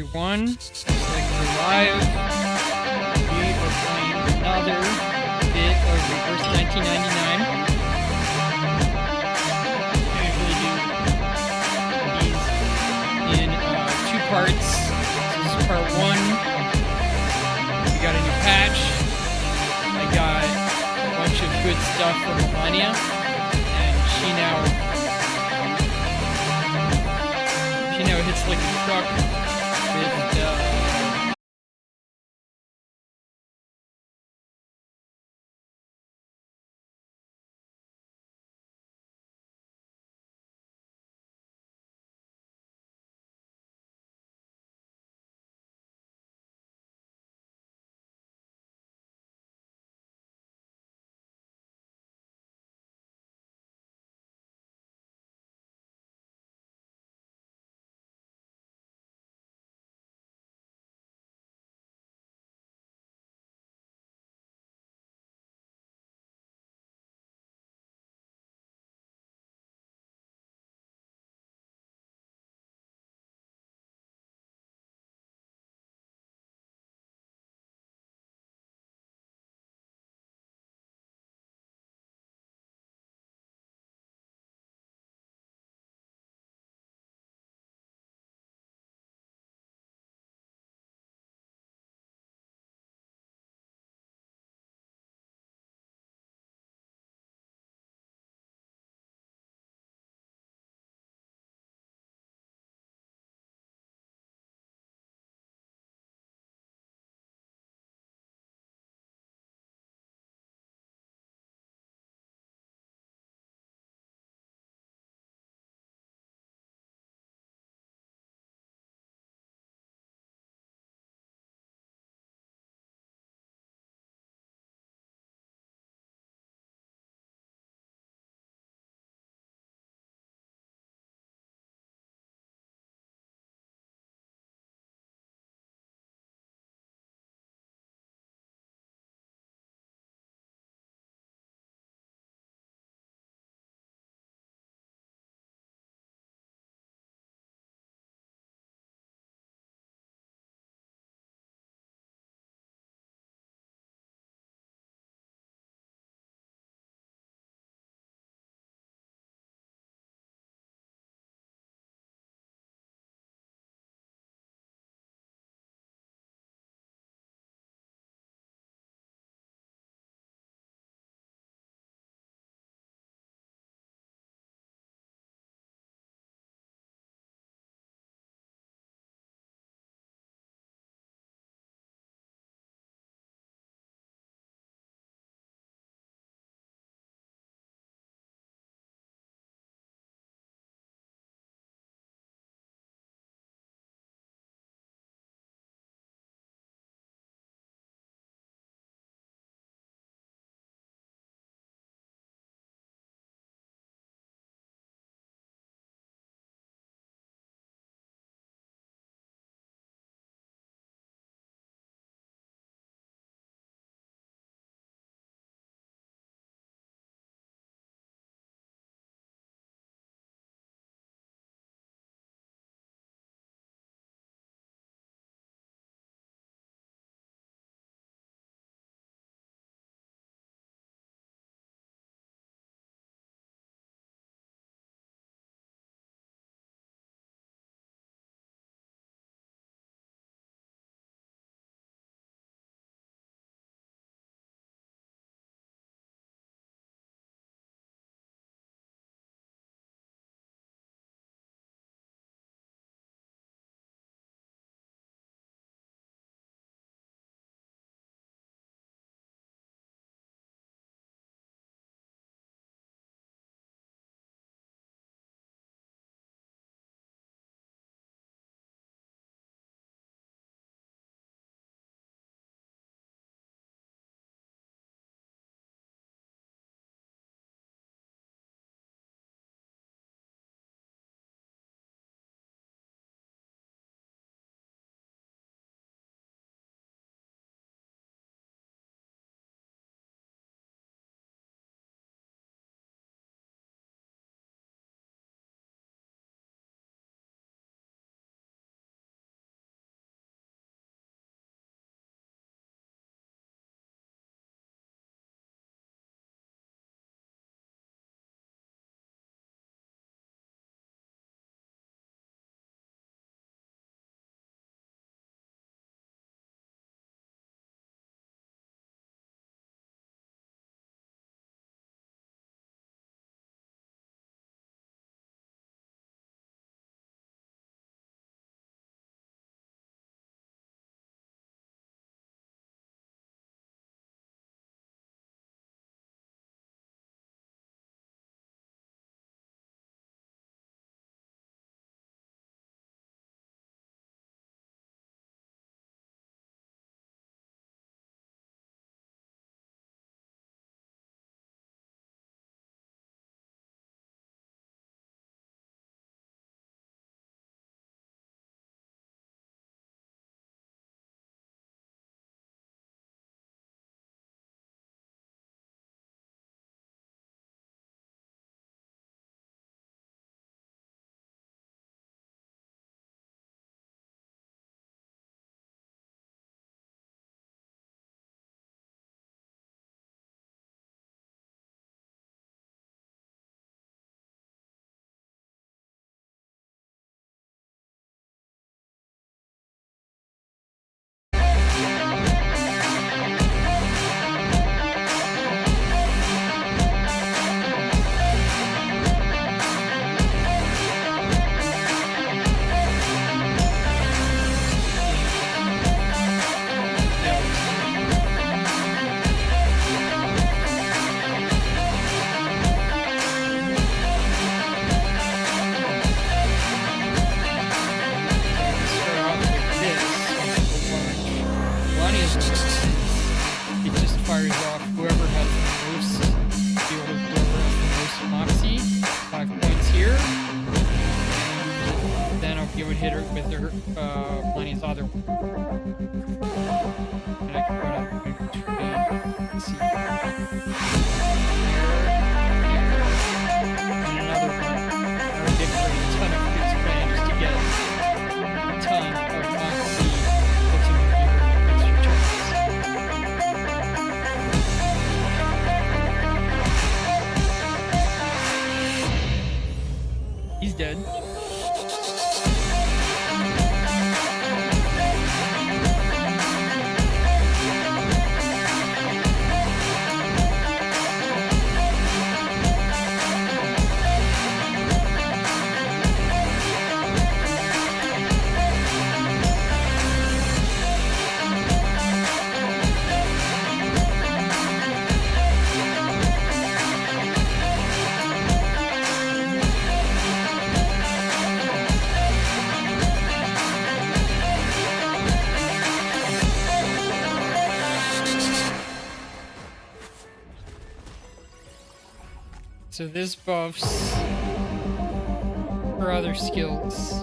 everyone. Looks like we're live. We are playing another bit of Reverse 1999. I usually do these in two parts. This is part one. We got a new patch. I got a bunch of good stuff from Millennia, and she now hits like a truck with fires off whoever has the most, deal with whoever has the most moxie. 5 points here. And then I'll be able to hit her with her, Melania's other one. And I can run up in between. Let's see. And another one. I would give her a ton of good spam just to get a ton of moxie. That's going to give her extra turns. He's dead. So this buffs her other skills.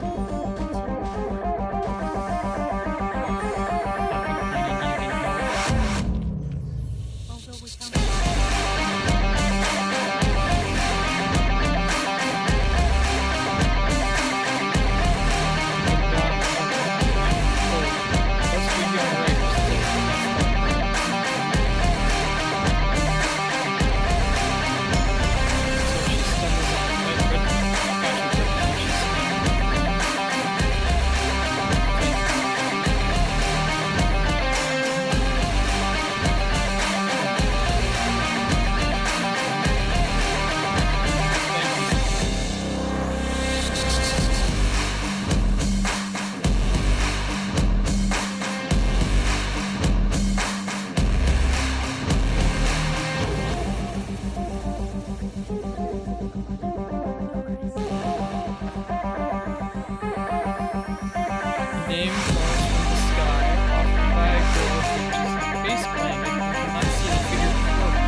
Name falls from the sky, often by a girl who reaches the base planet and cannot see the figure before her.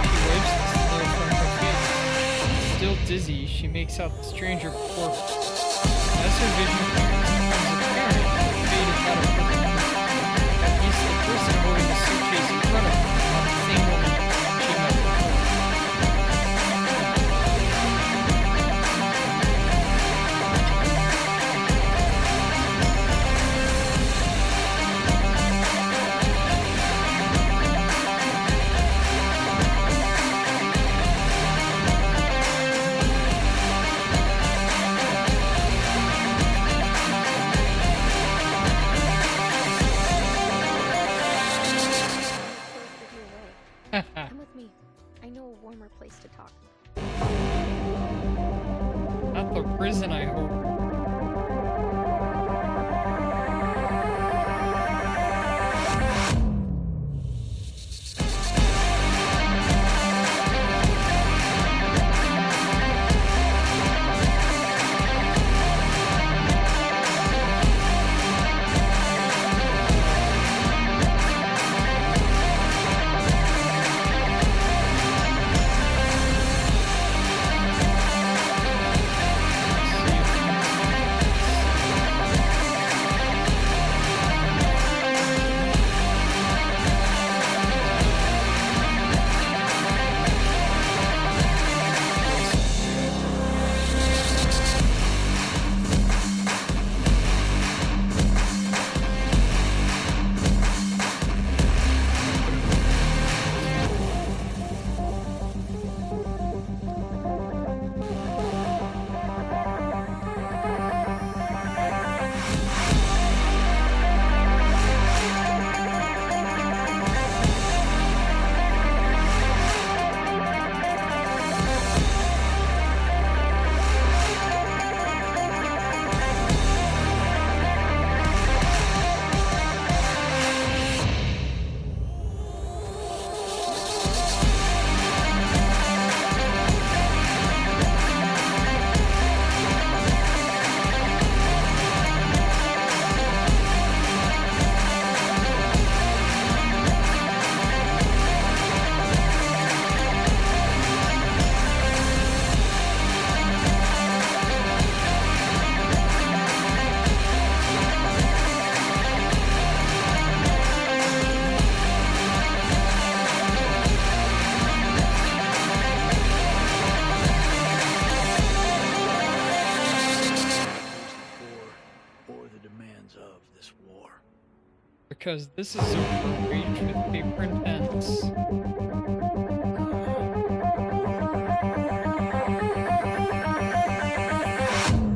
She wipes the snow from her face. Still dizzy, she makes out the stranger before her. As her vision clears, it becomes apparent that the fate is not a perfect one. At least the person holding the suitcase in front of her. Same woman she met before. Come with me. I know a warmer place to talk. Not the prison, I hope. because this is overreach with paper and pens.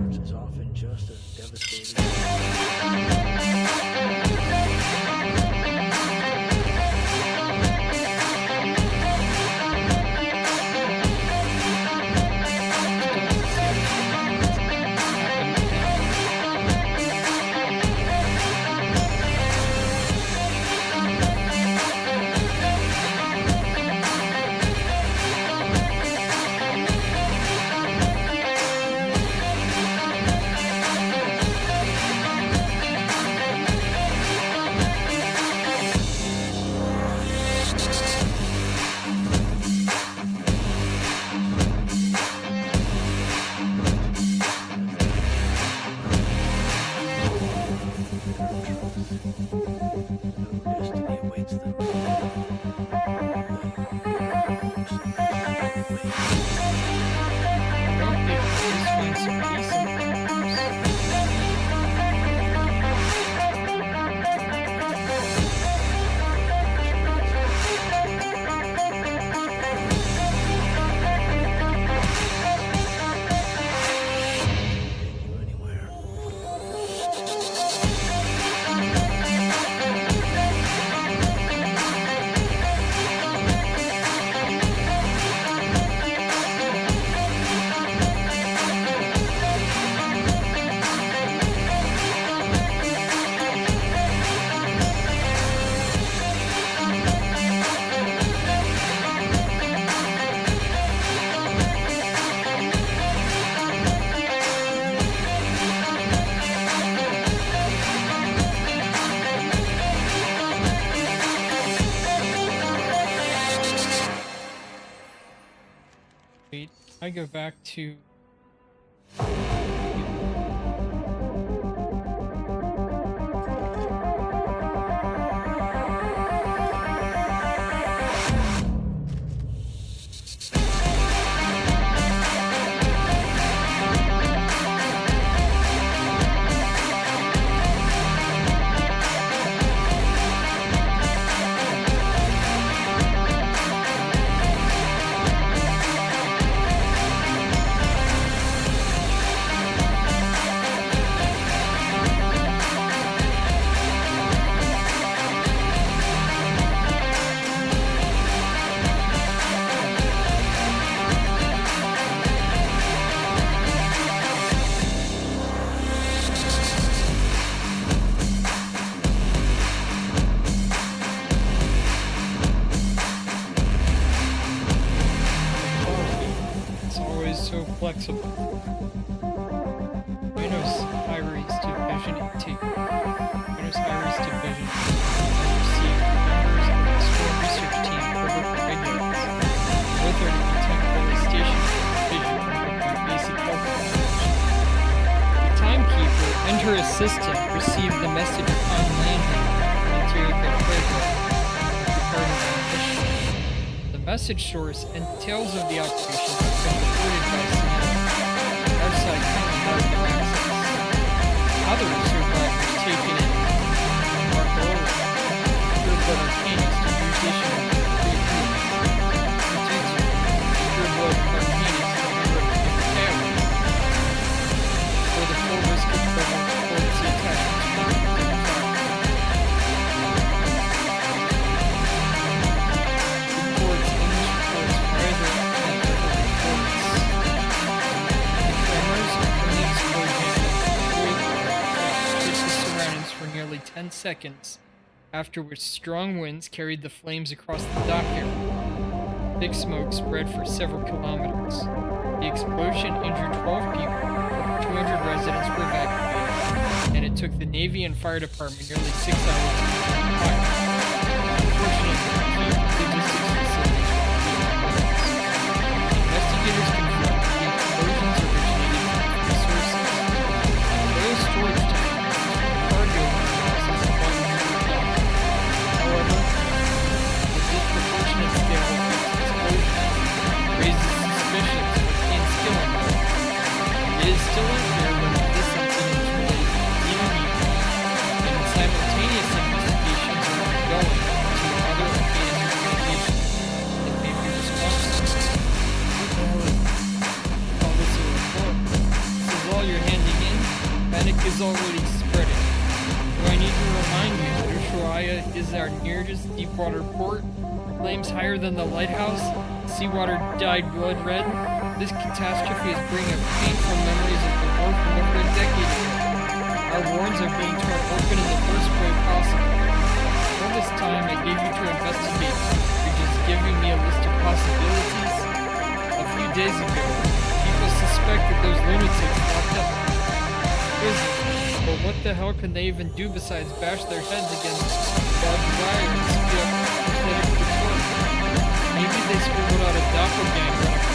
Which is often just as devastating. Destiny awaits them. I don't think this find some peace in Take you anywhere. Wait, I go back to it's always so flexible. Buenos Aires Division 18. Buenos Aires Division received members of the Storm Research Team over from Ignorance. Both are to be temporarily stationed at the division for basic health information. The timekeeper and her assistant received the message upon landing into the playground. Departing on mission. The message source and details of the operation have been reported by CNN. Our side currently has no access. Other survivors taken in Marco, Pureblood Arcanist, a musician of the Great Groups, Jutsu, Pureblood Arcanist, a member of the family. For the full risk of criminal potency attachments from the reports, English reports, rather than other reports. The tremors from the explosion hit the surroundings for nearly 10 seconds, after which strong winds carried the flames across the dock area. Thick smoke spread for several kilometers. The explosion injured 12 people, over 200 residents were evacuated, and it took the Navy and Fire Department nearly 6 hours to contain the fire. Unfortunately, key logistics facilities were completely. Investigators confirmed that the explosions originated from three sources: oil storage tanks, cargo warehouses, and one river dock. However, the disproportionate scale of these explosions raises suspicions of human skill involved. It is still unclear whether this incident is related to demon mutiny, and simultaneous investigation is our nearest deepwater port. Flames higher than the lighthouse. Seawater dyed blood red. This catastrophe is bringing up painful memories of the war from over a decade ago. Our warrens are being torn open in the worst way possible. All this time I gave you to investigate. You're just giving me a list of possibilities. A few days ago, people suspected those lunatics locked up in prison. But what the hell can they even do besides bash their heads against barbed wire and spew up pathetic retort? Maybe they scribbled out a doppelganger on a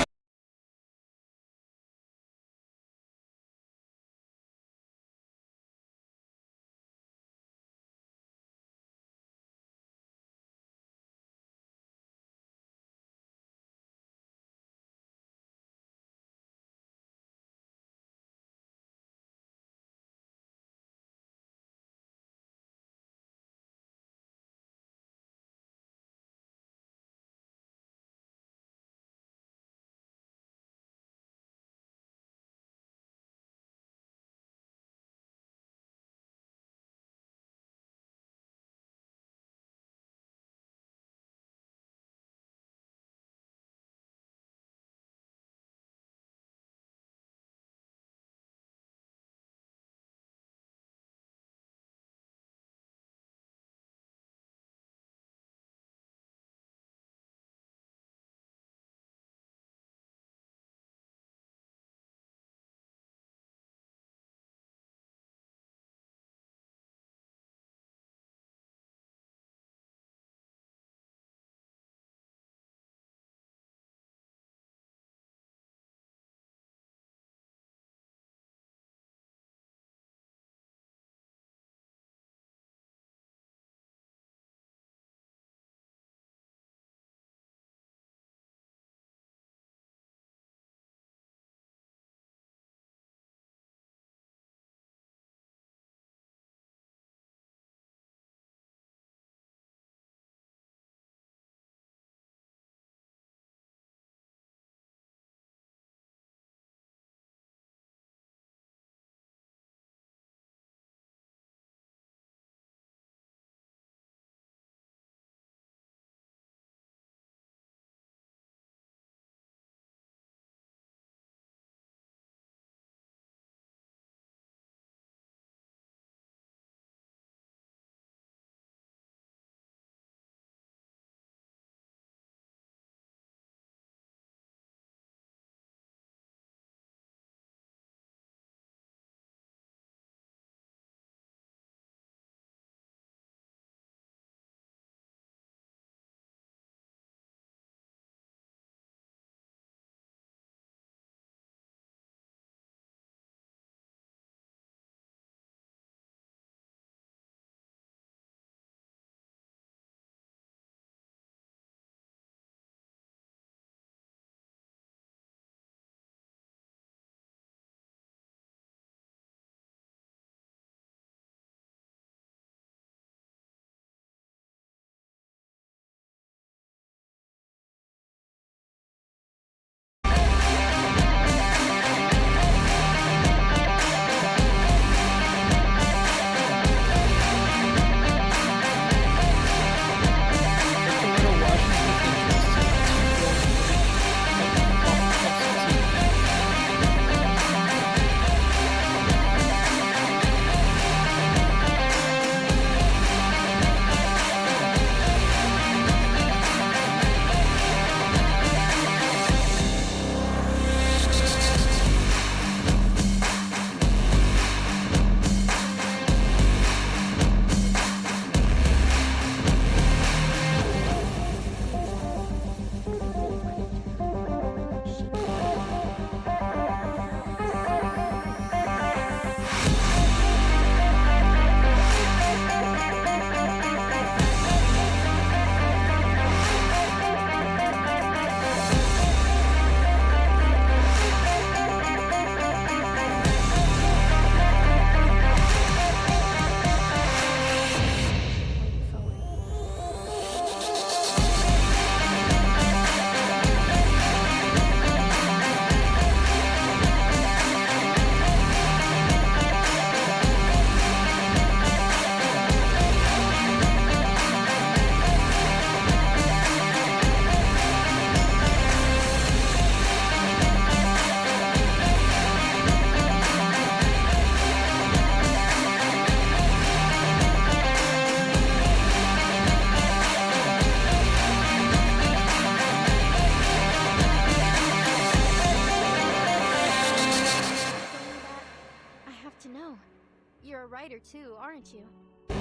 fighter too, aren't you? For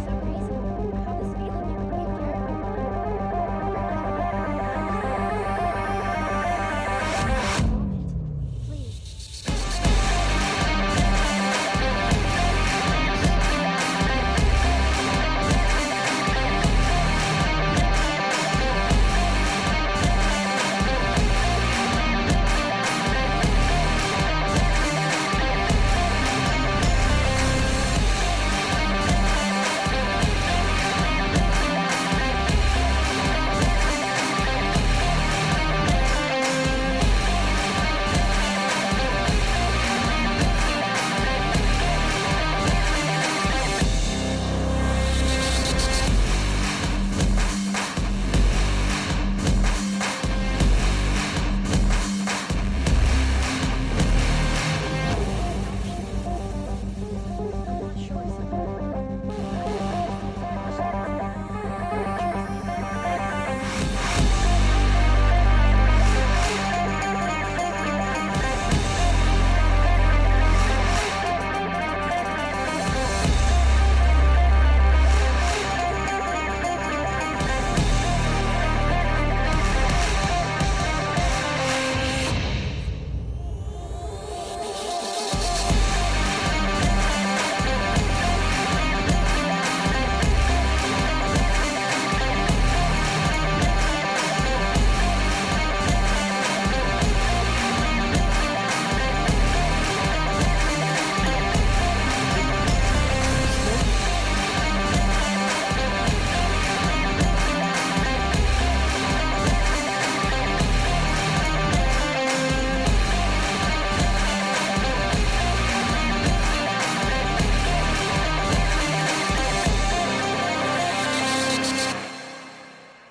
some reason, I have this feeling you're gonna take care of it. Please.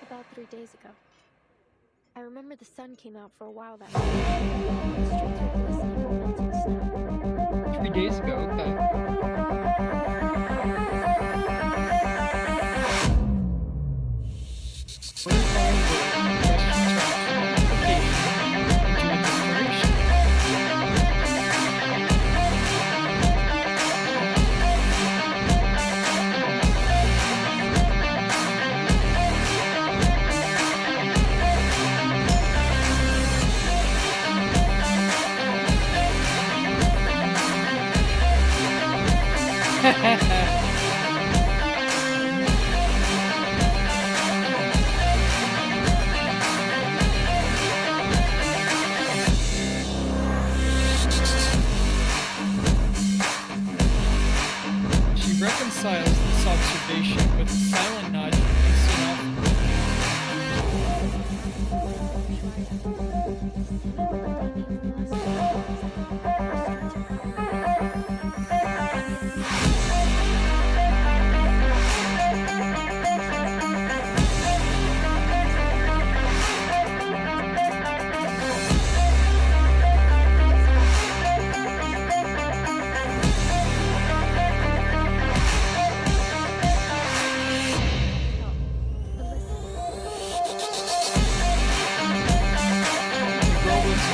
About 3 days ago. I remember the sun came out for a while that night. The streets were glistening with melting snow. 3 days ago, okay. What if I were She reconciles this observation with a silent nod to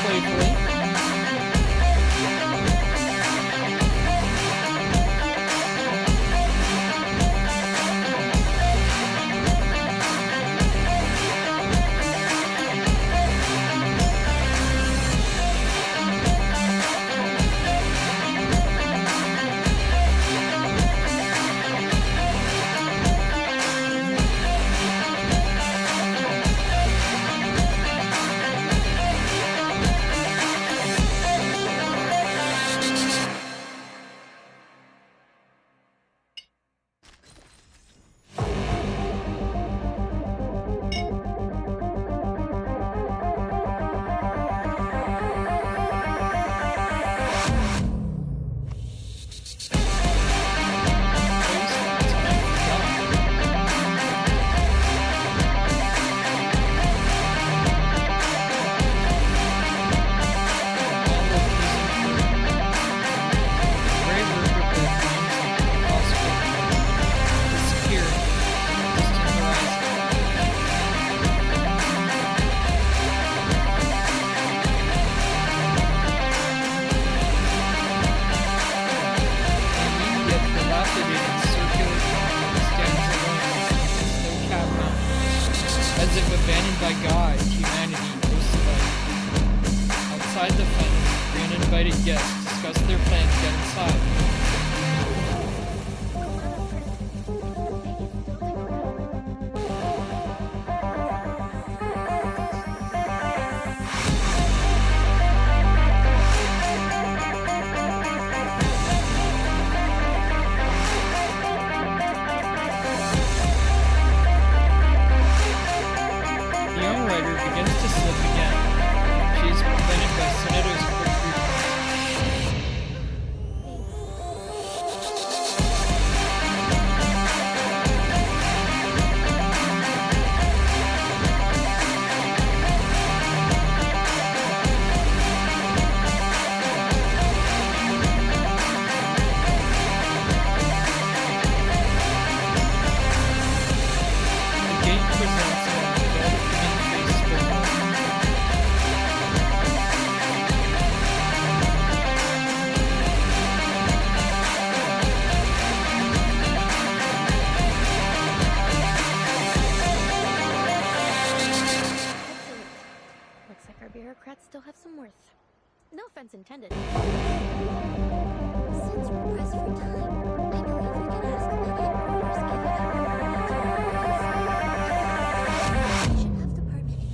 playfully. outside the fence, three uninvited guests discuss their plan to get inside. The young writer begins to slip again. She is prevented by Soneto's quick reflex. The gate presents an adult human face below. Excellent. Looks like our bureaucrats still have some worth. No offense intended. Since we're pressed for time, I believe we can ask the headquarters if you have more We should have the permit in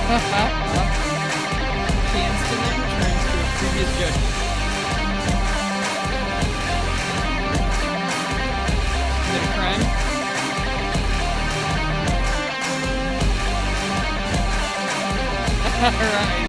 about a month. She instantly returns to her previous judgment. Commit a crime? Alright.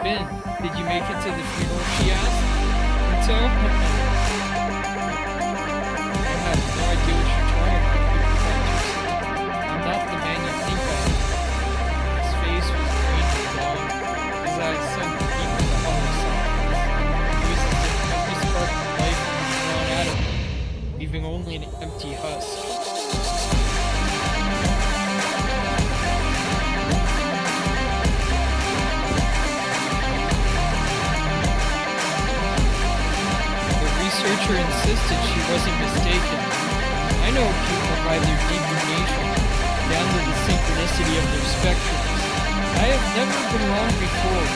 been? Did you make it to the funeral?" she asked. "And so?" "I have no idea what you're talking about," he replied tersely. "I'm not the man you think I am." His face was green and long, his eyes sunk deep into hollow sockets. It was as if every spark of life was drawn out of him, leaving only an empty husk. The researcher insisted she wasn't mistaken. "I know people by their deeper nature, down to the synchronicity of their spectrums. I have never been wrong before."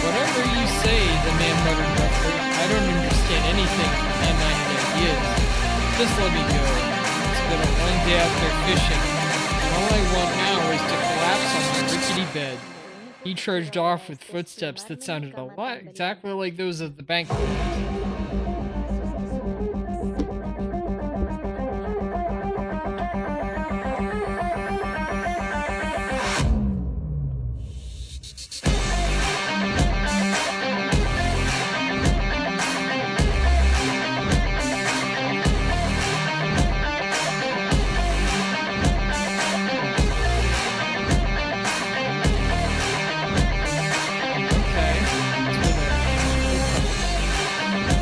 "Whatever you say," the man muttered roughly, "I don't understand anything from M-minded ideas. Just let me go. It's been a long day out there fishing, and all I want now is to collapse on my rickety bed." He trudged off with footsteps that sounded a lot exactly like those of the bank robbers. Okay, that's where the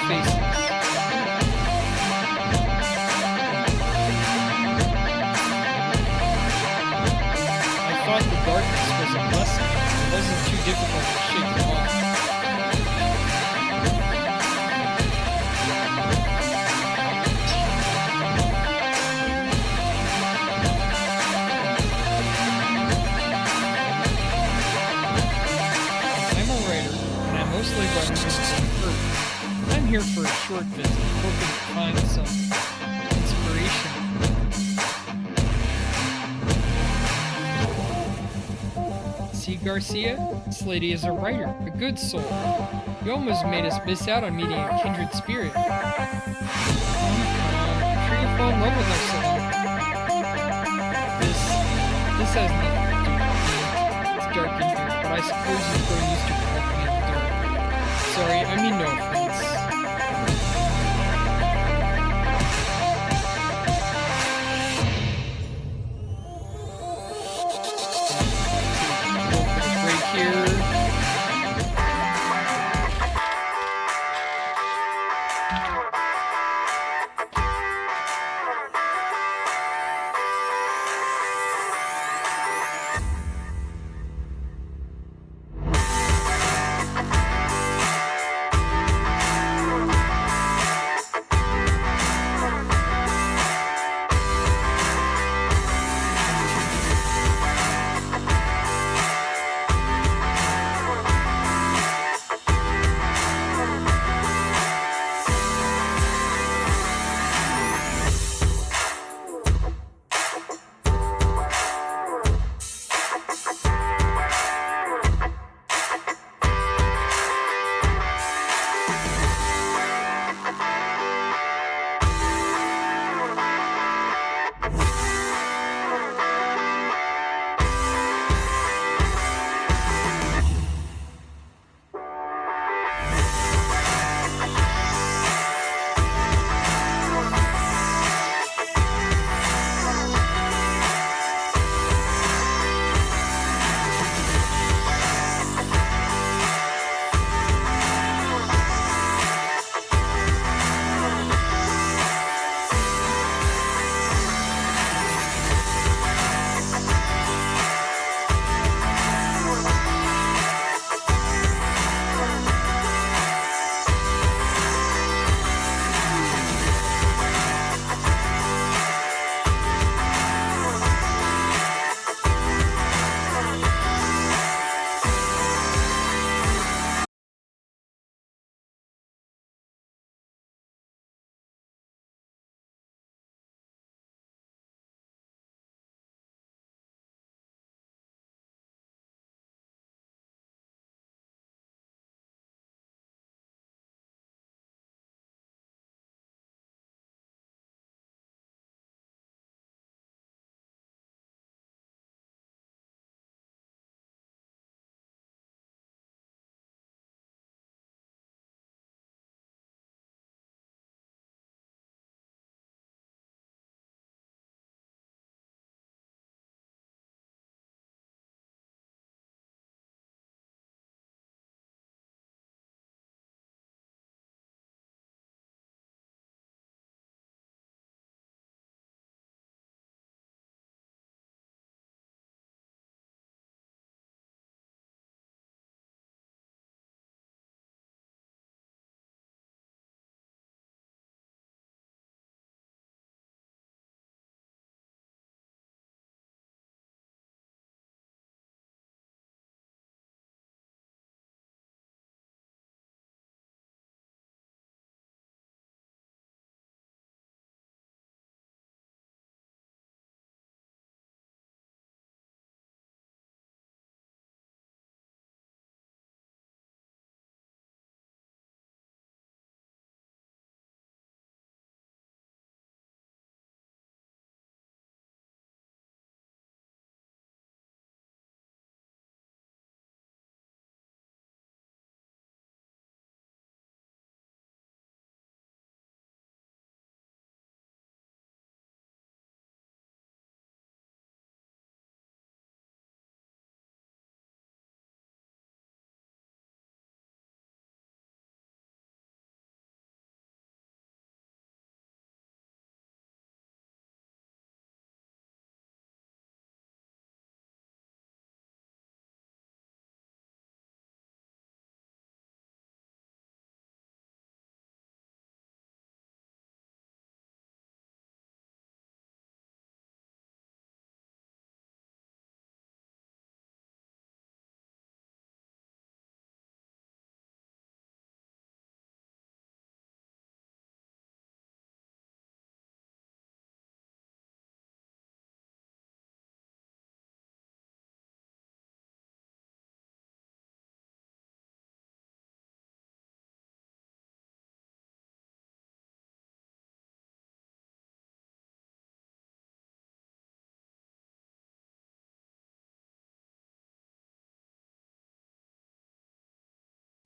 faces. I thought the darkness was a blessing. It wasn't too difficult to shake them off. I'm a writer, and I mostly write music on Earth. I'm here for a short visit, hoping to find some inspiration. See, Garcia? This lady is a writer, a good soul. You almost made us miss out on meeting a kindred spirit. I'm sure you'll fall in love with us soon. This has nothing to do with me. It's dark in here, but I suppose you've grown used to walking in the dark. Sorry, I mean no offense. Take a little bit of break here.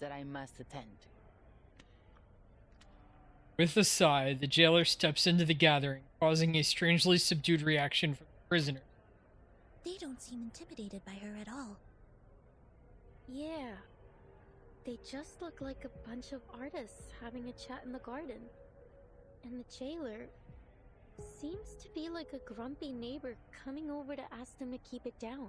that I must attend. With a sigh, the jailer steps into the gathering, causing a strangely subdued reaction from the prisoner. They don't seem intimidated by her at all. Yeah. They just look like a bunch of artists having a chat in the garden. And the jailer seems to be like a grumpy neighbor coming over to ask them to keep it down.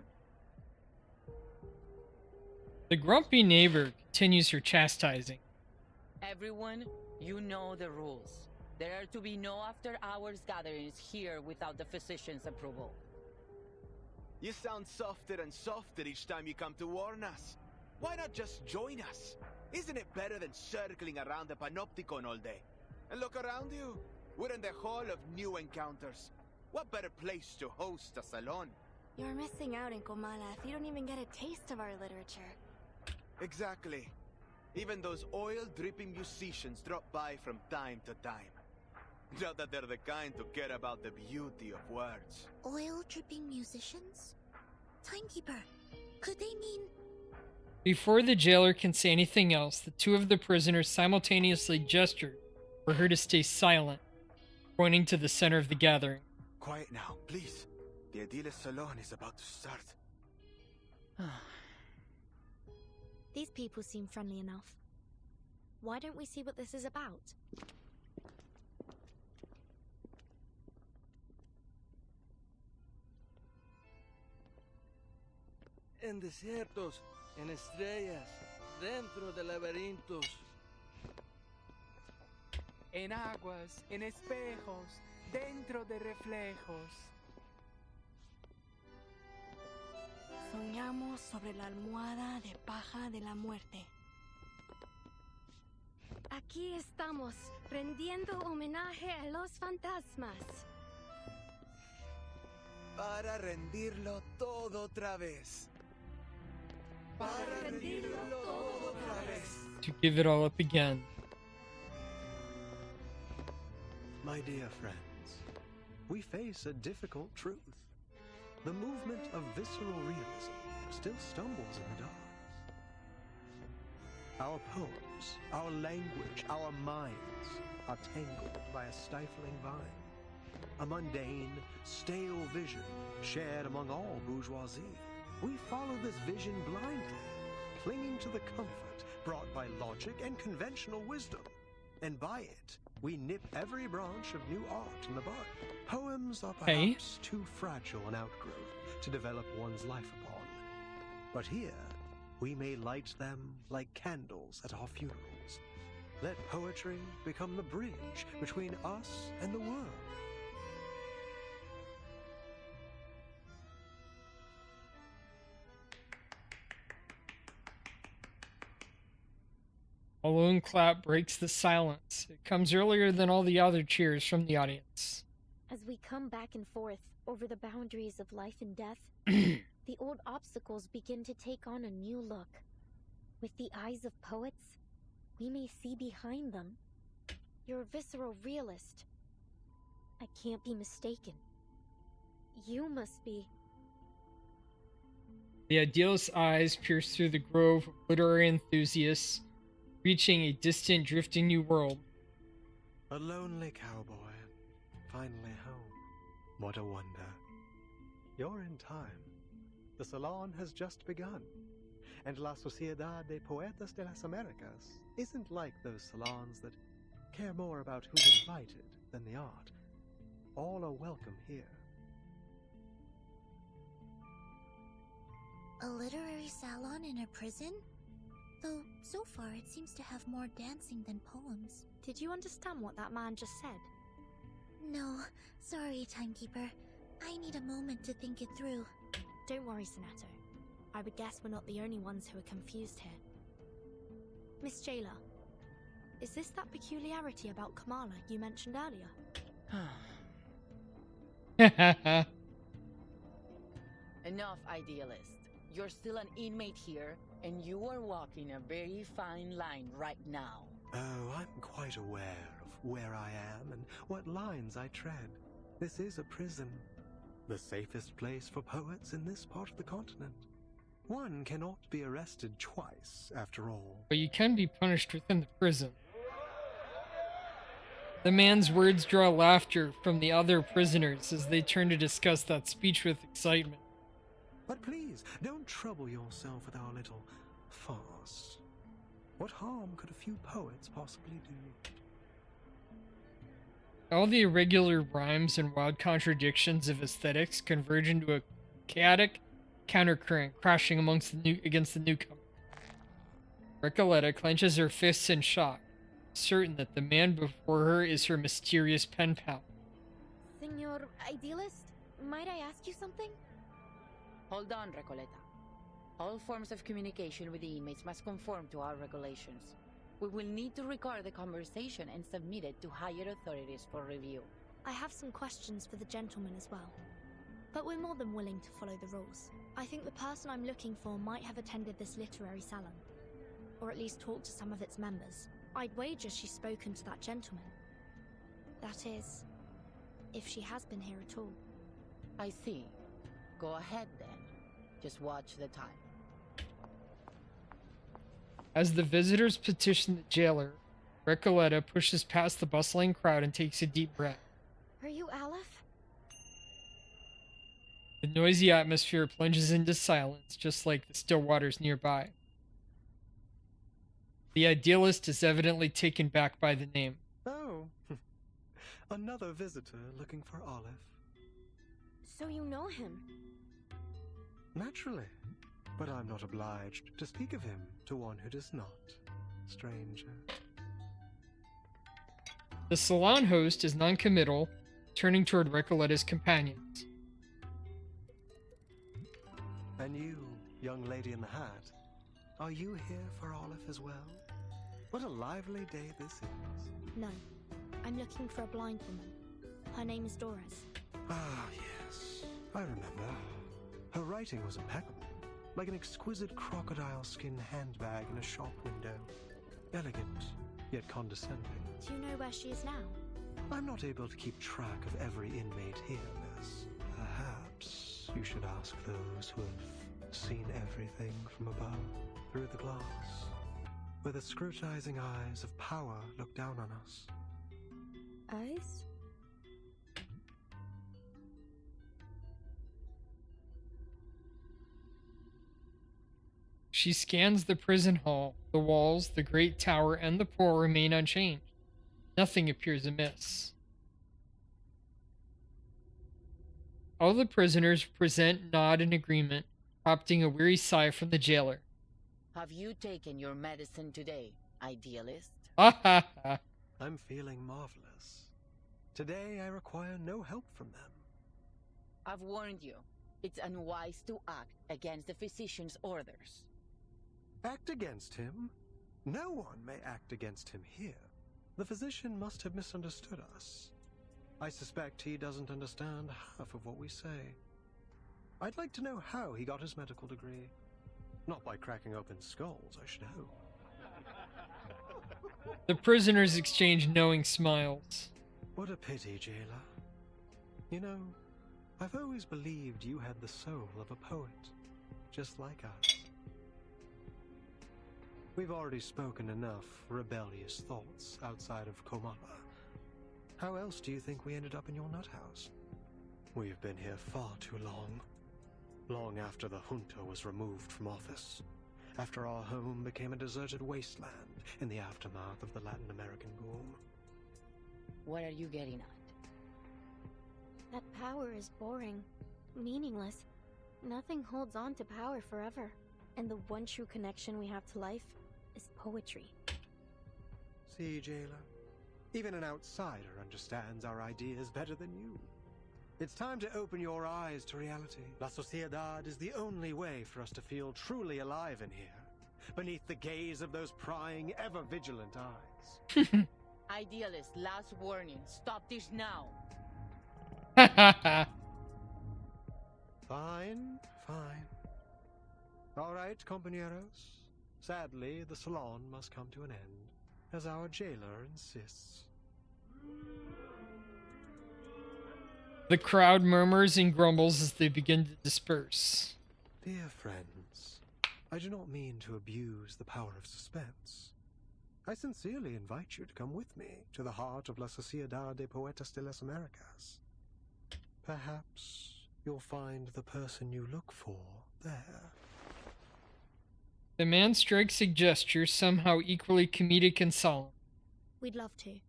The grumpy neighbor continues her chastising. Everyone, you know the rules. There are to be no after-hours gatherings here without the physician's approval. You sound softer and softer each time you come to warn us. Why not just join us? Isn't it better than circling around the Panopticon all day? And look around you. We're in the Hall of New Encounters. What better place to host a salon? You're missing out in Comala if you don't even get a taste of our literature. Exactly. Even those oil-dripping musicians drop by from time to time. Not that they're the kind to care about the beauty of words. Oil-dripping musicians? Timekeeper, could they mean... Before the jailer can say anything else, the two of the prisoners simultaneously gesture for her to stay silent, pointing to the center of the gathering. Quiet now, please. The Edile's salon is about to start. These people seem friendly enough. Why don't we see what this is about? En desiertos, en estrellas, dentro de laberintos. En aguas, en espejos, dentro de reflejos. Soñamos sobre la almohada de paja de la muerte. Aquí estamos, rendiendo homenaje a los fantasmas. Para rendirlo todo otra vez. Para rendirlo todo otra vez. To give it all up again. My dear friends, we face a difficult truth. The movement of visceral realism still stumbles in the dark. Our poems, our language, our minds are tangled by a stifling vine. A mundane, stale vision shared among all bourgeoisie. We follow this vision blindly, clinging to the comfort brought by logic and conventional wisdom. And by it, we nip every branch of new art in the bud. Poems are perhaps too fragile an outgrowth to develop one's life upon. But here, we may light them like candles at our funerals. Let poetry become the bridge between us and the world. A lone clap breaks the silence. It comes earlier than all the other cheers from the audience. As we come back and forth over the boundaries of life and death, the old obstacles begin to take on a new look. With the eyes of poets, we may see behind them. You're a visceral realist. I can't be mistaken. You must be. The idealist's eyes pierce through the grove of literary enthusiasts, reaching a distant, drifting new world. A lonely cowboy, finally home. What a wonder. You're in time. The salon has just begun. And La Sociedad de Poetas de las Americas isn't like those salons that care more about who's invited than the art. All are welcome here. A literary salon in a prison? Though, so far it seems to have more dancing than poems. Did you understand what that man just said? No, sorry, Timekeeper. I need a moment to think it through. Don't worry, Sonato. I would guess we're not the only ones who are confused here. Miss Jailer, is this that peculiarity about Kamala you mentioned earlier? Enough, idealist. You're still an inmate here, and you are walking a very fine line right now. Oh, I'm quite aware of where I am and what lines I tread. This is a prison. The safest place for poets in this part of the continent. One cannot be arrested twice, after all. But you can be punished within the prison. The man's words draw laughter from the other prisoners as they turn to discuss that speech with excitement. But please, don't trouble yourself with our little farce. What harm could a few poets possibly do? All the irregular rhymes and wild contradictions of aesthetics converge into a chaotic countercurrent crashing against the newcomer. Recoleta clenches her fists in shock, certain that the man before her is her mysterious pen pal. Senor Idealist, might I ask you something? Hold on, Recoleta. All forms of communication with the inmates must conform to our regulations. We will need to record the conversation and submit it to higher authorities for review. I have some questions for the gentleman as well. But we're more than willing to follow the rules. I think the person I'm looking for might have attended this literary salon, or at least talked to some of its members. I'd wager she's spoken to that gentleman. That is, if she has been here at all. I see. Go ahead then. Just watch the time. As the visitors petition the jailer, Recoleta pushes past the bustling crowd and takes a deep breath. Are you Aleph? The noisy atmosphere plunges into silence, just like the still waters nearby. The idealist is evidently taken back by the name. Oh, another visitor looking for Olive. So you know him? Naturally, but I'm not obliged to speak of him to one who does not, stranger. The salon host is noncommittal, turning toward Recoleta's companions. And you, young lady in the hat, are you here for Olive as well? What a lively day this is. No, I'm looking for a blind woman. Her name is Doris. Ah, yes, I remember. Her writing was impeccable, like an exquisite crocodile skin handbag in a shop window. Elegant, yet condescending. Do you know where she is now? I'm not able to keep track of every inmate here, miss. Perhaps you should ask those who have seen everything from above, through the glass, where the scrutinizing eyes of power look down on us. Eyes? She scans the prison hall. The walls, the great tower, and the pool remain unchanged. Nothing appears amiss. All the prisoners present nod in agreement, opting a weary sigh from the jailer. Have you taken your medicine today, idealist? Ha ha ha. I'm feeling marvelous. Today I require no help from them. I've warned you. It's unwise to act against the physician's orders. Act against him? No one may act against him here. The physician must have misunderstood us. I suspect he doesn't understand half of what we say. I'd like to know how he got his medical degree. Not by cracking open skulls, I should hope. The prisoners exchange knowing smiles. What a pity, jailer. You know, I've always believed you had the soul of a poet, just like us. We've already spoken enough rebellious thoughts outside of Komala. How else do you think we ended up in your nut house? We've been here far too long. Long after the junta was removed from office. After our home became a deserted wasteland in the aftermath of the Latin American boom. What are you getting at? That power is boring, meaningless. Nothing holds on to power forever. And the one true connection we have to life is poetry. See, jailer? Even an outsider understands our ideas better than you. It's time to open your eyes to reality. La Sociedad is the only way for us to feel truly alive in here, beneath the gaze of those prying, ever-vigilant eyes. Idealist, last warning. Stop this now. Fine, fine. All right, compañeros. Sadly, the salon must come to an end, as our jailer insists. The crowd murmurs and grumbles as they begin to disperse. Dear friends, I do not mean to abuse the power of suspense. I sincerely invite you to come with me to the heart of La Sociedad de Poetas de las Americas. Perhaps you'll find the person you look for there. The man strikes a gesture, somehow equally comedic and solemn. We'd love to.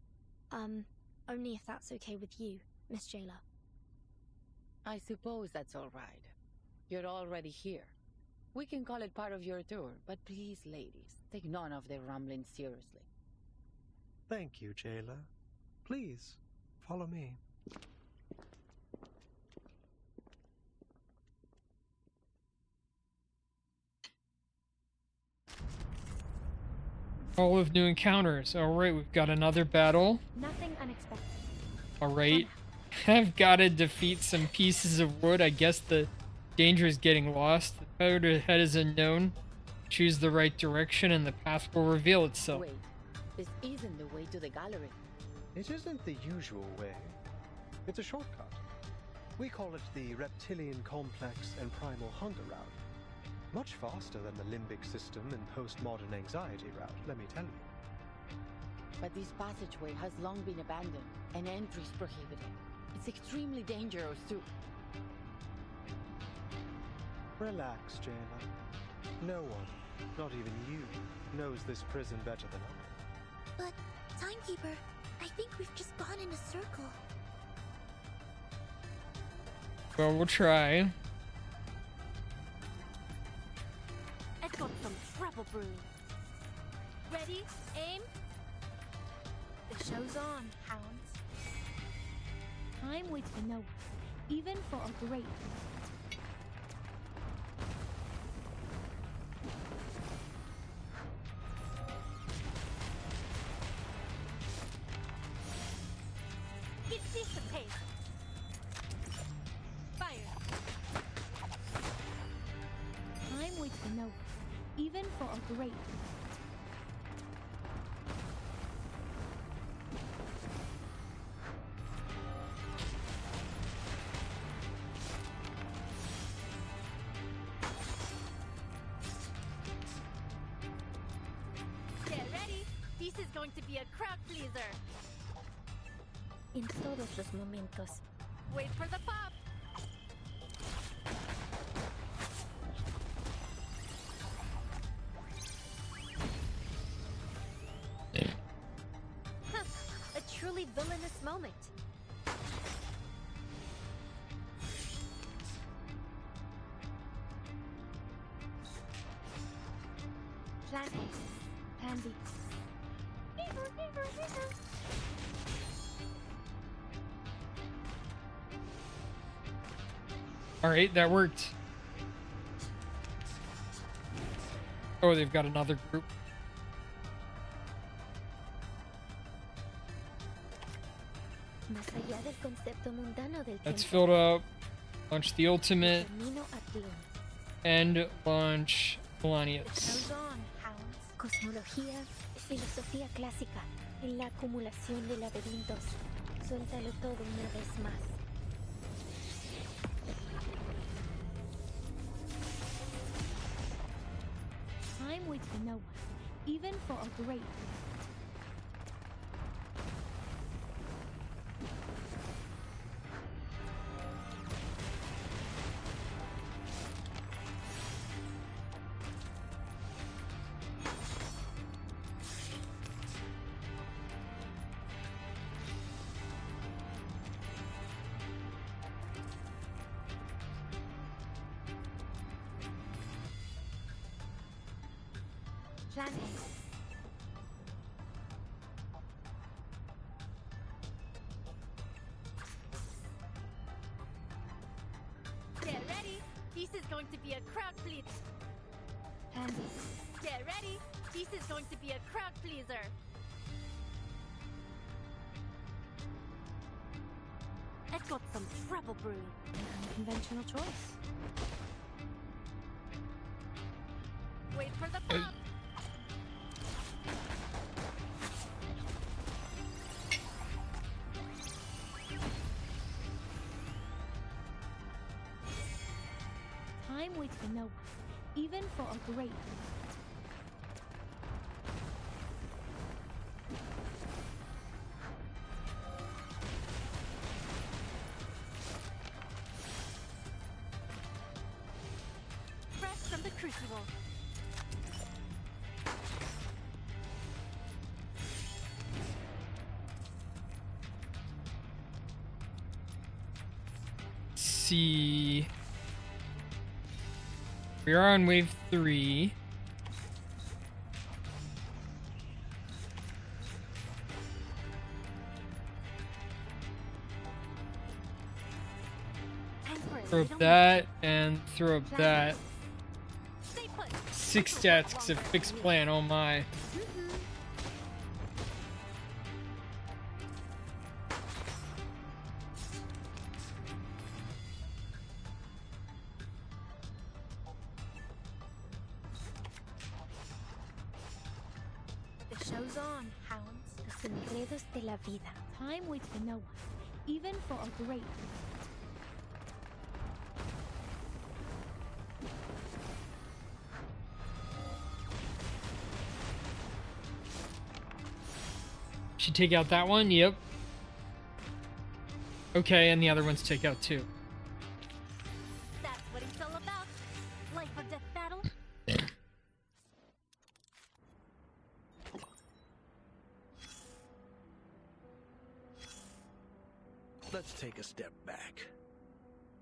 Only if that's okay with you, Miss Jailer. I suppose that's all right. You're already here. We can call it part of your tour, but please, ladies, take none of their ramblings seriously. Thank you, Jailer. Please, follow me. All of new encounters. Alright, we've got another battle. Nothing unexpected. Alright. I've got to defeat some pieces of wood. I guess the danger is getting lost. The road ahead is unknown. Choose the right direction and the path will reveal itself. Wait, this isn't the way to the gallery. It isn't the usual way. It's a shortcut. We call it the Reptilian Complex and Primal Hunger route. Much faster than the limbic system and postmodern anxiety route, let me tell you. But this passageway has long been abandoned, and entry is prohibited. It's extremely dangerous, too. Relax, Jailer. No one, not even you, knows this prison better than I. But, Timekeeper, I think we've just gone in a circle. Well, we'll try. I've got some trouble brewing. Ready? Aim? The show's on, hounds. Time waits for no one, even for a great. It dissipates. Fire. Time waits for no one, even for a great. Get ready. This is going to be a crowd pleaser. En todos los momentos. Wait for the pop. A truly villainous moment. Plan A. Plan B. Alright, that worked. Oh, they've got another group. Más allá del concepto mundano del That's tiempo, filled up. Launch the ultimate. camino a Tlon. And launch The Melanius. show's on, hounds. Cosmología, filosofía clásica, en la acumulación de laberintos. Suéltalo todo una vez más. Time waits for no one, even for a great. Plan A. Get ready. This is going to be a crowd pleaser. Plan B. Get ready. This is going to be a crowd pleaser. I've got some trouble brewing. An unconventional choice. Wait for the pop. Time waits for no one, even for a great. Fresh from the crucible. See. We are on wave 3. Throw up that and throw up that. 6 stats because of fixed plan, oh my. The show's on, hounds. Los enredos de la vida. Time waits for no one, even for a great. Should take out that one? Yep. Okay, and the other ones take out too. That's what it's all about. Life or death battle. Let's take a step back.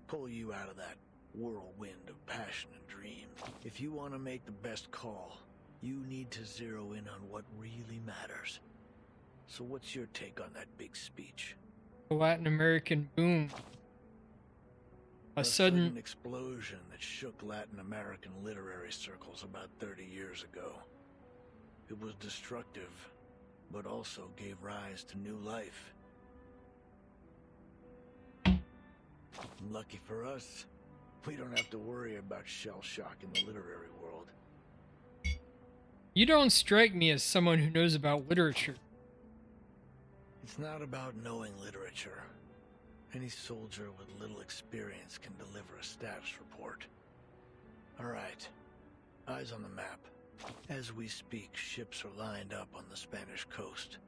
Pull you out of that whirlwind of passion and dream. If you want to make the best call, you need to zero in on what really matters. So what's your take on that big speech? A Latin American boom. A sudden explosion that shook Latin American literary circles about 30 years ago. It was destructive, but also gave rise to new life. Lucky for us, we don't have to worry about shell shock in the literary world. You don't strike me as someone who knows about literature. It's not about knowing literature. Any soldier with little experience can deliver a status report. All right, eyes on the map. As we speak, ships are lined up on the Spanish coast.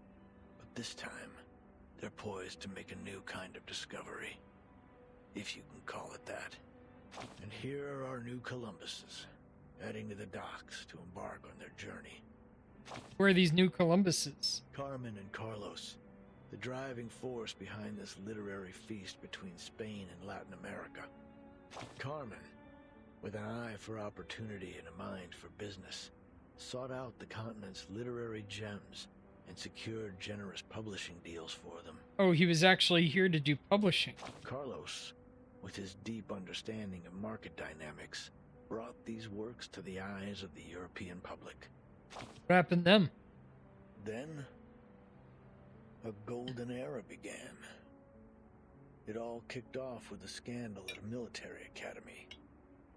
But this time, they're poised to make a new kind of discovery. If you can call it that. And here are our new Columbuses, heading to the docks to embark on their journey. Where are these new Columbuses? Carmen and Carlos, the driving force behind this literary feast between Spain and Latin America. Carmen, with an eye for opportunity and a mind for business, sought out the continent's literary gems and secured generous publishing deals for them. Oh, he was actually here to do publishing. Carlos, with his deep understanding of market dynamics, brought these works to the eyes of the European public. What happened to them? Then, a golden era began. It all kicked off with a scandal at a military academy.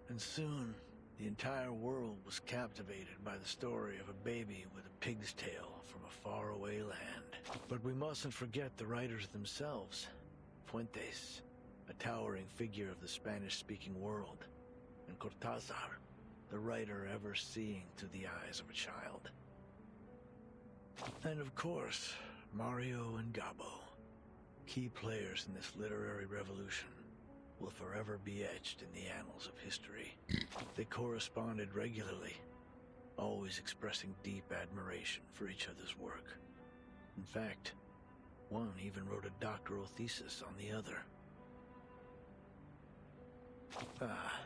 And soon, the entire world was captivated by the story of a baby with a pig's tail from a faraway land. But we mustn't forget the writers themselves. Fuentes, a towering figure of the Spanish-speaking world, and Cortázar, the writer ever seeing through the eyes of a child. And of course, Mario and Gabo, key players in this literary revolution, will forever be etched in the annals of history. They corresponded regularly, always expressing deep admiration for each other's work. In fact, one even wrote a doctoral thesis on the other. Ah,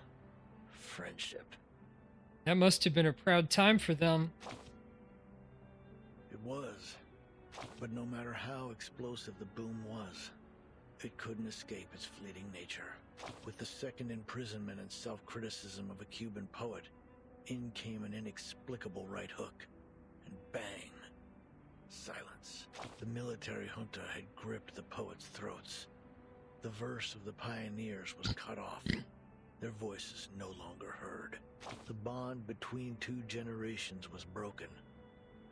friendship. That must have been a proud time for them. It was. But no matter how explosive the boom was, it couldn't escape its fleeting nature. With the second imprisonment and self-criticism of a Cuban poet, in came an inexplicable right hook, and bang, silence. The military junta had gripped the poets' throats. The verse of the pioneers was cut off. Their voices no longer heard. The bond between two generations was broken,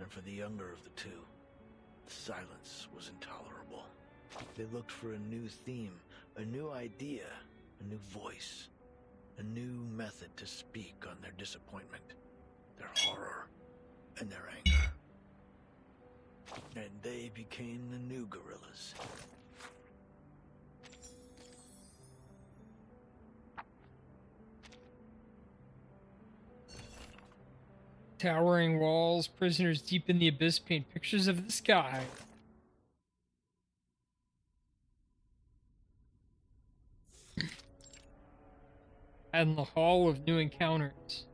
and for the younger of the two, the silence was intolerable. They looked for a new theme, a new idea, a new voice. a new method to speak on their disappointment, their horror, and their anger. And they became the new guerrillas. Towering walls, prisoners deep in the abyss paint pictures of the sky. And the Hall of New Encounters.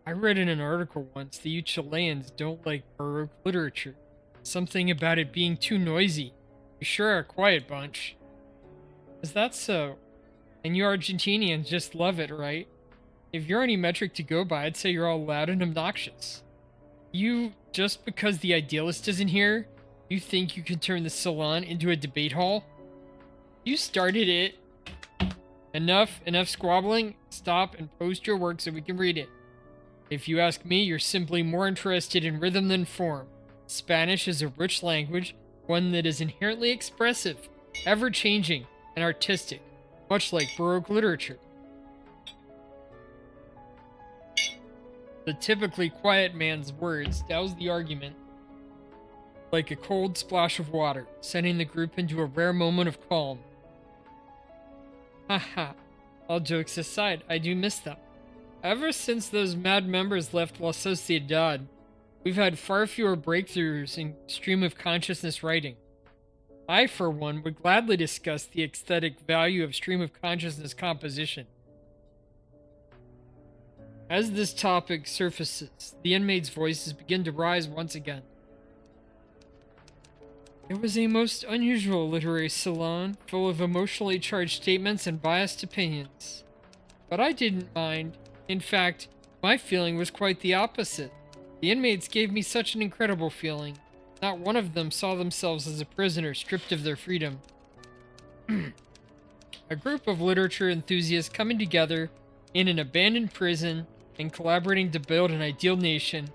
I read in an article once that you Chileans don't like Baroque literature. Something about it being too noisy. You sure are a quiet bunch. Is that so? And you Argentinians just love it, right? If you're any metric to go by, I'd say you're all loud and obnoxious. You, just because the idealist isn't here, you think you can turn the salon into a debate hall? You started it. Enough squabbling. Stop and post your work so we can read it. If you ask me, you're simply more interested in rhythm than form. Spanish is a rich language, one that is inherently expressive, ever-changing, and artistic, much like Baroque literature. The typically quiet man's words douse the argument like a cold splash of water, sending the group into a rare moment of calm. Haha, all jokes aside, I do miss them. Ever since those mad members left La Sociedad, we've had far fewer breakthroughs in stream of consciousness writing. I, for one, would gladly discuss the aesthetic value of stream of consciousness composition. As this topic surfaces, the inmates' voices begin to rise once again. It was a most unusual literary salon, full of emotionally charged statements and biased opinions. But I didn't mind. In fact, my feeling was quite the opposite. The inmates gave me such an incredible feeling. Not one of them saw themselves as a prisoner stripped of their freedom. A group of literature enthusiasts coming together in an abandoned prison and collaborating to build an ideal nation.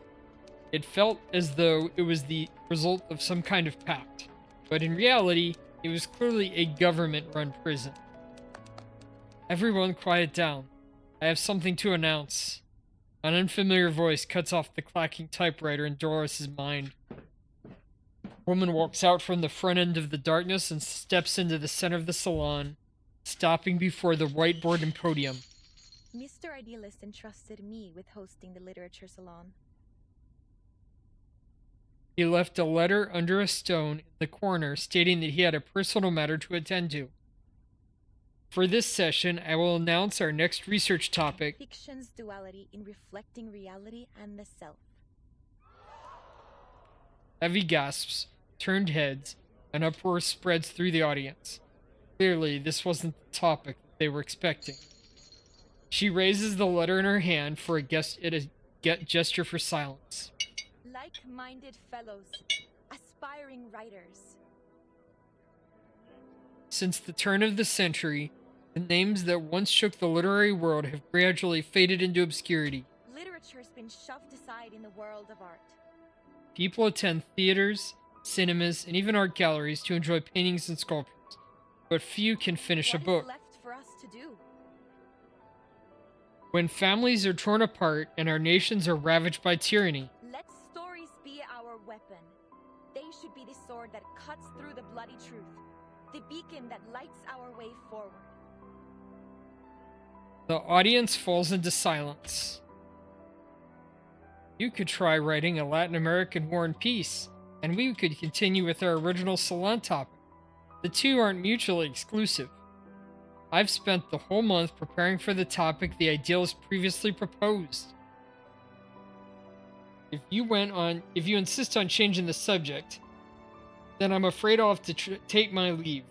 It felt as though it was the result of some kind of pact, but in reality, it was clearly a government-run prison. Everyone quiet down. I have something to announce. An unfamiliar voice cuts off the clacking typewriter in Doris's mind. A woman walks out from the front end of the darkness and steps into the center of the salon, stopping before the whiteboard and podium. Mr. Idealist entrusted me with hosting the literature salon. He left a letter under a stone in the corner stating that he had a personal matter to attend to. For this session, I will announce our next research topic. Fiction's duality in reflecting reality and the self. Heavy gasps, turned heads, and uproar spreads through the audience. Clearly, this wasn't the topic that they were expecting. She raises the letter in her hand for a gesture for silence. Like-minded fellows, aspiring writers. Since the turn of the century, the names that once shook the literary world have gradually faded into obscurity. Literature's been shoved aside in the world of art. People attend theaters, cinemas, and even art galleries to enjoy paintings and sculptures, but few can finish a book. What is left for us to do? When families are torn apart and our nations are ravaged by tyranny, let stories be our weapon. They should be the sword that cuts through the bloody truth, the beacon that lights our way forward. the audience falls into silence. You could try writing a Latin American War and Peace, and we could continue with our original salon topic. The two aren't mutually exclusive. I've spent the whole month preparing for the topic the idealist previously proposed. If you insist on changing the subject, then I'm afraid I'll have to take my leave.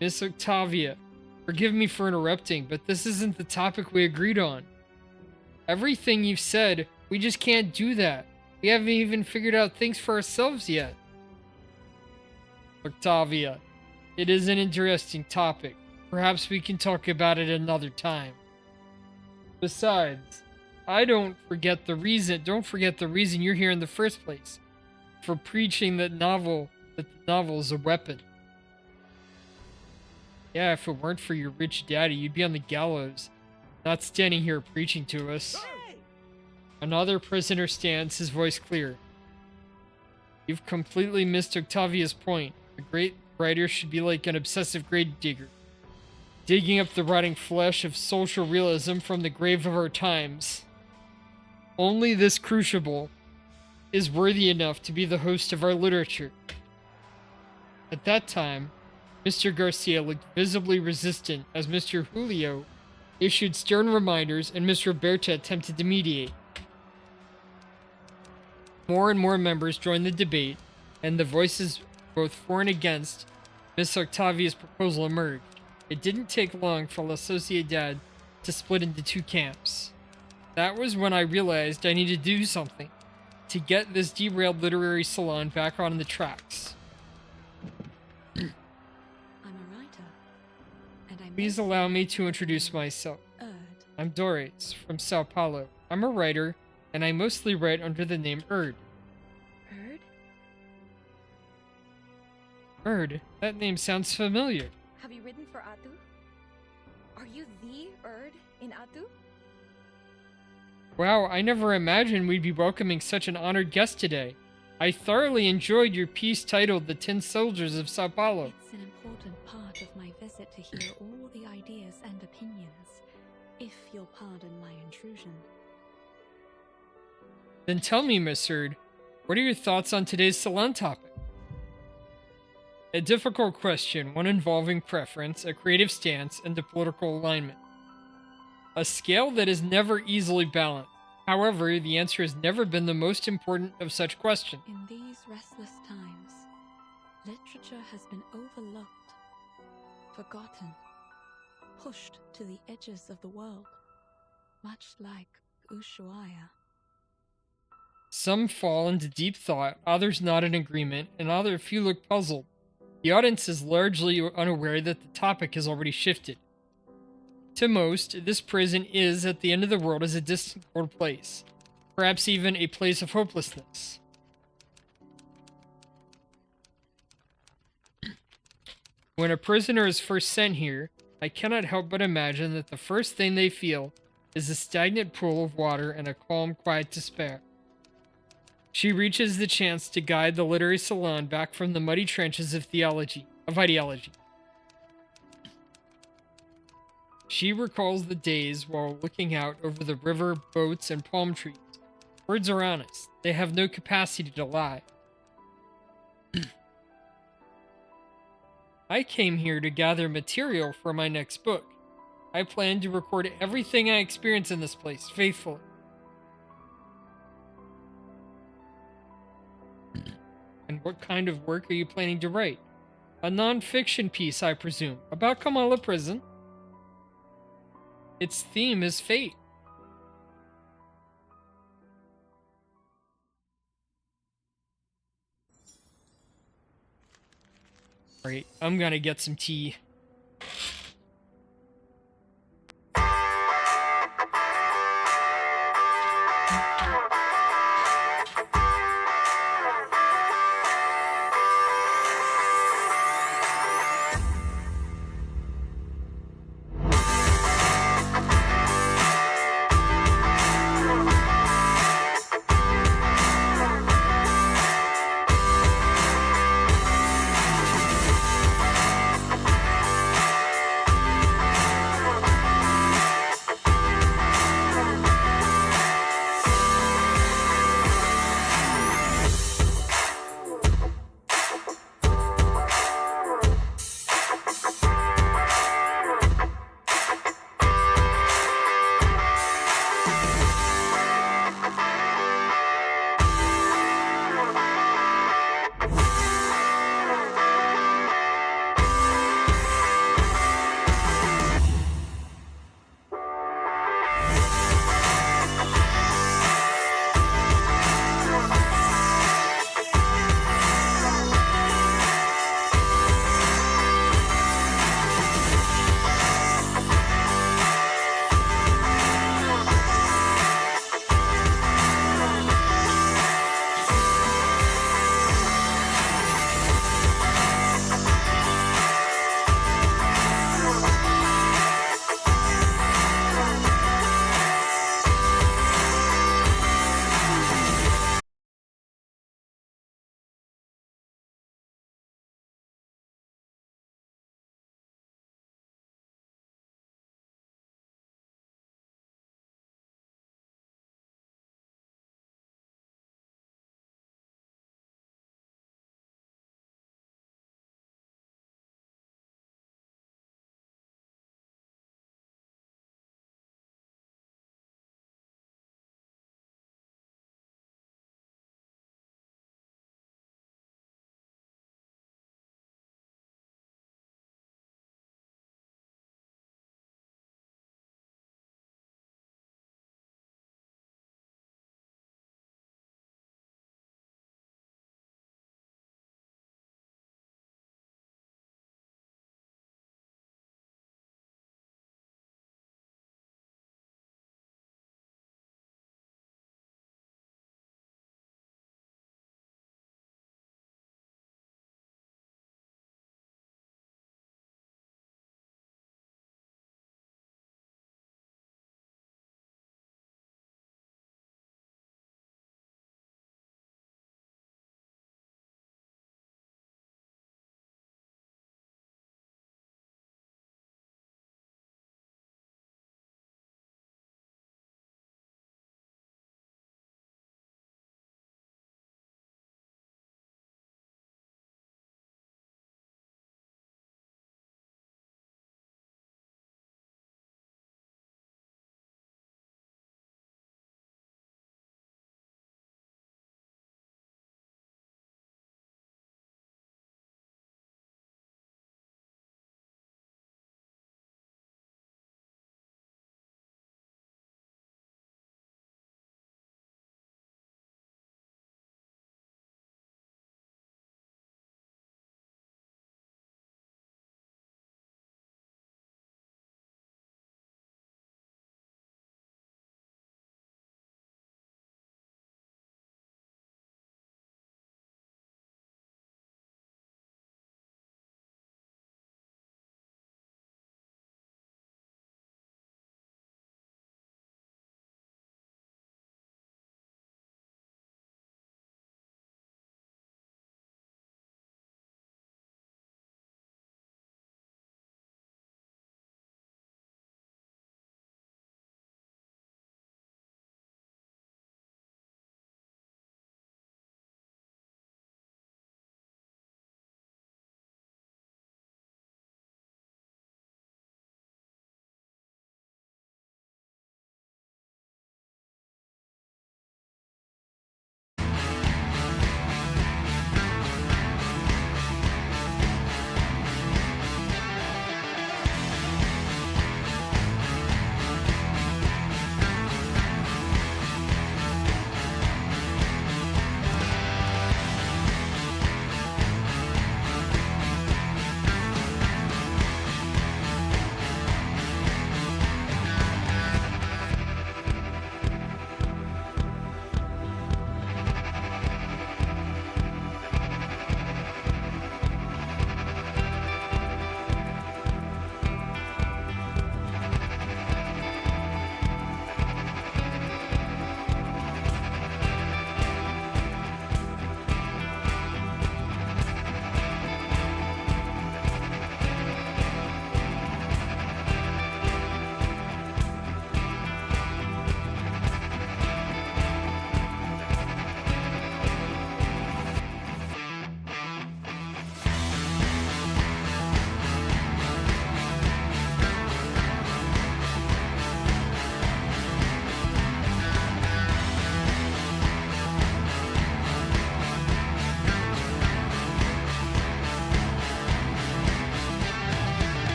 Miss Octavia, forgive me for interrupting, but this isn't the topic we agreed on. Everything you've said, we just can't do that. We haven't even figured out things for ourselves yet. Octavia, it is an interesting topic. Perhaps we can talk about it another time. Besides, don't forget the reason you're here in the first place. For preaching that the novel is a weapon. Yeah, if it weren't for your rich daddy, you'd be on the gallows, not standing here preaching to us. Another prisoner stands, his voice clear. You've completely missed Octavia's point. A great writer should be like an obsessive grave digger, digging up the rotting flesh of social realism from the grave of our times. Only this crucible is worthy enough to be the host of our literature. At that time, Mr. Garcia looked visibly resistant as Mr. Julio issued stern reminders and Mr. Berta attempted to mediate. More and more members joined the debate, and the voices both for and against Miss Octavia's proposal emerged. It didn't take long for La Sociedad to split into two camps. That was when I realized I needed to do something to get this derailed literary salon back on the tracks. I'm a writer, and I'm... Please allow me to introduce myself. I'm Doris, from Sao Paulo. I'm a writer, and I mostly write under the name Erd. Erd? Erd? That name sounds familiar. Have you written for Atu? Are you the Erd in Atu? Wow, I never imagined we'd be welcoming such an honored guest today. I thoroughly enjoyed your piece titled The Tin Soldiers of Sao Paulo. It's an important part of my visit to hear all the ideas and opinions, if you'll pardon my intrusion. Then tell me, Miss Erd, what are your thoughts on today's salon topic? A difficult question, one involving preference, a creative stance, and a political alignment. A scale that is never easily balanced. However, the answer has never been the most important of such questions. In these restless times, literature has been overlooked, forgotten, pushed to the edges of the world, much like Ushuaia. Some fall into deep thought, others nod in agreement, and other few look puzzled. The audience is largely unaware that the topic has already shifted. To most, this prison is, at the end of the world, as a distant cold place, perhaps even a place of hopelessness. When a prisoner is first sent here, I cannot help but imagine that the first thing they feel is a stagnant pool of water and a calm, quiet despair. She reaches the chance to guide the literary salon back from the muddy trenches of ideology. She recalls the days while looking out over the river, boats, and palm trees. Words are honest. They have no capacity to lie. I came here to gather material for my next book. I plan to record everything I experience in this place, faithfully. And what kind of work are you planning to write? A non-fiction piece, I presume, about Kamala Prison. Its theme is fate. Alright, I'm gonna get some tea.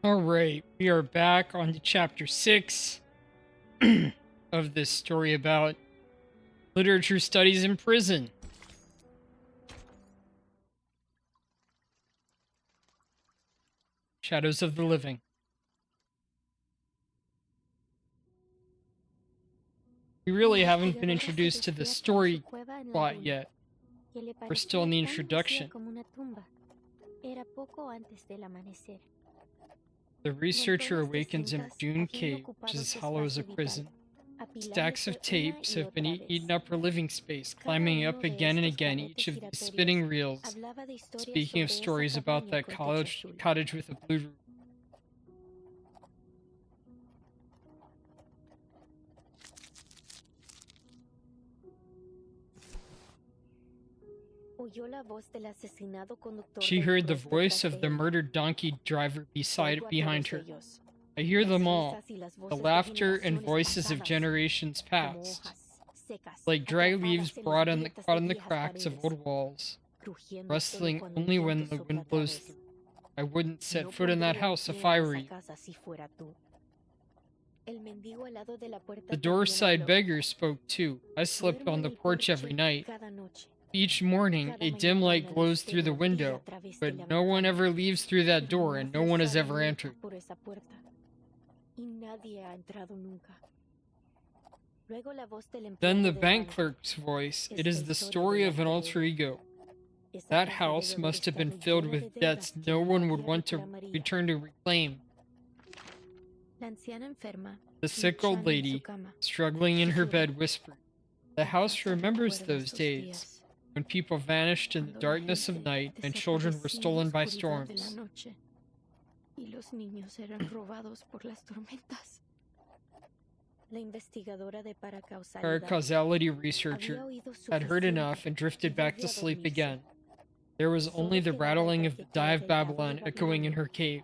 Alright, we are back on to chapter 6 of this story about literature studies in prison. Shadows of the Living. We really haven't been introduced to the story plot yet. We're still in the introduction. The researcher awakens in a dune cave, which is as hollow as a prison. Stacks of tapes have been eaten up her living space, climbing up again and again each of these spinning reels, speaking of stories about that cottage with a blue roof. She heard the voice of the murdered donkey driver behind her. I hear them all, the laughter and voices of generations past, like dry leaves caught in the cracks of old walls, rustling only when the wind blows through. I wouldn't set foot in that house if I were you. The doorside beggar spoke too. I slept on the porch every night. Each morning, a dim light glows through the window, but no one ever leaves through that door and no one has ever entered. Then the bank clerk's voice. It is the story of an alter ego. That house must have been filled with debts no one would want to return to reclaim. The sick old lady, struggling in her bed, whispered, "The house remembers those days, when people vanished in the darkness of night and children were stolen by storms." Paracausality researcher had heard enough and drifted back to sleep again. There was only the rattling of the die of Babylon echoing in her cave.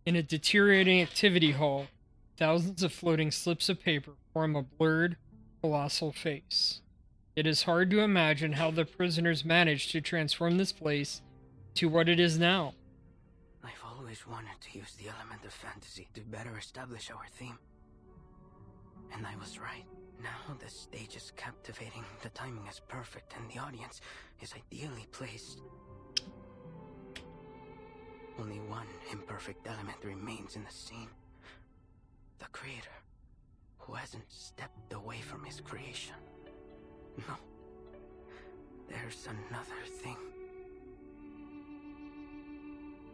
In a deteriorating activity hall, thousands of floating slips of paper form a blurred, colossal face. It is hard to imagine how the prisoners managed to transform this place to what it is now. I've always wanted to use the element of fantasy to better establish our theme. And I was right. Now the stage is captivating, the timing is perfect, and the audience is ideally placed. Only one imperfect element remains in the scene. The creator, who hasn't stepped away from his creation. No. There's another thing.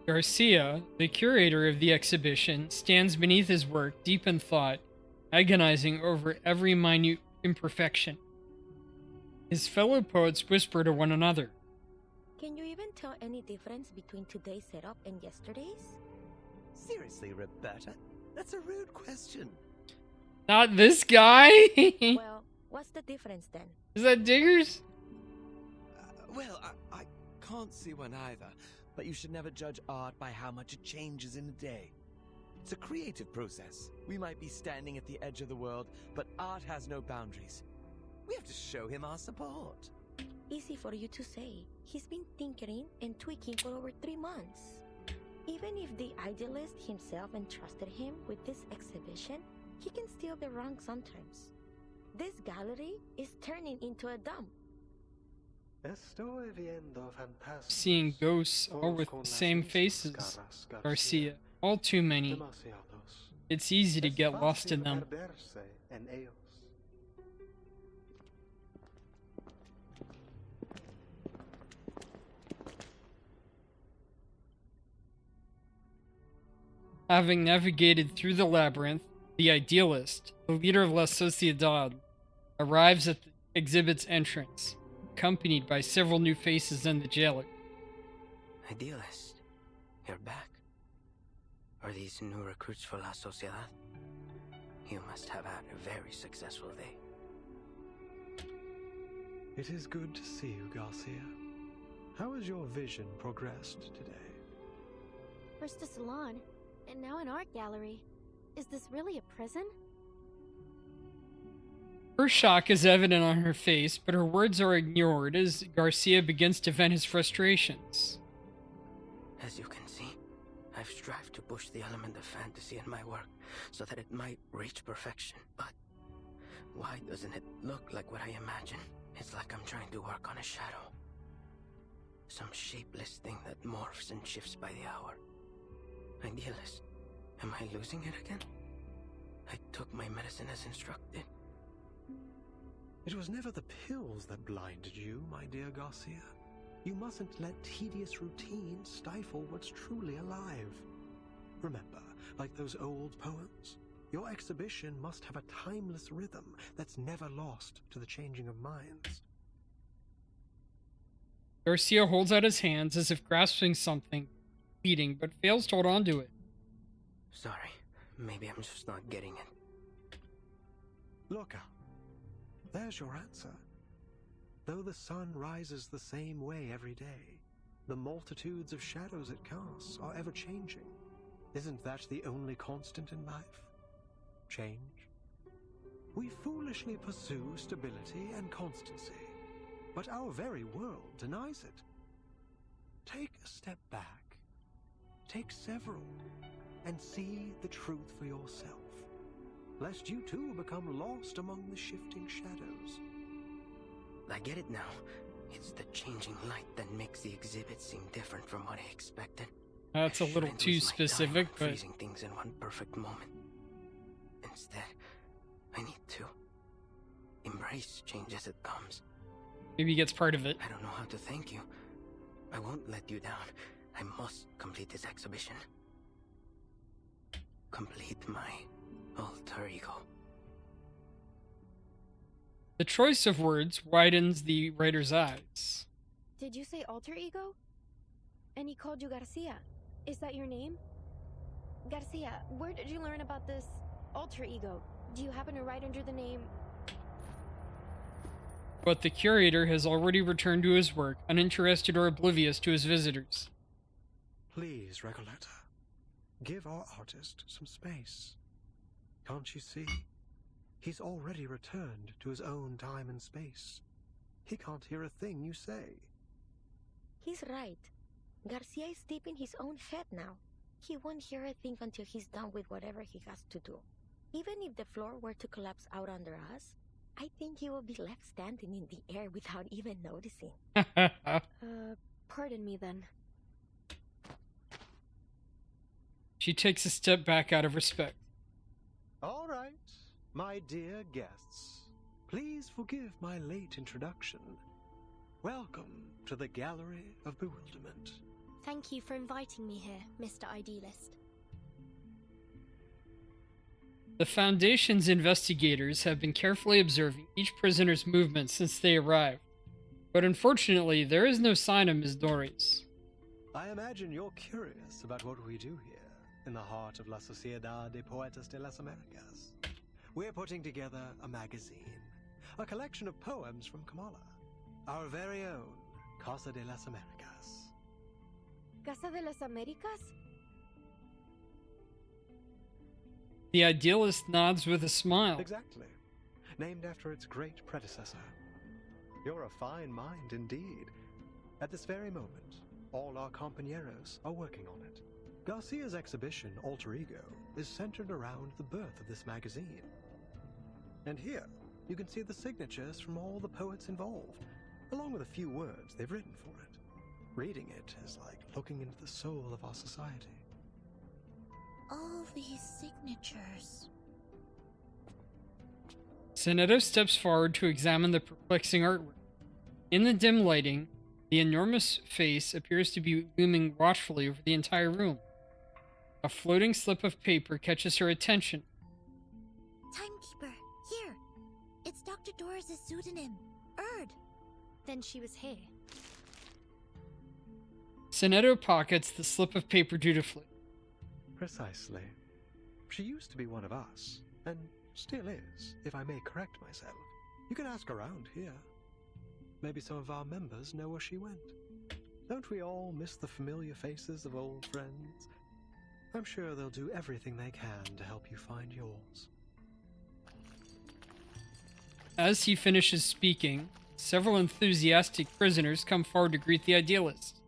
Garcia, the curator of the exhibition, stands beneath his work, deep in thought, agonizing over every minute imperfection. His fellow poets whisper to one another. Can you even tell any difference between today's setup and yesterday's? Seriously, Roberta? That's a rude question. Not this guy? Well, what's the difference then? Is that Diggers? Well, I can't see one either, but you should never judge art by how much it changes in a day. It's a creative process. We might be standing at the edge of the world, but art has no boundaries. We have to show him our support. Easy for you to say. He's been tinkering and tweaking for over 3 months. Even if the idealist himself entrusted him with this exhibition, he can still be wrong sometimes. This gallery is turning into a dump. Seeing ghosts, all with the same faces. Garcia, all too many. It's easy to get lost in them. Having navigated through the labyrinth, the idealist, the leader of La Sociedad, arrives at the exhibit's entrance, accompanied by several new faces and the jailer. Idealist, you're back. Are these new recruits for La Sociedad? You must have had a very successful day. It is good to see you, Garcia. How has your vision progressed today? First the salon, and now an art gallery. Is this really a prison? Her shock is evident on her face, but her words are ignored as Garcia begins to vent his frustrations. As you can see, I've strived to push the element of fantasy in my work so that it might reach perfection, but why doesn't it look like what I imagine? It's like I'm trying to work on a shadow. Some shapeless thing that morphs and shifts by the hour. Idealist, am I losing it again? I took my medicine as instructed. It was never the pills that blinded you, my dear Garcia. You mustn't let tedious routine stifle what's truly alive. Remember, like those old poems, your exhibition must have a timeless rhythm that's never lost to the changing of minds. Garcia holds out his hands as if grasping something, beating, but fails to hold on to it. Sorry, maybe I'm just not getting it. Look out. There's your answer. Though the sun rises the same way every day, the multitudes of shadows it casts are ever changing. Isn't that the only constant in life? Change. We foolishly pursue stability and constancy, but our very world denies it. Take a step back. Take several, and see the truth for yourself, lest you too become lost among the shifting shadows. I get it now. It's the changing light that makes the exhibit seem different from what I expected. That's a little too specific, but freezing things in one perfect moment. Instead, I need to embrace change as it comes. Maybe he gets part of it. I don't know how to thank you. I won't let you down. I must complete this exhibition. Complete my alter ego. The choice of words widens the writer's eyes. Did you say alter ego? And he called you Garcia. Is that your name? Garcia, where did you learn about this alter ego? Do you happen to write under the name... But the curator has already returned to his work, uninterested or oblivious to his visitors. Please, Recoleta, give our artist some space. Can't you see? He's already returned to his own time and space. He can't hear a thing you say. He's right. Garcia is deep in his own head now. He won't hear a thing until he's done with whatever he has to do. Even if the floor were to collapse out under us, I think he will be left standing in the air without even noticing. Pardon me then. She takes a step back out of respect. All right, my dear guests, please forgive my late introduction. Welcome to the Gallery of Bewilderment. Thank you for inviting me here, Mr. Idealist. The Foundation's investigators have been carefully observing each prisoner's movements since they arrived. But unfortunately, there is no sign of Ms. Doris. I imagine you're curious about what we do here in the heart of La Sociedad de Poetas de las Americas. We're putting together a magazine, a collection of poems from Kamala, our very own Casa de las Americas. ¿Casa de las Américas? The idealist nods with a smile. Exactly. Named after its great predecessor. You're a fine mind indeed. At this very moment, all our compañeros are working on it. Garcia's exhibition, Alter Ego, is centered around the birth of this magazine. And here, you can see the signatures from all the poets involved, along with a few words they've written for it. Reading it is like looking into the soul of our society. All these signatures. Seneto steps forward to examine the perplexing artwork. In the dim lighting, the enormous face appears to be looming watchfully over the entire room. A floating slip of paper catches her attention. Timekeeper, here! It's Dr. Doris' pseudonym, Erd. Then she was here. Seneto pockets the slip of paper dutifully. Precisely. She used to be one of us, and still is, if I may correct myself. You can ask around here. Maybe some of our members know where she went. Don't we all miss the familiar faces of old friends? I'm sure they'll do everything they can to help you find yours. As he finishes speaking, several enthusiastic prisoners come forward to greet the idealist.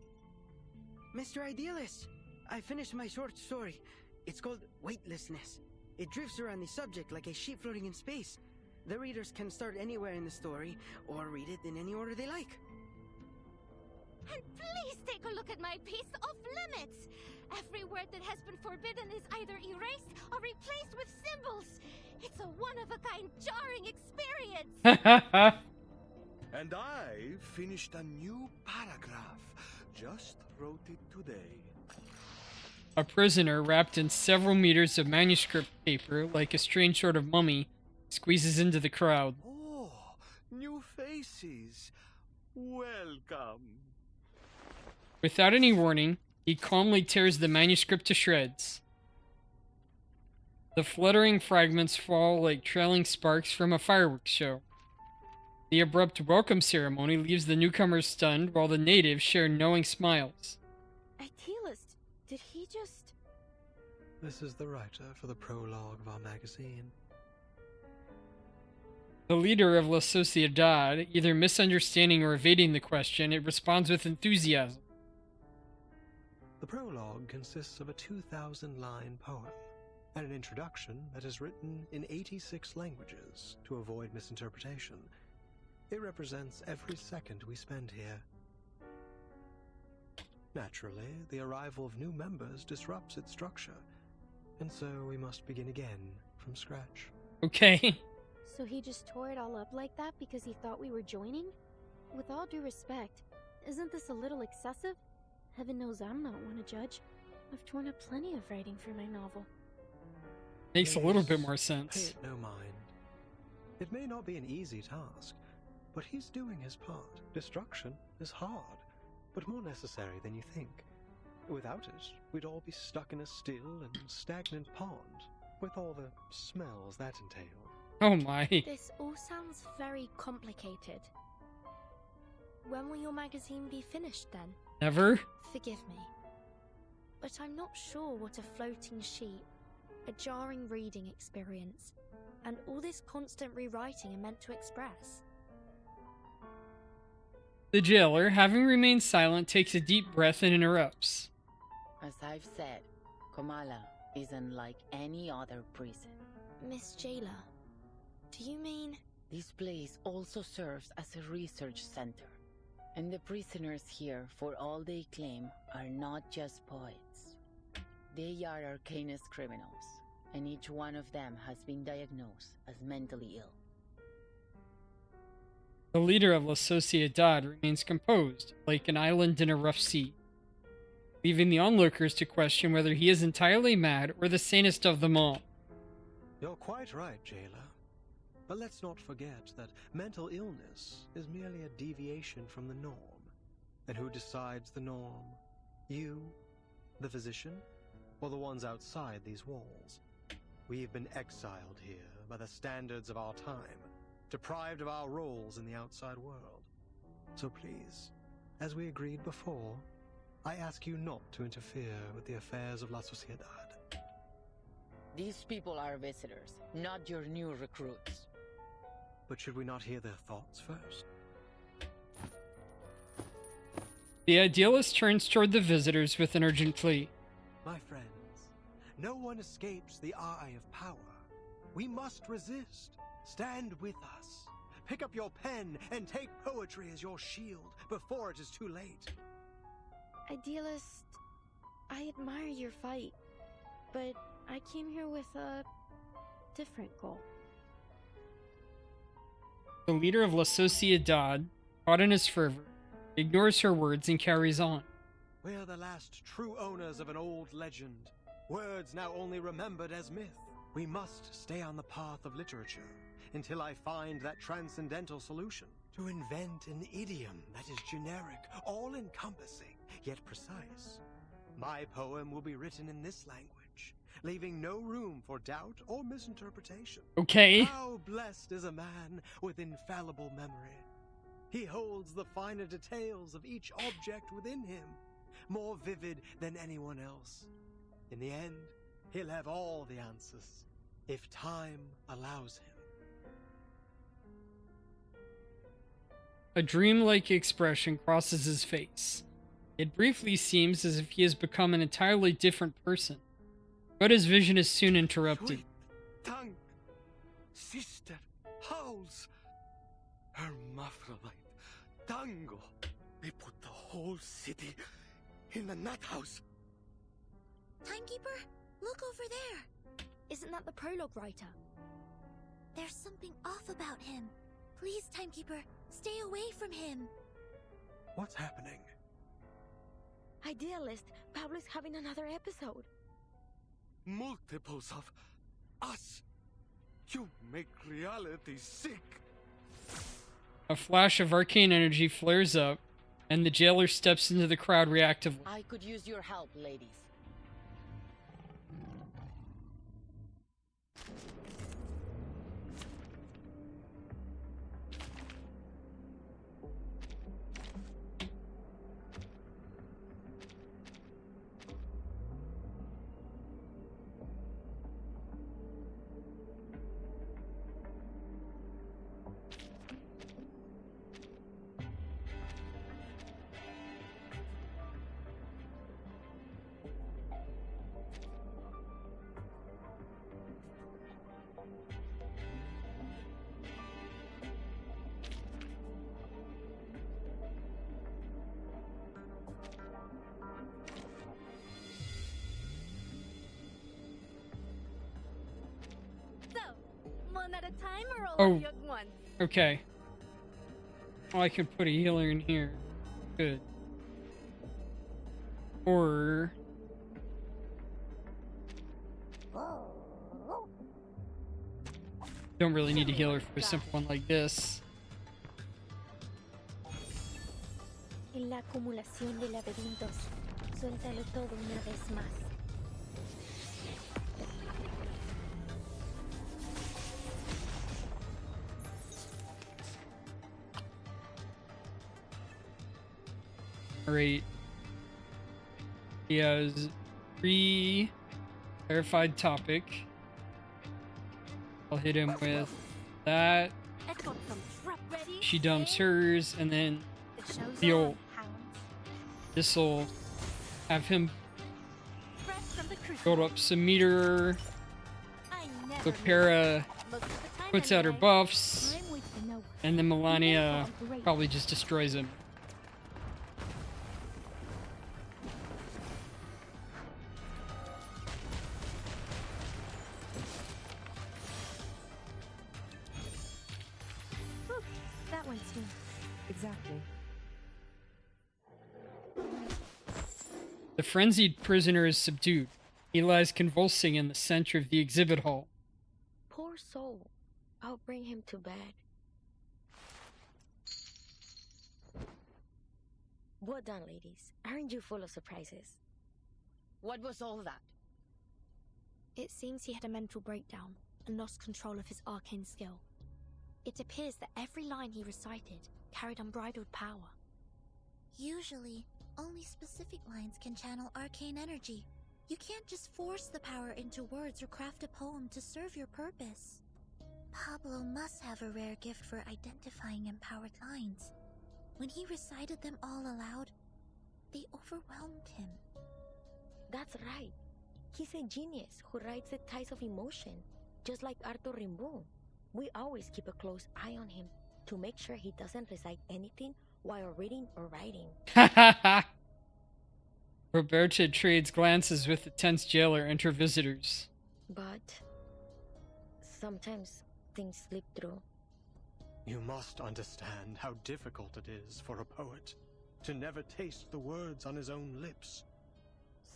Mr. Idealist, I finished my short story. It's called Weightlessness. It drifts around the subject like a ship floating in space. The readers can start anywhere in the story, or read it in any order they like. And please take a look at my piece off limits! Every word that has been forbidden is either erased or replaced with symbols. It's a one-of-a-kind jarring experience! And I finished a new paragraph. Just wrote it today. A prisoner wrapped in several meters of manuscript paper, like a strange sort of mummy, squeezes into the crowd. Oh, new faces. Welcome. Without any warning, he calmly tears the manuscript to shreds. The fluttering fragments fall like trailing sparks from a fireworks show. The abrupt welcome ceremony leaves the newcomers stunned, while the natives share knowing smiles. Idealist, did he just... This is the writer for the prologue of our magazine. The leader of La Sociedad, either misunderstanding or evading the question, it responds with enthusiasm. The prologue consists of a 2,000-line poem and an introduction that is written in 86 languages to avoid misinterpretation. It represents every second we spend here. Naturally, the arrival of new members disrupts its structure, and so we must begin again from scratch. Okay. So he just tore it all up like that because he thought we were joining? With all due respect, isn't this a little excessive? Heaven knows I'm not one to judge. I've torn up plenty of writing for my novel. Makes a little bit more Pay sense. it no mind. It may not be an easy task, but he's doing his part. Destruction is hard, but more necessary than you think. Without it, we'd all be stuck in a still and stagnant pond, with all the smells that entail. Oh my. This all sounds very complicated. When will your magazine be finished then? Never? Forgive me, but I'm not sure what a floating sheet, a jarring reading experience, and all this constant rewriting are meant to express. The jailer, having remained silent, takes a deep breath and interrupts. As I've said, Komala isn't like any other prison. Miss Jailer, do you mean... This place also serves as a research center. And the prisoners here, for all they claim, are not just poets. They are arcanist criminals, and each one of them has been diagnosed as mentally ill. The leader of La Sociedad remains composed, like an island in a rough sea, leaving the onlookers to question whether he is entirely mad or the sanest of them all. You're quite right, jailer. But let's not forget that mental illness is merely a deviation from the norm. And who decides the norm? You, the physician, or the ones outside these walls? We've been exiled here by the standards of our time, deprived of our roles in the outside world. So please, as we agreed before, I ask you not to interfere with the affairs of La Sociedad. These people are visitors, not your new recruits. But should we not hear their thoughts first? The idealist turns toward the visitors with an urgent plea. My friends, no one escapes the eye of power. We must resist. Stand with us. Pick up your pen and take poetry as your shield before it is too late. Idealist, I admire your fight, but I came here with a different goal. The leader of La Sociedad, caught in his fervor, ignores her words and carries on. We're the last true owners of an old legend. Words now only remembered as myth. We must stay on the path of literature until I find that transcendental solution. To invent an idiom that is generic, all-encompassing, yet precise. My poem will be written in this language, leaving no room for doubt or misinterpretation. Okay. How blessed is a man with infallible memory. He holds the finer details of each object within him, more vivid than anyone else. In the end, he'll have all the answers, if time allows him. A dreamlike expression crosses his face. It briefly seems as if he has become an entirely different person, but his vision is soon interrupted. Sweet tongue, sister, howls, hermaphrodite, tango. They put the whole city in the nut house. Timekeeper, look over there. Isn't that the prologue writer? There's something off about him. Please, Timekeeper, stay away from him. What's happening? Idealist, Pablo's having another episode. Multiples of us. You make reality sick. A flash of arcane energy flares up, and the jailer steps into the crowd reactively. I could use your help, ladies. One at a time or all Oh, of you at once? okay. Well, I could put a healer in here. Good. Or... don't really need a healer for a simple one like this. En la acumulación de laberintos, suéltalo todo una vez más. Alright. He has 3 clarified topic. I'll hit him with that. She dumps hers, and then he'll... this'll have him build up some meter. Lupera puts out her buffs, and then Melania probably just destroys him. That one's me. Exactly. The frenzied prisoner is subdued. He lies convulsing in the center of the exhibit hall. Poor soul. I'll bring him to bed. Well done, ladies. Aren't you full of surprises? What was all that? It seems he had a mental breakdown and lost control of his arcane skill. It appears that every line he recited carried unbridled power. Usually, only specific lines can channel arcane energy. You can't just force the power into words or craft a poem to serve your purpose. Pablo must have a rare gift for identifying empowered lines. When he recited them all aloud, they overwhelmed him. That's right. He's a genius who rides the tides of emotion, just like Arthur Rimbaud. We always keep a close eye on him to make sure he doesn't recite anything while reading or writing. Roberta trades glances with the tense jailer and her visitors. But sometimes things slip through. You must understand how difficult it is for a poet to never taste the words on his own lips.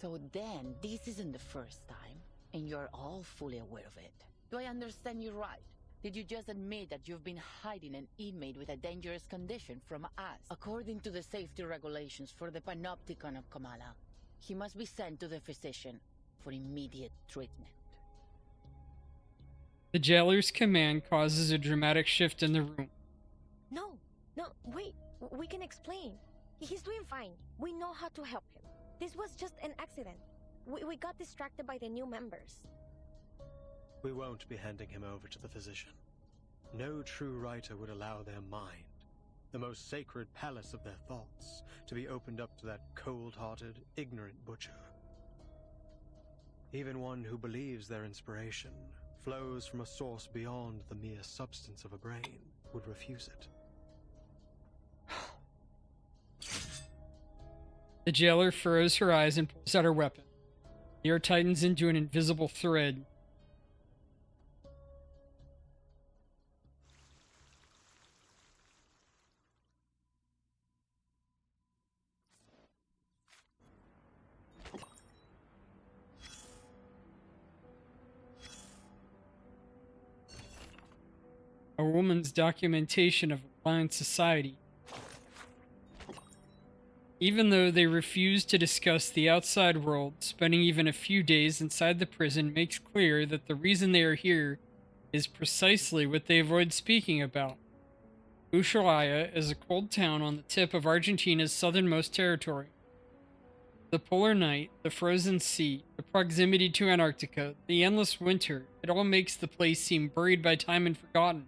So then, this isn't the first time, and you're all fully aware of it. Do I understand you right? Did you just admit that you've been hiding an inmate with a dangerous condition from us? According to the safety regulations for the Panopticon of Kamala, he must be sent to the physician for immediate treatment. The jailer's command causes a dramatic shift in the room. No, wait, we can explain. He's doing fine. We know how to help him. This was just an accident. We got distracted by the new members. We won't be handing him over to the physician. No true writer would allow their mind, the most sacred palace of their thoughts, to be opened up to that cold-hearted, ignorant butcher. Even one who believes their inspiration flows from a source beyond the mere substance of a brain would refuse it. The jailer furrows her eyes and pulls out her weapon. The air tightens into an invisible thread. A woman's documentation of a blind society. Even though they refuse to discuss the outside world, spending even a few days inside the prison makes clear that the reason they are here is precisely what they avoid speaking about. Ushuaia is a cold town on the tip of Argentina's southernmost territory. The polar night, the frozen sea, the proximity to Antarctica, the endless winter, it all makes the place seem buried by time and forgotten.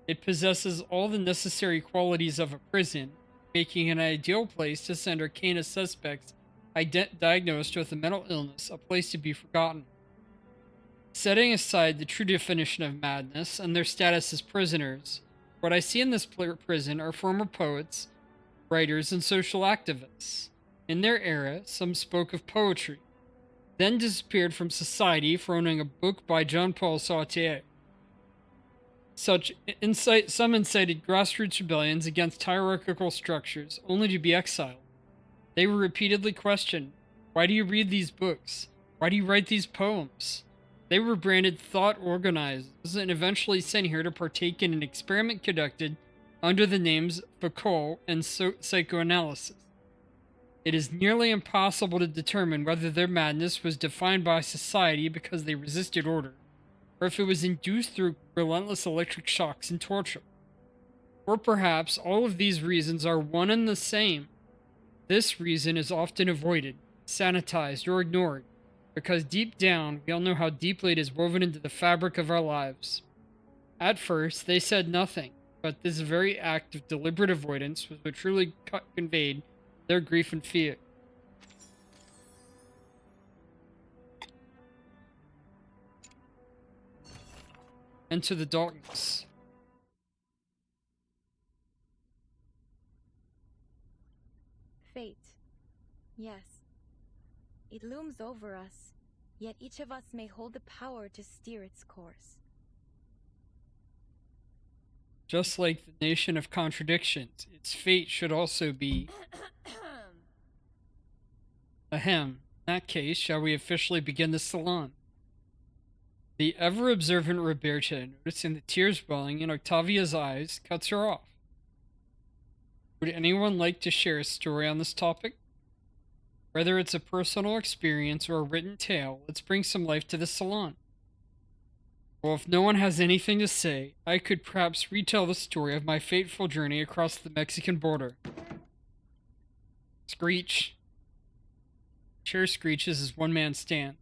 It possesses all the necessary qualities of a prison, making an ideal place to send arcana suspects diagnosed with a mental illness, a place to be forgotten. Setting aside the true definition of madness and their status as prisoners, what I see in this prison are former poets, writers, and social activists. In their era, some spoke of poetry, then disappeared from society for owning a book by Jean-Paul Sartre. Some incited grassroots rebellions against hierarchical structures, only to be exiled. They were repeatedly questioned. Why do you read these books? Why do you write these poems? They were branded thought organizers and eventually sent here to partake in an experiment conducted under the names Foucault and psychoanalysis. It is nearly impossible to determine whether their madness was defined by society because they resisted order, or if it was induced through relentless electric shocks and torture. Or perhaps all of these reasons are one and the same. This reason is often avoided, sanitized, or ignored, because deep down we all know how deeply it is woven into the fabric of our lives. At first, they said nothing, but this very act of deliberate avoidance was what truly conveyed their grief and fear. Into the darkness. Fate. Yes. It looms over us, yet each of us may hold the power to steer its course. Just like the nation of contradictions, its fate should also be... Ahem. In that case, shall we officially begin the salon? The ever-observant Roberta, noticing the tears welling in Octavia's eyes, cuts her off. Would anyone like to share a story on this topic? Whether it's a personal experience or a written tale, let's bring some life to the salon. Well, if no one has anything to say, I could perhaps retell the story of my fateful journey across the Mexican border. Screech. Chair screeches as one man stands.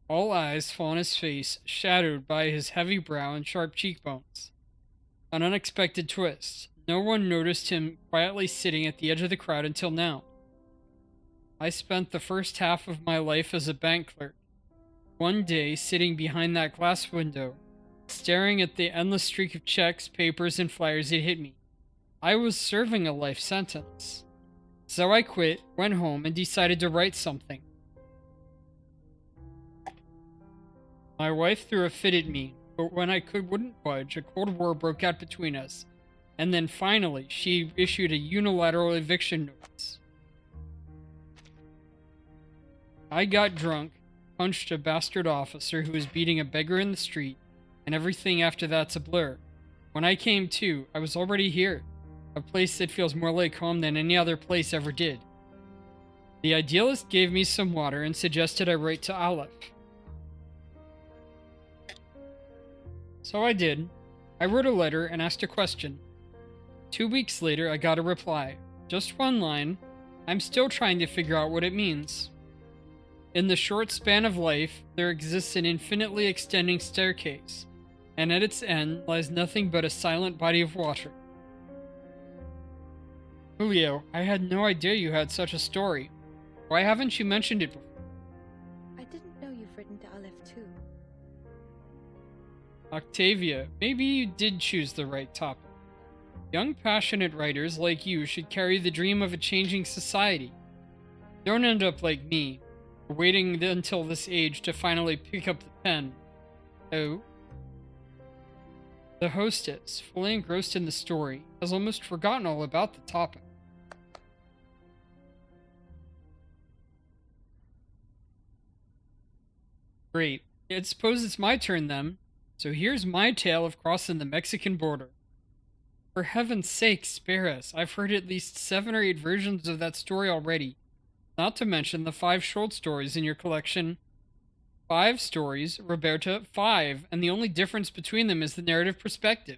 All eyes fall on his face, shadowed by his heavy brow and sharp cheekbones. An unexpected twist. No one noticed him quietly sitting at the edge of the crowd until now. I spent the first half of my life as a bank clerk. One day, sitting behind that glass window, staring at the endless streak of checks, papers, and flyers, it hit me. I was serving a life sentence. So I quit, went home, and decided to write something. My wife threw a fit at me, but when I wouldn't budge, a cold war broke out between us. And then finally, she issued a unilateral eviction notice. I got drunk, punched a bastard officer who was beating a beggar in the street, and everything after that's a blur. When I came to, I was already here. A place that feels more like home than any other place ever did. The idealist gave me some water and suggested I write to Aleph. So I did. I wrote a letter and asked a question. 2 weeks later, I got a reply. Just one line. I'm still trying to figure out what it means. In the short span of life, there exists an infinitely extending staircase, and at its end lies nothing but a silent body of water. Julio, I had no idea you had such a story. Why haven't you mentioned it before? I didn't know you've written to Aleph too. Octavia, maybe you did choose the right topic. Young, passionate writers like you should carry the dream of a changing society. Don't end up like me, waiting until this age to finally pick up the pen. Oh? The hostess, fully engrossed in the story, has almost forgotten all about the topic. Great. I suppose it's my turn then. So here's my tale of crossing the Mexican border. For heaven's sake, spare us. I've heard at least 7 or 8 versions of that story already. Not to mention the 5 short stories in your collection. 5 stories, Roberta, 5, and the only difference between them is the narrative perspective.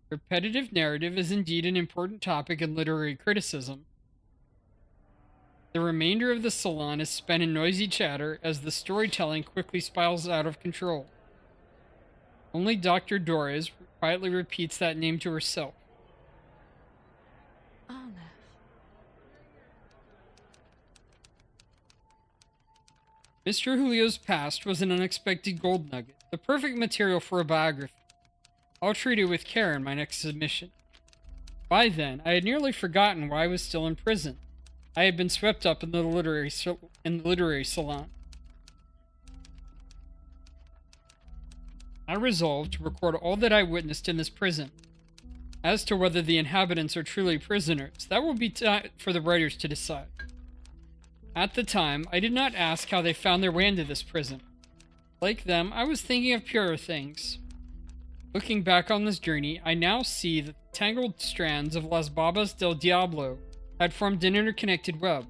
Repetitive narrative is indeed an important topic in literary criticism. The remainder of the salon is spent in noisy chatter as the storytelling quickly spirals out of control. Only Dr. Doris quietly repeats that name to herself. Aleph. Mr. Julio's past was an unexpected gold nugget, the perfect material for a biography. I'll treat it with care in my next submission. By then, I had nearly forgotten why I was still in prison. I had been swept up in the literary salon. I resolved to record all that I witnessed in this prison. As to whether the inhabitants are truly prisoners, that will be for the writers to decide. At the time, I did not ask how they found their way into this prison. Like them, I was thinking of purer things. Looking back on this journey, I now see that the tangled strands of Las Babas del Diablo had formed an interconnected web.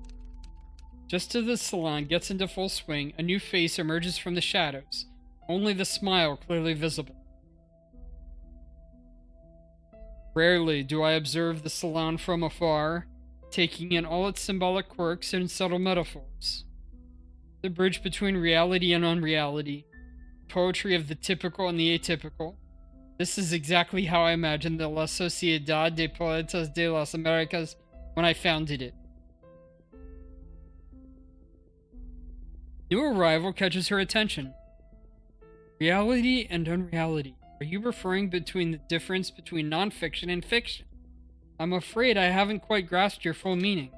Just as the salon gets into full swing, a new face emerges from the shadows, only the smile clearly visible. Rarely do I observe the salon from afar, taking in all its symbolic quirks and subtle metaphors. The bridge between reality and unreality, poetry of the typical and the atypical. This is exactly how I imagined the La Sociedad de Poetas de las Americas when I founded it. New arrival catches her attention. Reality and unreality. Are you referring between the difference between nonfiction and fiction? I'm afraid I haven't quite grasped your full meaning.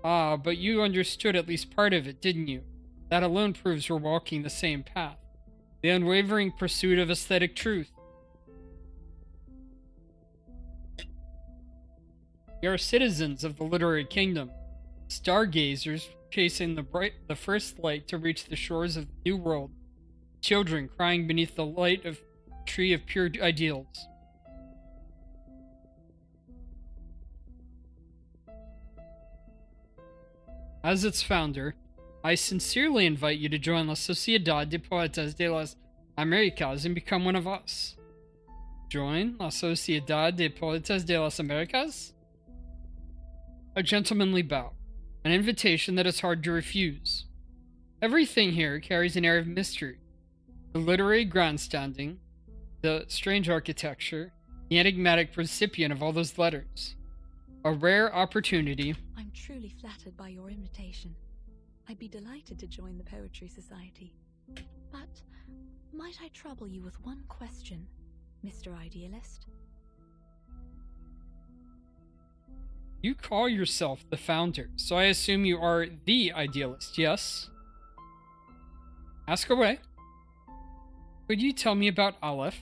Ah, but you understood at least part of it, didn't you? That alone proves we're walking the same path. The unwavering pursuit of aesthetic truth. We are citizens of the literary kingdom, stargazers chasing the first light to reach the shores of the new world, children crying beneath the light of tree of pure ideals. As its founder, I sincerely invite you to join La Sociedad de Poetas de las Americas and become one of us. Join La Sociedad de Poetas de las Americas? A gentlemanly bow, an invitation that is hard to refuse. Everything here carries an air of mystery. The literary grandstanding, the strange architecture, the enigmatic recipient of all those letters. A rare opportunity. I'm truly flattered by your invitation. I'd be delighted to join the Poetry Society. But might I trouble you with one question, Mr. Idealist? You call yourself the founder, so I assume you are the idealist, yes? Ask away. Could you tell me about Aleph?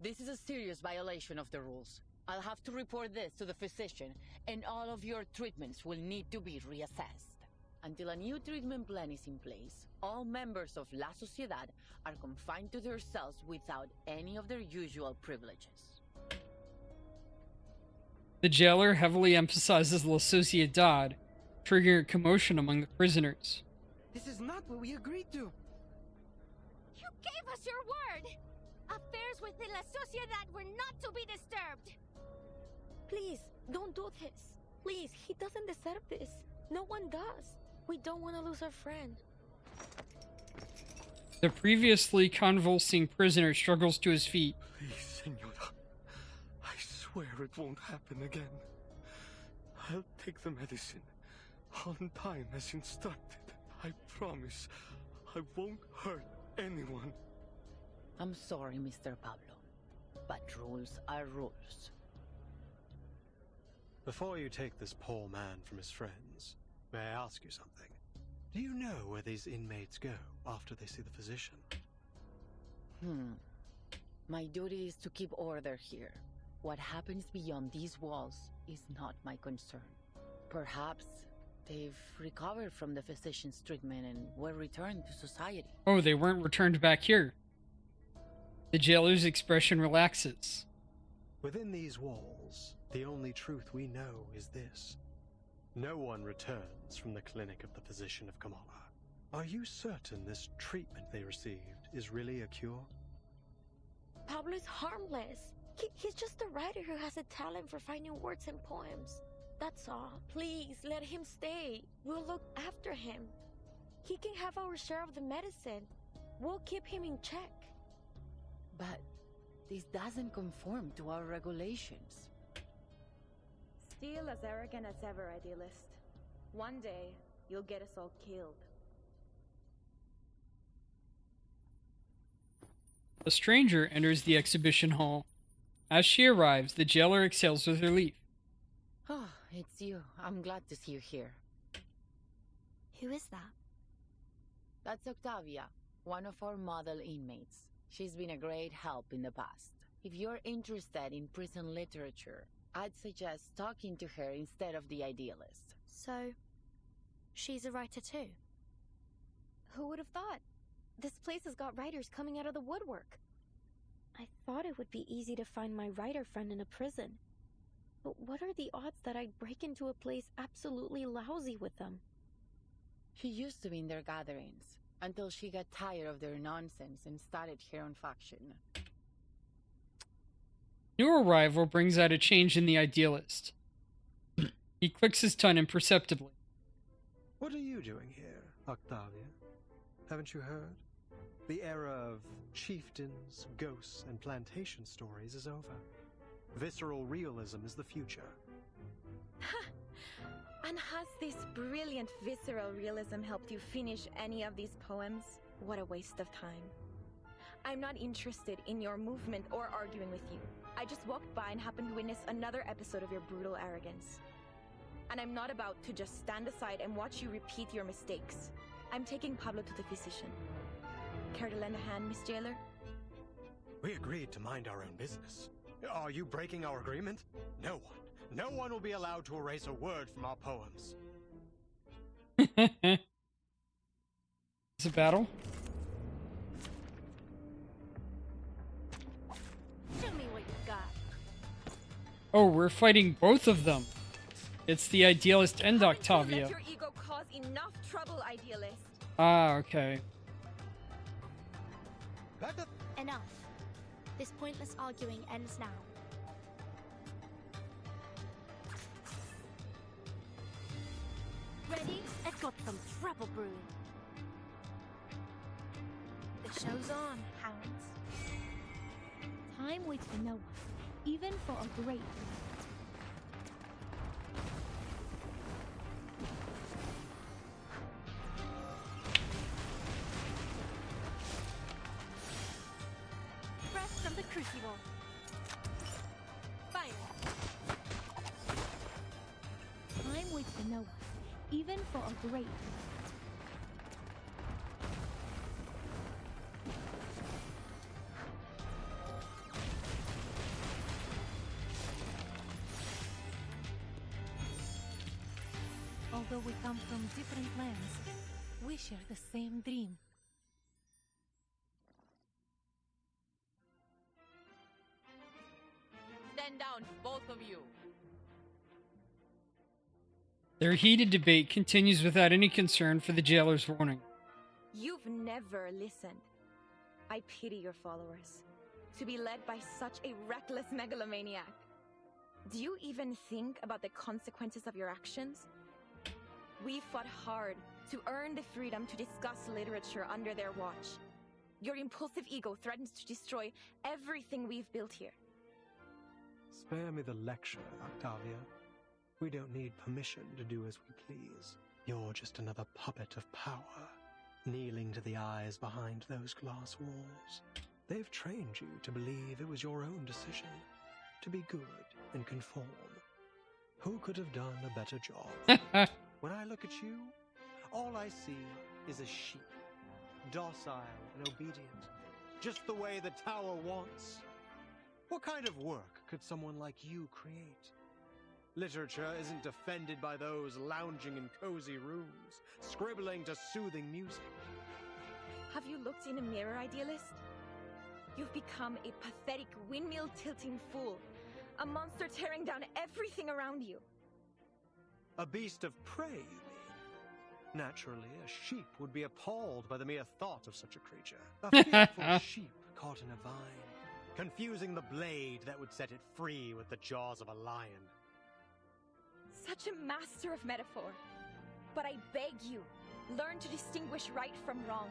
This is a serious violation of the rules. I'll have to report this to the physician, and all of your treatments will need to be reassessed. Until a new treatment plan is in place, all members of La Sociedad are confined to their cells without any of their usual privileges. The jailer heavily emphasizes La Sociedad, triggering a commotion among the prisoners. This is not what we agreed to. You gave us your word! Affairs within La Sociedad were not to be disturbed! Please, don't do this. Please, he doesn't deserve this. No one does. We don't want to lose our friend. The previously convulsing prisoner struggles to his feet. Please, Senora. I swear it won't happen again. I'll take the medicine on time as instructed. I promise I won't hurt anyone. I'm sorry, Mr. Pablo, but rules are rules. Before you take this poor man from his friends, may I ask you something? Do you know where these inmates go after they see the physician? My duty is to keep order here. What happens beyond these walls is not my concern. Perhaps they've recovered from the physician's treatment and were returned to society. Oh, they weren't returned back here. The jailer's expression relaxes. Within these walls, the only truth we know is this. No one returns from the clinic of the physician of Kamala. Are you certain this treatment they received is really a cure? Pablo is harmless. He's just a writer who has a talent for finding words and poems. That's all. Please, let him stay. We'll look after him. He can have our share of the medicine. We'll keep him in check. But this doesn't conform to our regulations. Still as arrogant as ever, idealist. One day, you'll get us all killed. A stranger enters the exhibition hall. As she arrives, the jailer exhales with relief. Oh, it's you. I'm glad to see you here. Who is that? That's Octavia, one of our model inmates. She's been a great help in the past. If you're interested in prison literature, I'd suggest talking to her instead of the idealist. So, she's a writer too? Who would have thought? This place has got writers coming out of the woodwork. I thought it would be easy to find my writer friend in a prison. But what are the odds that I'd break into a place absolutely lousy with them? She used to be in their gatherings, until she got tired of their nonsense and started her own faction. New arrival brings out a change in the idealist. He clicks his tongue imperceptibly. What are you doing here, Octavia? Haven't you heard? The era of chieftains, ghosts, and plantation stories is over. Visceral realism is the future. And has this brilliant visceral realism helped you finish any of these poems? What a waste of time. I'm not interested in your movement or arguing with you. I just walked by and happened to witness another episode of your brutal arrogance. And I'm not about to just stand aside and watch you repeat your mistakes. I'm taking Pablo to the physician. Care to lend a hand, Miss Jailer? We agreed to mind our own business. Are you breaking our agreement? No one will be allowed to erase a word from our poems. It's a battle? Show me what you got. Oh, we're fighting both of them. It's the idealist and Octavia. Let your ego cause enough trouble, idealist. Ah, okay. Enough. This pointless arguing ends now. Ready? I've got some trouble brewing. The show's on, hounds. Time waits for no one, even for a great one. Fresh from the crucible. Fire. Time waits for no one, even for a great one. Although Although we come from different lands, we share the same dream. Stand down, both of you. Their heated debate continues without any concern for the jailer's warning. You've never listened. I pity your followers. To be led by such a reckless megalomaniac. Do you even think about the consequences of your actions? We fought hard to earn the freedom to discuss literature under their watch. Your impulsive ego threatens to destroy everything we've built here. Spare me the lecture, Octavia. We don't need permission to do as we please. You're just another puppet of power, kneeling to the eyes behind those glass walls. They've trained you to believe it was your own decision, to be good and conform. Who could have done a better job? When I look at you, all I see is a sheep, docile and obedient, just the way the tower wants. What kind of work could someone like you create? Literature isn't defended by those lounging in cozy rooms, scribbling to soothing music. Have you looked in a mirror, idealist? You've become a pathetic windmill-tilting fool, a monster tearing down everything around you. A beast of prey, you mean? Naturally, a sheep would be appalled by the mere thought of such a creature. A fearful sheep caught in a vine, confusing the blade that would set it free with the jaws of a lion. Such a master of metaphor. But I beg you, learn to distinguish right from wrong,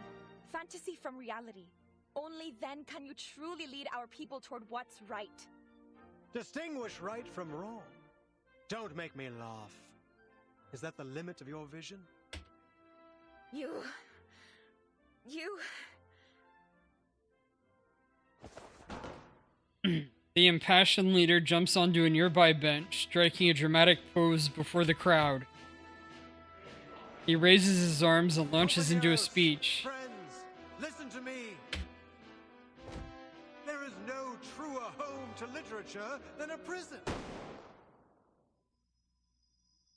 fantasy from reality. Only then can you truly lead our people toward what's right. Distinguish right from wrong. Don't make me laugh. Is that the limit of your vision? You... The impassioned leader jumps onto a nearby bench, striking a dramatic pose before the crowd. He raises his arms and launches into a speech. Friends, listen to me. There is no truer home to literature than a prison.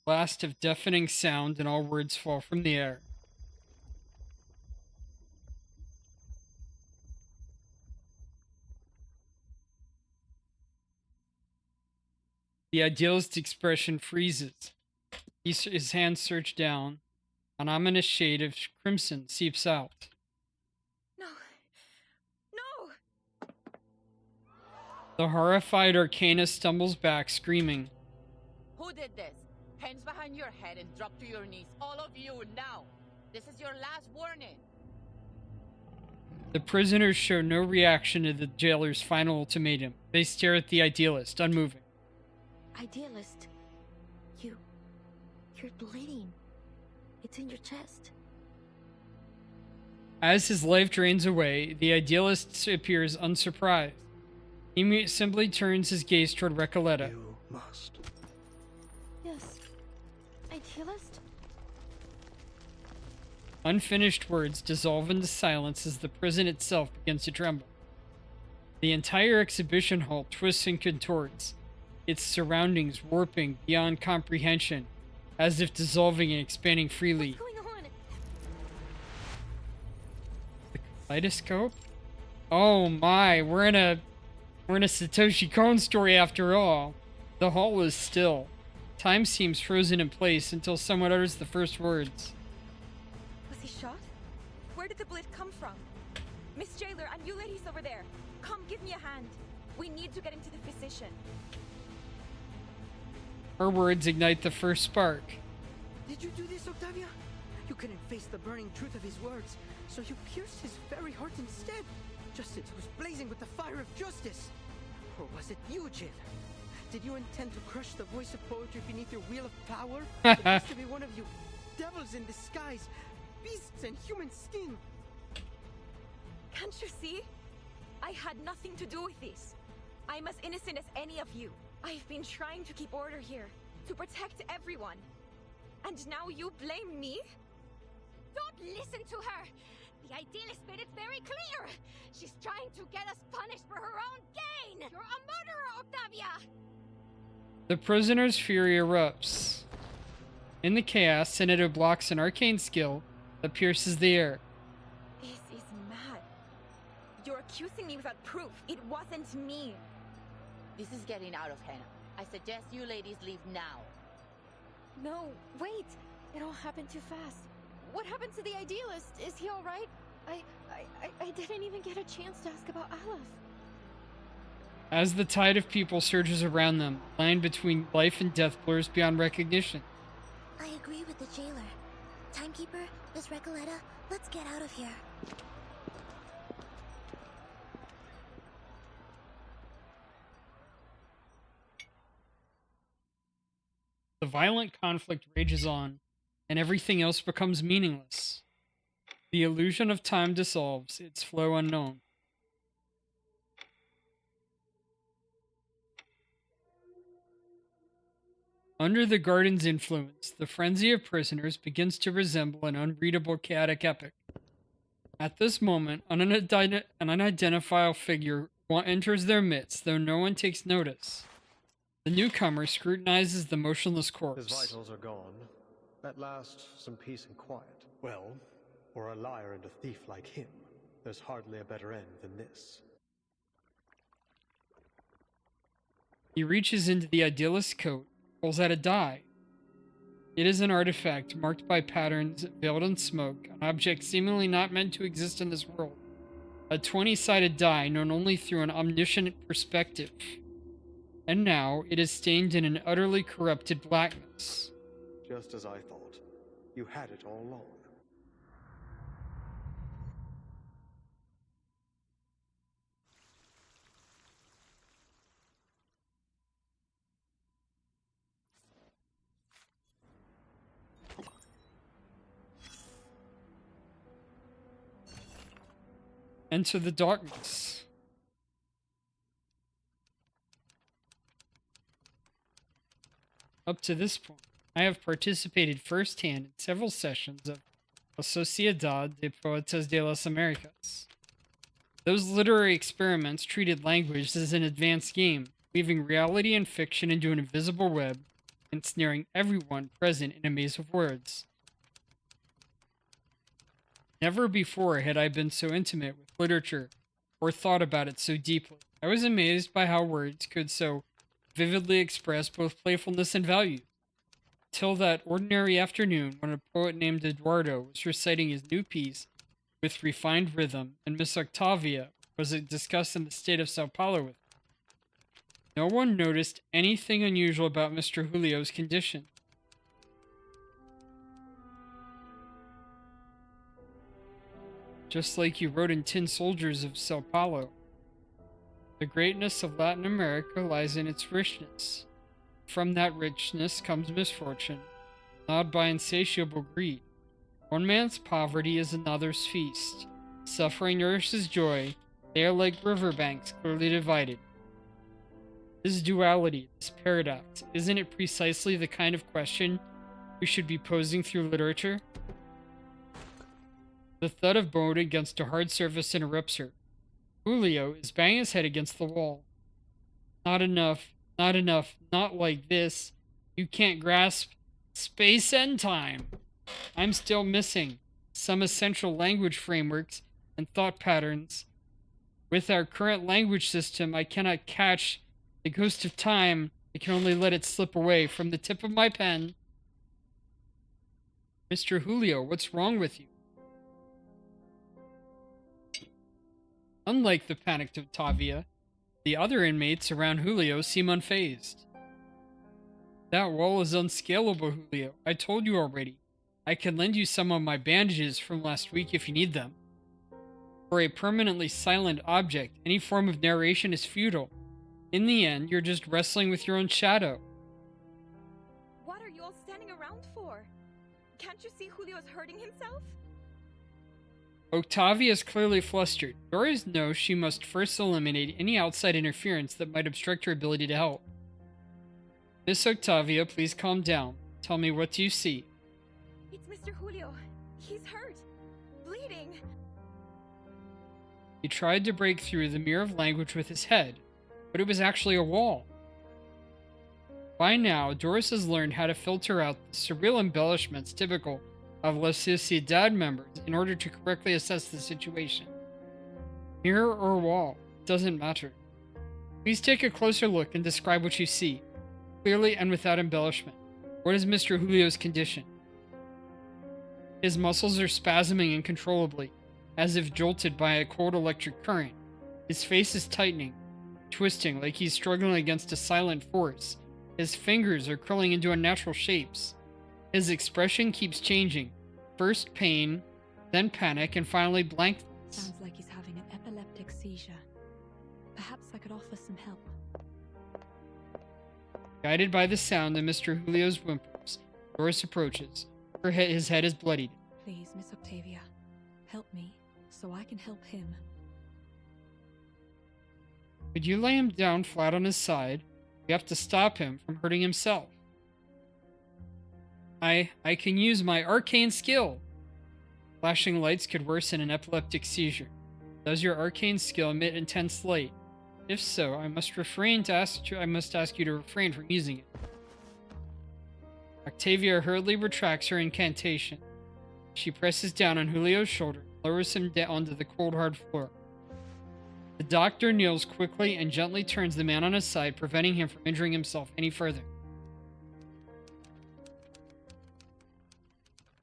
Blast of deafening sound and all words fall from the air. The idealist's expression freezes. His hands search down. An ominous shade of crimson seeps out. No! The horrified Arcana stumbles back, screaming. Who did this? Hands behind your head and drop to your knees. All of you, now! This is your last warning. The prisoners show no reaction to the jailer's final ultimatum. They stare at the idealist, unmoving. Idealist, you're bleeding. It's in your chest. As his life drains away, the idealist appears unsurprised. He simply turns his gaze toward Recoleta. You must. Yes. Idealist? Unfinished words dissolve into silence as the prison itself begins to tremble. The entire exhibition hall twists and contorts, its surroundings warping beyond comprehension, as if dissolving and expanding freely. What's going on? The kaleidoscope? Oh my, we're in a Satoshi Kon story after all. The hall is still. Time seems frozen in place until someone utters the first words. Was he shot? Where did the blade come from? Miss Jailer and you ladies over there, come give me a hand. We need to get him to the physician. Her words ignite the first spark. Did you do this, Octavia? You couldn't face the burning truth of his words, so you pierced his very heart instead. Justice was blazing with the fire of justice. Or was it you, Jailer? Did you intend to crush the voice of poetry beneath your wheel of power? It has to be one of you, devils in disguise, beasts in human skin. Can't you see? I had nothing to do with this. I'm as innocent as any of you. I've been trying to keep order here, to protect everyone. And now you blame me? Don't listen to her! The idealist made it very clear! She's trying to get us punished for her own gain! You're a murderer, Octavia! The prisoner's fury erupts. In the chaos, Senator blocks an arcane skill that pierces the air. This is mad. You're accusing me without proof. It wasn't me. This is getting out of hand. I suggest you ladies leave now. No, wait. It all happened too fast. What happened to the idealist? Is he all right? I didn't even get a chance to ask about Aleph. As the tide of people surges around them, the line between life and death blurs beyond recognition. I agree with the jailer. Timekeeper, Miss Recoleta, let's get out of here. The violent conflict rages on, and everything else becomes meaningless. The illusion of time dissolves, its flow unknown. Under the garden's influence, the frenzy of prisoners begins to resemble an unreadable chaotic epic. At this moment, an unidentifiable figure enters their midst, though no one takes notice. The newcomer scrutinizes the motionless corpse. His vitals are gone. At last, some peace and quiet. Well, for a liar and a thief like him, there's hardly a better end than this. He reaches into the idealist's coat, pulls out a die. It is an artifact marked by patterns, veiled in smoke, an object seemingly not meant to exist in this world. A 20-sided die known only through an omniscient perspective. And now, it is stained in an utterly corrupted blackness. Just as I thought. You had it all along. Enter the darkness. Up to this point, I have participated firsthand in several sessions of La Sociedad de Poetas de las Americas. Those literary experiments treated language as an advanced game, weaving reality and fiction into an invisible web, ensnaring everyone present in a maze of words. Never before had I been so intimate with literature, or thought about it so deeply. I was amazed by how words could so vividly express both playfulness and value. Till that ordinary afternoon when a poet named Eduardo was reciting his new piece with refined rhythm, and Miss Octavia was discussing the state of Sao Paulo with me. No one noticed anything unusual about Mr. Julio's condition. Just like you wrote in Tin Soldiers of Sao Paulo. The greatness of Latin America lies in its richness. From that richness comes misfortune, gnawed by insatiable greed. One man's poverty is another's feast. Suffering nourishes joy. They are like riverbanks clearly divided. This duality, this paradox, isn't it precisely the kind of question we should be posing through literature? The thud of bone against a hard surface interrupts her. Julio is banging his head against the wall. Not enough, not like this. You can't grasp space and time. I'm still missing some essential language frameworks and thought patterns. With our current language system, I cannot catch the ghost of time. I can only let it slip away from the tip of my pen. Mr. Julio, what's wrong with you? Unlike the panicked Octavia, the other inmates around Julio seem unfazed. That wall is unscalable, Julio. I told you already. I can lend you some of my bandages from last week if you need them. For a permanently silent object, any form of narration is futile. In the end, you're just wrestling with your own shadow. What are you all standing around for? Can't you see Julio's hurting himself? Octavia is clearly flustered. Doris knows she must first eliminate any outside interference that might obstruct her ability to help. Miss Octavia, please calm down. Tell me, what do you see? It's Mr. Julio. He's hurt. Bleeding. He tried to break through the mirror of language with his head, but it was actually a wall. By now, Doris has learned how to filter out the surreal embellishments typical of La Sociedad members in order to correctly assess the situation. Mirror or wall, doesn't matter. Please take a closer look and describe what you see, clearly and without embellishment. What is Mr. Julio's condition? His muscles are spasming uncontrollably, as if jolted by a cold electric current. His face is tightening, twisting like he's struggling against a silent force. His fingers are curling into unnatural shapes. His expression keeps changing. First pain, then panic, and finally blankness. Sounds like he's having an epileptic seizure. Perhaps I could offer some help. Guided by the sound of Mr. Julio's whimpers, Doris approaches. His head is bloodied. Please, Miss Octavia, help me so I can help him. Could you lay him down flat on his side? We have to stop him from hurting himself. I can use my arcane skill. Flashing lights could worsen an epileptic seizure. Does your arcane skill emit intense light? If so, I must ask you to refrain from using it. Octavia hurriedly retracts her incantation. She presses down on Julio's shoulder and lowers him onto the cold, hard floor. The doctor kneels quickly and gently turns the man on his side, preventing him from injuring himself any further.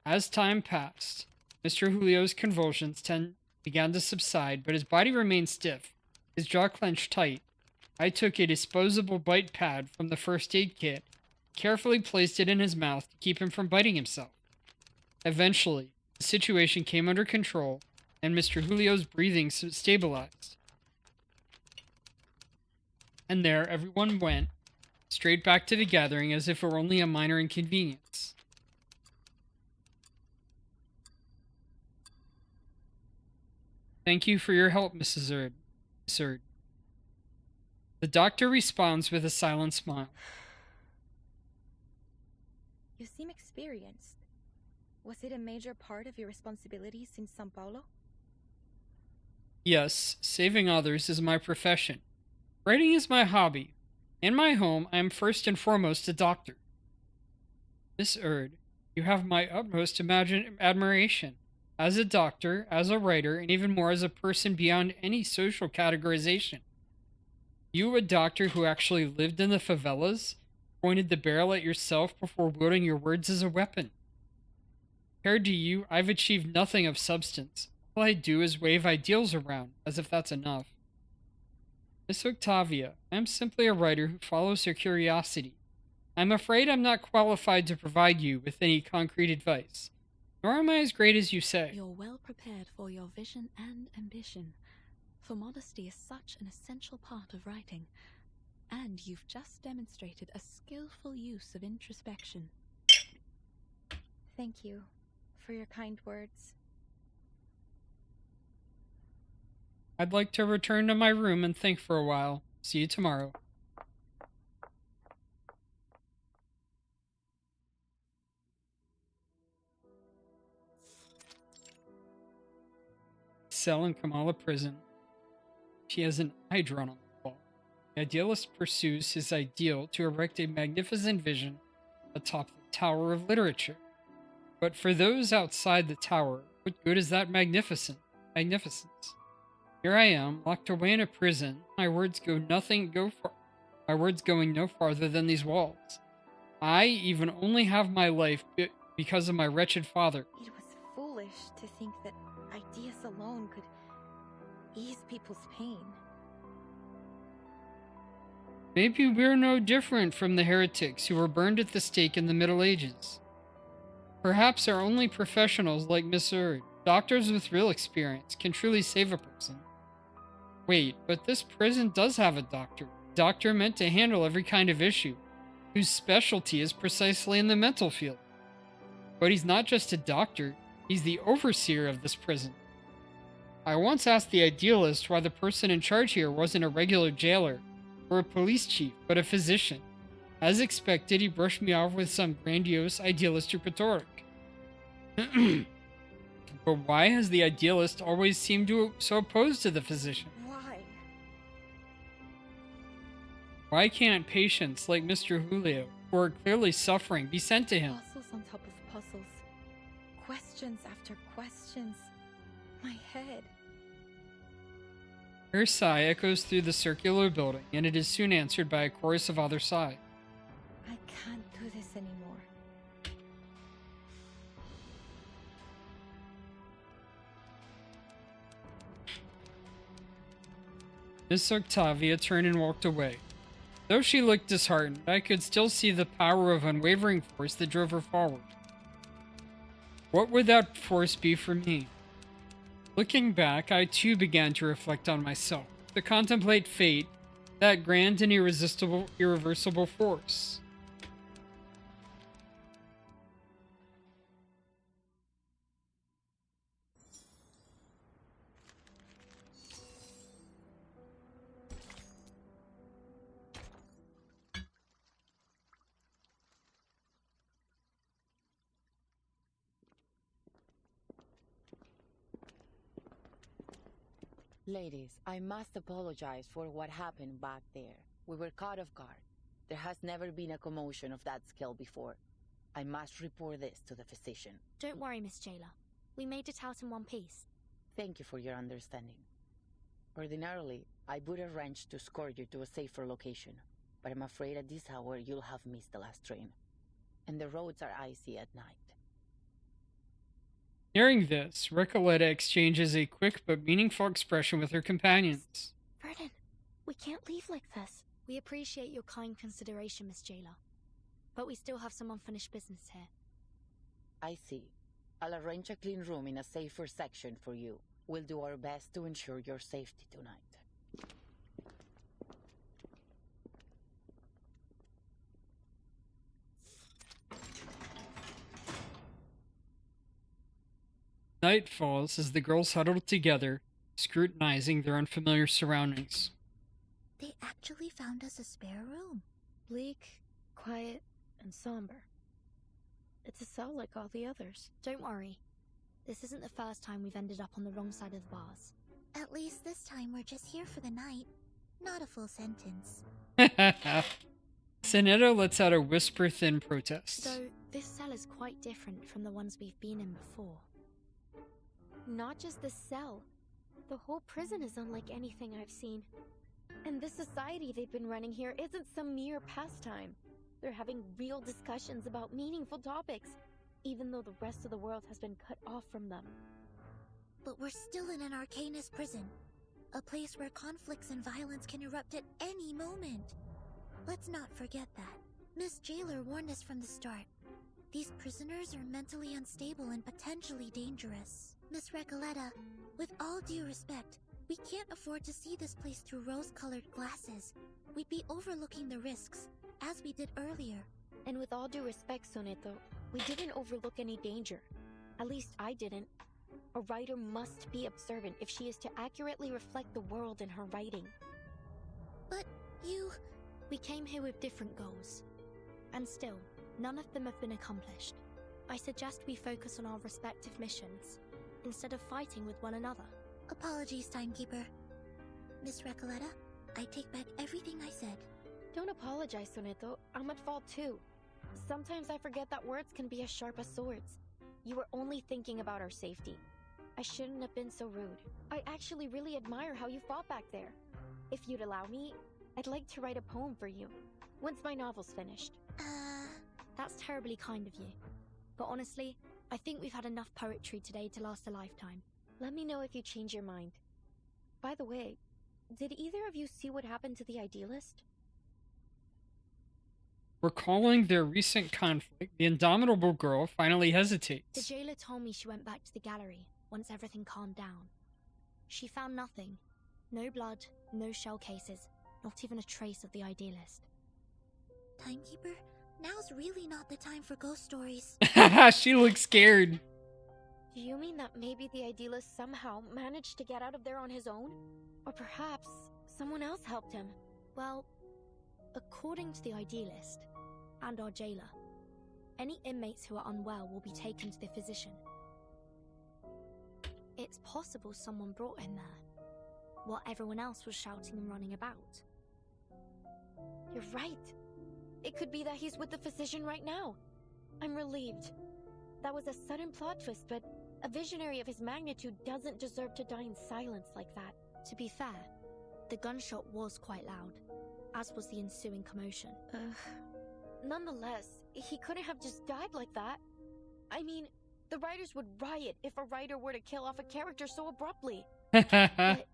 As time passed, Mr. Julio's convulsions began to subside, but his body remained stiff, his jaw clenched tight. I took a disposable bite pad from the first aid kit, carefully placed it in his mouth to keep him from biting himself. Eventually, the situation came under control, and Mr. Julio's breathing stabilized. And there everyone went, straight back to the gathering as if it were only a minor inconvenience. Thank you for your help, Mrs. Erd. The doctor responds with a silent smile. You seem experienced. Was it a major part of your responsibilities in Sao Paulo? Yes, saving others is my profession. Writing is my hobby. In my home, I am first and foremost a doctor. Miss Erd, you have my utmost admiration. As a doctor, as a writer, and even more as a person beyond any social categorization. You, a doctor who actually lived in the favelas, pointed the barrel at yourself before wielding your words as a weapon. Compared to you, I've achieved nothing of substance. All I do is wave ideals around, as if that's enough. Miss Octavia, I am simply a writer who follows her curiosity. I'm afraid I'm not qualified to provide you with any concrete advice. Nor am I as great as you say. You're well prepared for your vision and ambition, for modesty is such an essential part of writing, and you've just demonstrated a skillful use of introspection. Thank you for your kind words. I'd like to return to my room and think for a while. See you tomorrow. Cell in Kamala prison. She has an eye drawn on the wall. The idealist pursues his ideal to erect a magnificent vision atop the Tower of Literature. But for those outside the tower, what good is that magnificence? Here I am, locked away in a prison. My words going no farther than these walls. I even only have my life because of my wretched father. It was foolish to think that ideas alone could ease people's pain. Maybe we're no different from the heretics who were burned at the stake in the Middle Ages. Perhaps our only professionals like Miss Erd, doctors with real experience, can truly save a person. Wait, but this prison does have a doctor meant to handle every kind of issue, whose specialty is precisely in the mental field. But he's not just a doctor, he's the overseer of this prison. I once asked the idealist why the person in charge here wasn't a regular jailer or a police chief, but a physician. As expected, he brushed me off with some grandiose idealistic rhetoric. But why has the idealist always seemed so opposed to the physician? Why? Why can't patients like Mr. Julio, who are clearly suffering, be sent to him? Puzzles on top of puzzles. Questions after questions. My head. Her sigh echoes through the circular building, and it is soon answered by a chorus of other sigh. I can't do this anymore. Miss Octavia turned and walked away. Though she looked disheartened, I could still see the power of unwavering force that drove her forward. What would that force be for me? Looking back, I too began to reflect on myself, to contemplate fate, that grand and irreversible force. Ladies, I must apologize for what happened back there. We were caught off guard. There has never been a commotion of that scale before. I must report this to the physician. Don't worry, Miss Jailer. We made it out in one piece. Thank you for your understanding. Ordinarily, I would arrange to escort you to a safer location, but I'm afraid at this hour you'll have missed the last train. And the roads are icy at night. Hearing this, Recoleta exchanges a quick but meaningful expression with her companions. Vernon, we can't leave like this. We appreciate your kind consideration, Miss Jailer. But we still have some unfinished business here. I see. I'll arrange a clean room in a safer section for you. We'll do our best to ensure your safety tonight. Night falls as the girls huddle together, scrutinizing their unfamiliar surroundings. They actually found us a spare room. Bleak, quiet, and somber. It's a cell like all the others. Don't worry. This isn't the first time we've ended up on the wrong side of the bars. At least this time we're just here for the night. Not a full sentence. Sonetto lets out a whisper-thin protest. Though this cell is quite different from the ones we've been in before. Not just the cell. The whole prison is unlike anything I've seen. And the society they've been running here isn't some mere pastime. They're having real discussions about meaningful topics, even though the rest of the world has been cut off from them. But we're still in an Arcanist prison. A place where conflicts and violence can erupt at any moment. Let's not forget that. Miss Jailer warned us from the start. These prisoners are mentally unstable and potentially dangerous. Miss Recoleta, with all due respect, we can't afford to see this place through rose-colored glasses. We'd be overlooking the risks, as we did earlier. And with all due respect, Sonetto, we didn't overlook any danger. At least I didn't. A writer must be observant if she is to accurately reflect the world in her writing. But you... We came here with different goals. And still, none of them have been accomplished. I suggest we focus on our respective missions, instead of fighting with one another. Apologies, Timekeeper. Miss Recoleta, I take back everything I said. Don't apologize, Sonetto. I'm at fault too. Sometimes I forget that words can be as sharp as swords. You were only thinking about our safety. I shouldn't have been so rude. I actually really admire how you fought back there. If you'd allow me, I'd like to write a poem for you, once my novel's finished. That's terribly kind of you. But honestly, I think we've had enough poetry today to last a lifetime. Let me know if you change your mind. By the way, did either of you see what happened to the Idealist? Recalling their recent conflict, the indomitable girl finally hesitates. The jailer told me she went back to the gallery once everything calmed down. She found nothing. No blood, no shell cases, not even a trace of the Idealist. Timekeeper, now's really not the time for ghost stories. She looks scared. Do you mean that maybe the Idealist somehow managed to get out of there on his own? Or perhaps someone else helped him? Well, according to the Idealist, and our jailer, any inmates who are unwell will be taken to the physician. It's possible someone brought him there, while everyone else was shouting and running about. You're right. It could be that he's with the physician right now. I'm relieved. That was a sudden plot twist, but a visionary of his magnitude doesn't deserve to die in silence like that. To be fair, the gunshot was quite loud, as was the ensuing commotion. Nonetheless, he couldn't have just died like that. I mean, the writers would riot if a writer were to kill off a character so abruptly. But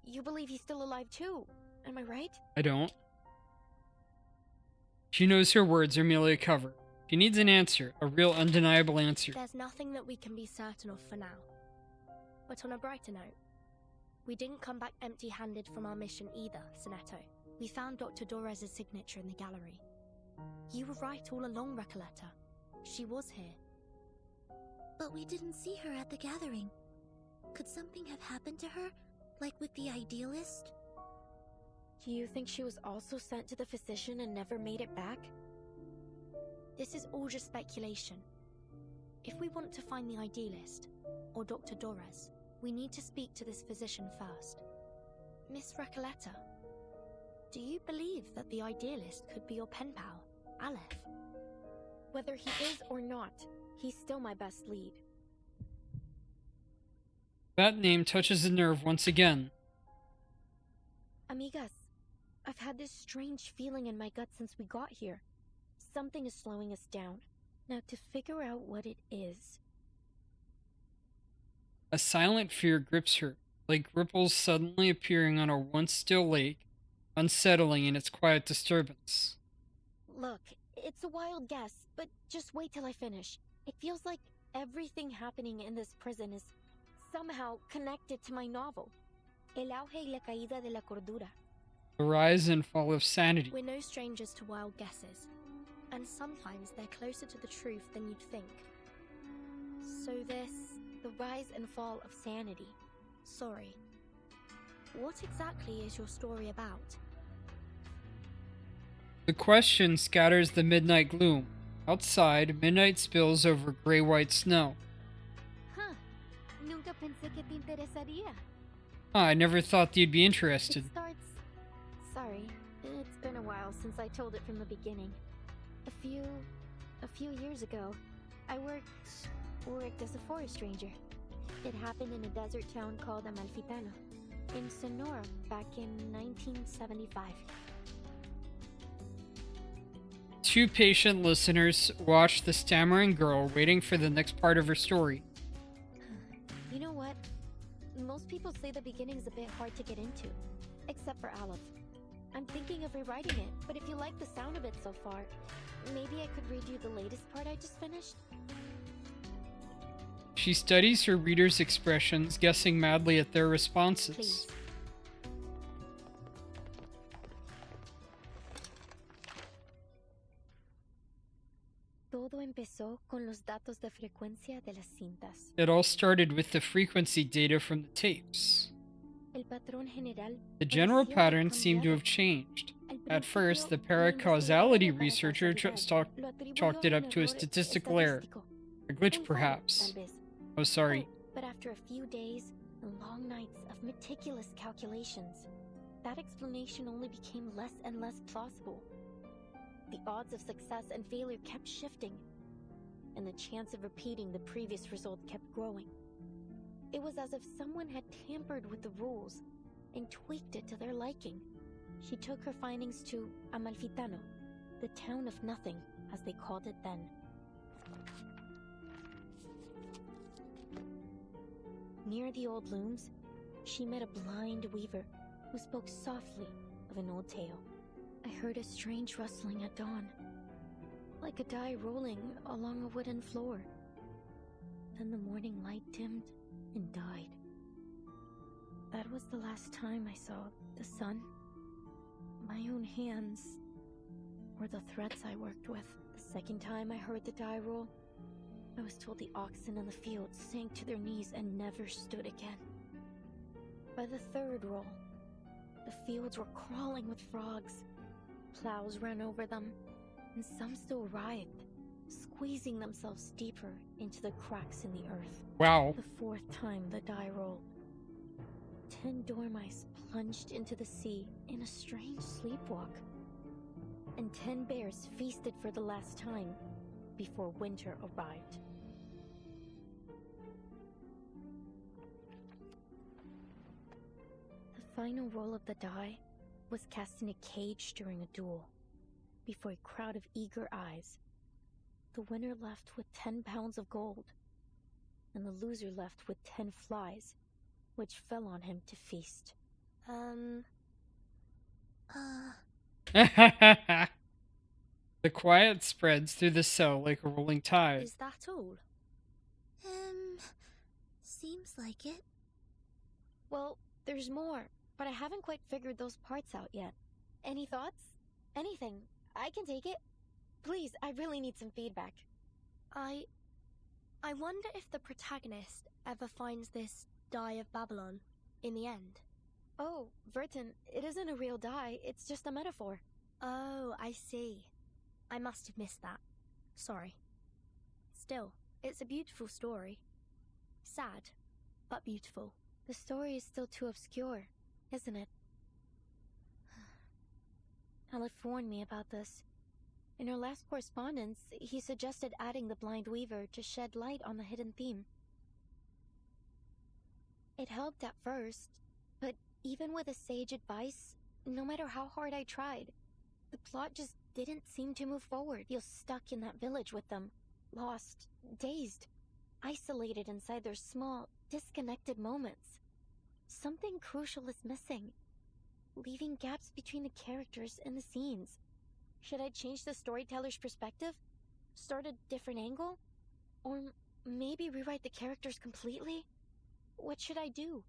you believe he's still alive too, am I right? I don't. She knows her words are merely a cover. She needs an answer, a real undeniable answer. There's nothing that we can be certain of for now. But on a brighter note, we didn't come back empty-handed from our mission either, Sonetto. We found Dr. Dorez's signature in the gallery. You were right all along, Recoleta. She was here. But we didn't see her at the gathering. Could something have happened to her, like with the idealist? Do you think she was also sent to the physician and never made it back? This is all just speculation. If we want to find the idealist, or Dr. Dorez, we need to speak to this physician first. Miss Recoleta, do you believe that the idealist could be your pen pal, Aleph? Whether he is or not, he's still my best lead. That name touches a nerve once again. Amigas, I've had this strange feeling in my gut since we got here. Something is slowing us down. Now to figure out what it is. A silent fear grips her, like ripples suddenly appearing on a once still lake, unsettling in its quiet disturbance. Look, it's a wild guess, but just wait till I finish. It feels like everything happening in this prison is somehow connected to my novel. El auge y la caída de la cordura. The rise and fall of sanity. We're no strangers to wild guesses, and sometimes they're closer to the truth than you'd think. So the rise and fall of sanity. Sorry. What exactly is your story about? The question scatters the midnight gloom. Outside, midnight spills over gray-white snow. Huh. Nunca pensé que te interesaría. I never thought you'd be interested. It starts... Sorry, it's been a while since I told it from the beginning. A few years ago, I worked as a forest ranger. It happened in a desert town called Amalfitano, in Sonora, back in 1975. Two patient listeners watch the stammering girl waiting for the next part of her story. You know what? Most people say the beginning's a bit hard to get into, except for Aleph. I'm thinking of rewriting it, but if you like the sound of it so far, maybe I could read you the latest part I just finished? She studies her readers' expressions, guessing madly at their responses. Please. Todo empezó con los datos de frecuencia de las cintas. It all started with the frequency data from the tapes. El patrón general The general pattern seemed to have changed. At first, the paracausality researcher chalked it up to a statistical error. A glitch, perhaps. Oh, sorry. But after a few days and long nights of meticulous calculations, that explanation only became less and less plausible. The odds of success and failure kept shifting, and the chance of repeating the previous result kept growing. It was as if someone had tampered with the rules and tweaked it to their liking. She took her findings to Amalfitano, the town of nothing, as they called it then. Near the old looms, she met a blind weaver who spoke softly of an old tale. I heard a strange rustling at dawn, like a die rolling along a wooden floor. Then the morning light dimmed and died. That was the last time I saw the sun, my own hands, or the threads I worked with. The second time I heard the die roll, I was told the oxen in the fields sank to their knees and never stood again. By the third roll, the fields were crawling with frogs. Plows ran over them, and some still writhed, squeezing themselves deeper into the cracks in the earth. Wow. The fourth time the die rolled, 10 dormice plunged into the sea in a strange sleepwalk. and 10 bears feasted for the last time before winter arrived. The final roll of the die was cast in a cage during a duel. Before a crowd of eager eyes, the winner left with 10 pounds of gold, and the loser left with 10 flies, which fell on him to feast. The quiet spreads through the cell like a rolling tide. Is that all? Seems like it. Well, there's more, but I haven't quite figured those parts out yet. Any thoughts? Anything. I can take it. Please, I really need some feedback. I wonder if the protagonist ever finds this die of Babylon in the end. Oh, Verton, it isn't a real die, it's just a metaphor. Oh, I see. I must have missed that. Sorry. Still, it's a beautiful story. Sad, but beautiful. The story is still too obscure, isn't it? Aleph warned me about this. In our last correspondence, he suggested adding the Blind Weaver to shed light on the hidden theme. It helped at first, but even with his sage advice, no matter how hard I tried, the plot just didn't seem to move forward. Feel stuck in that village with them, lost, dazed, isolated inside their small, disconnected moments. Something crucial is missing, leaving gaps between the characters and the scenes. Should I change the storyteller's perspective? Start a different angle? Or maybe rewrite the characters completely? What should I do?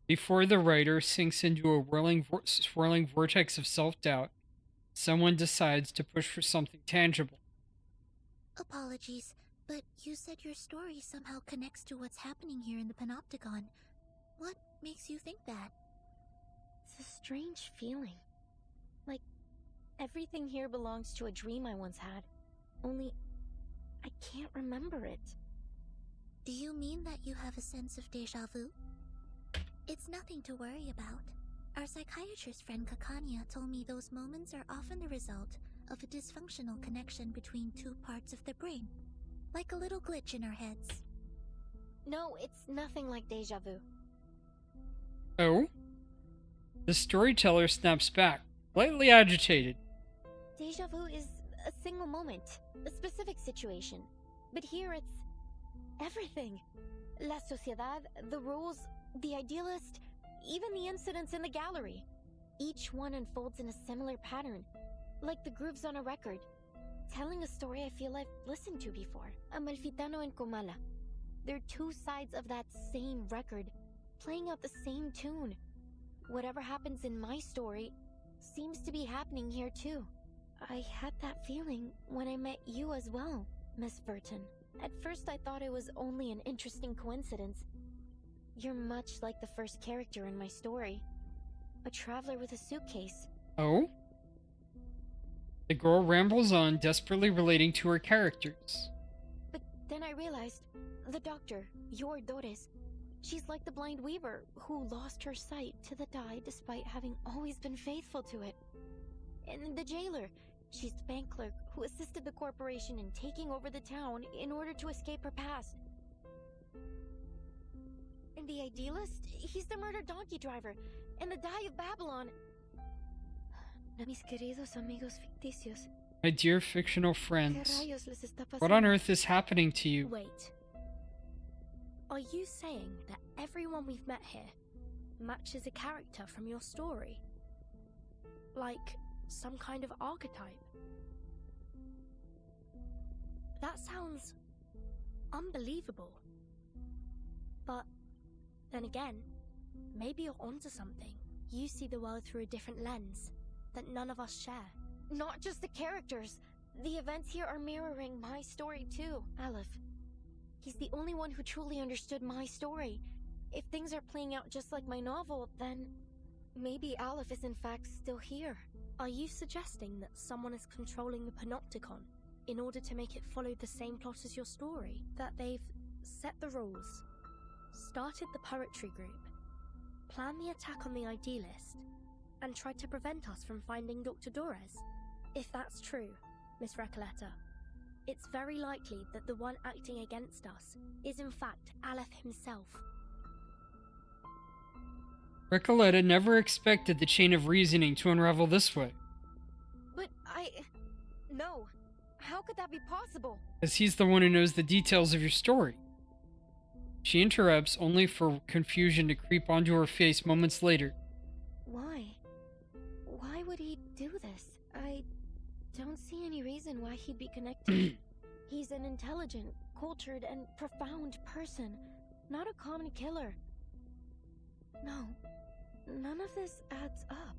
Before the writer sinks into a swirling vortex of self-doubt, someone decides to push for something tangible. Apologies, but you said your story somehow connects to what's happening here in the Panopticon. What makes you think that? It's a strange feeling. Like, everything here belongs to a dream I once had. Only, I can't remember it. Do you mean that you have a sense of déjà vu? It's nothing to worry about. Our psychiatrist friend Kakania told me those moments are often the result of a dysfunctional connection between two parts of the brain. Like a little glitch in our heads. No, it's nothing like déjà vu. Oh? The storyteller snaps back, slightly agitated. Déjà vu is a single moment, a specific situation. But here it's everything. La sociedad, the rules, the idealist, even the incidents in the gallery. Each one unfolds in a similar pattern, like the grooves on a record, telling a story I feel I've listened to before. Amalfitano and Comala. They're two sides of that same record, playing out the same tune. Whatever happens in my story seems to be happening here too. I had that feeling when I met you as well, Miss Verton. At first I thought it was only an interesting coincidence. You're much like the first character in my story. A traveler with a suitcase. Oh? The girl rambles on, desperately relating to her characters. But then I realized, the doctor, your Dores, she's like the Blind Weaver, who lost her sight to the die despite having always been faithful to it. And the jailer, she's the bank clerk who assisted the corporation in taking over the town in order to escape her past. And the idealist, he's the murdered donkey driver, and the die of Babylon. Mis queridos amigos ficticios. My dear fictional friends, ¿Qué rayos les está pasando? what on earth is happening to you? Wait. Are you saying that everyone we've met here matches a character from your story? Like some kind of archetype? That sounds unbelievable. But then again, maybe you're onto something. You see the world through a different lens that none of us share. Not just the characters. The events here are mirroring my story too, Aleph. He's the only one who truly understood my story. If things are playing out just like my novel, then maybe Aleph is in fact still here. Are you suggesting that someone is controlling the Panopticon in order to make it follow the same plot as your story? That they've set the rules, started the poetry group, planned the attack on the idealist, and tried to prevent us from finding Dr. Dores. If that's true, Miss Recoleta, it's very likely that the one acting against us is in fact Aleph himself. Recoleta never expected the chain of reasoning to unravel this way. But No. How could that be possible? As he's the one who knows the details of your story. She interrupts only for confusion to creep onto her face moments later. Why? Why would he do this? I don't see any reason why he'd be connected. He's an intelligent, cultured, and profound person, not a common killer. No, none of this adds up.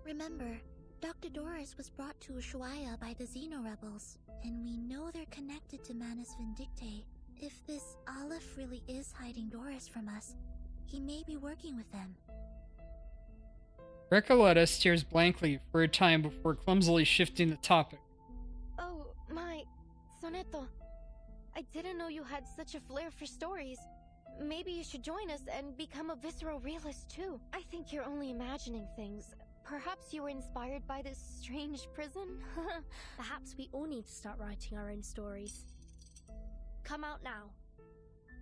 Remember, Dr. Doris was brought to Ushuaia by the Xeno rebels, and we know they're connected to Manus Vindicte. If this Aleph really is hiding Doris from us, he may be working with them. Recoleta stares blankly for a time before clumsily shifting the topic. Oh, my... Soneto. I didn't know you had such a flair for stories. Maybe you should join us and become a visceral realist too. I think you're only imagining things. Perhaps you were inspired by this strange prison? Perhaps we all need to start writing our own stories. Come out now.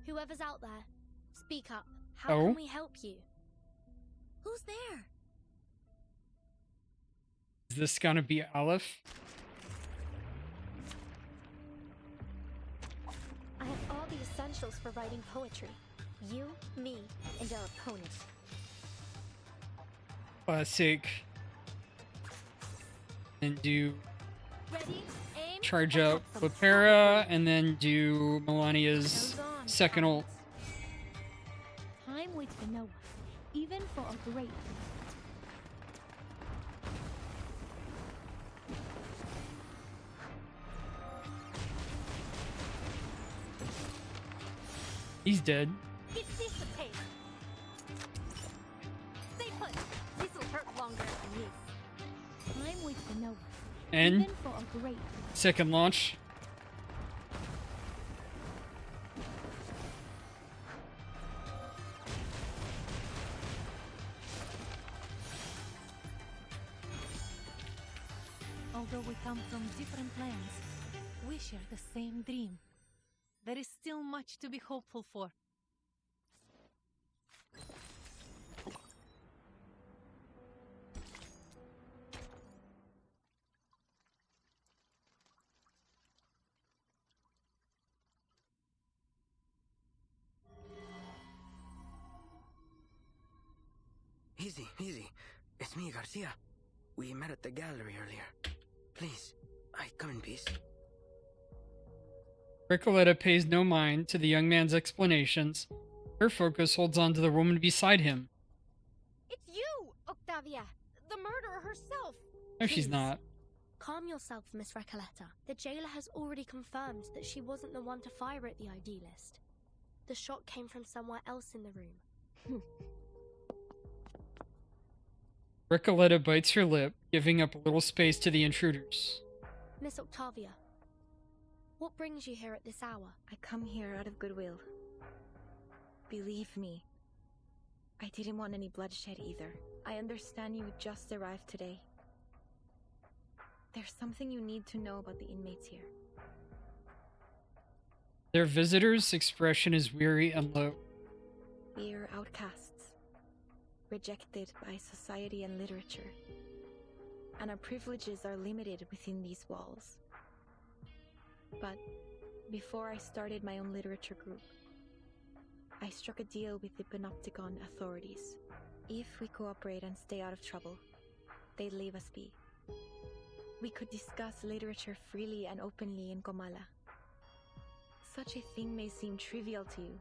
Whoever's out there, speak up. How can we help you? Who's there? Is this gonna be Aleph? I have all the essentials for writing poetry. You, me, and our opponent. Classic. And do Ready? Aim. charge up Lipera, and then do Melania's second ult. Time waits for no one, even for a great. He's dead. It dissipates. Stay put. This'll hurt longer than this. Time waits for no one, And even for a great. second launch. Although we come from different lands, we share the same dream. There is still much to be hopeful for. Easy, easy. It's me, Garcia. We met at the gallery earlier. Please, I come in peace. Recoleta pays no mind to the young man's explanations. Her focus holds on to the woman beside him. It's you, Octavia! The murderer herself! No, she's not. Calm yourself, Miss Recoleta. The jailer has already confirmed that she wasn't the one to fire at the idealist. The shot came from somewhere else in the room. Recoleta bites her lip, giving up a little space to the intruders. Miss Octavia, what brings you here at this hour? I come here out of goodwill. Believe me, I didn't want any bloodshed either. I understand you just arrived today. There's something you need to know about the inmates here. Their visitor's expression is weary and low. We're outcasts, rejected by society and literature, and our privileges are limited within these walls. But before I started my own literature group, I struck a deal with the Panopticon authorities. If we cooperate and stay out of trouble, they'd leave us be. We could discuss literature freely and openly in Comala. Such a thing may seem trivial to you,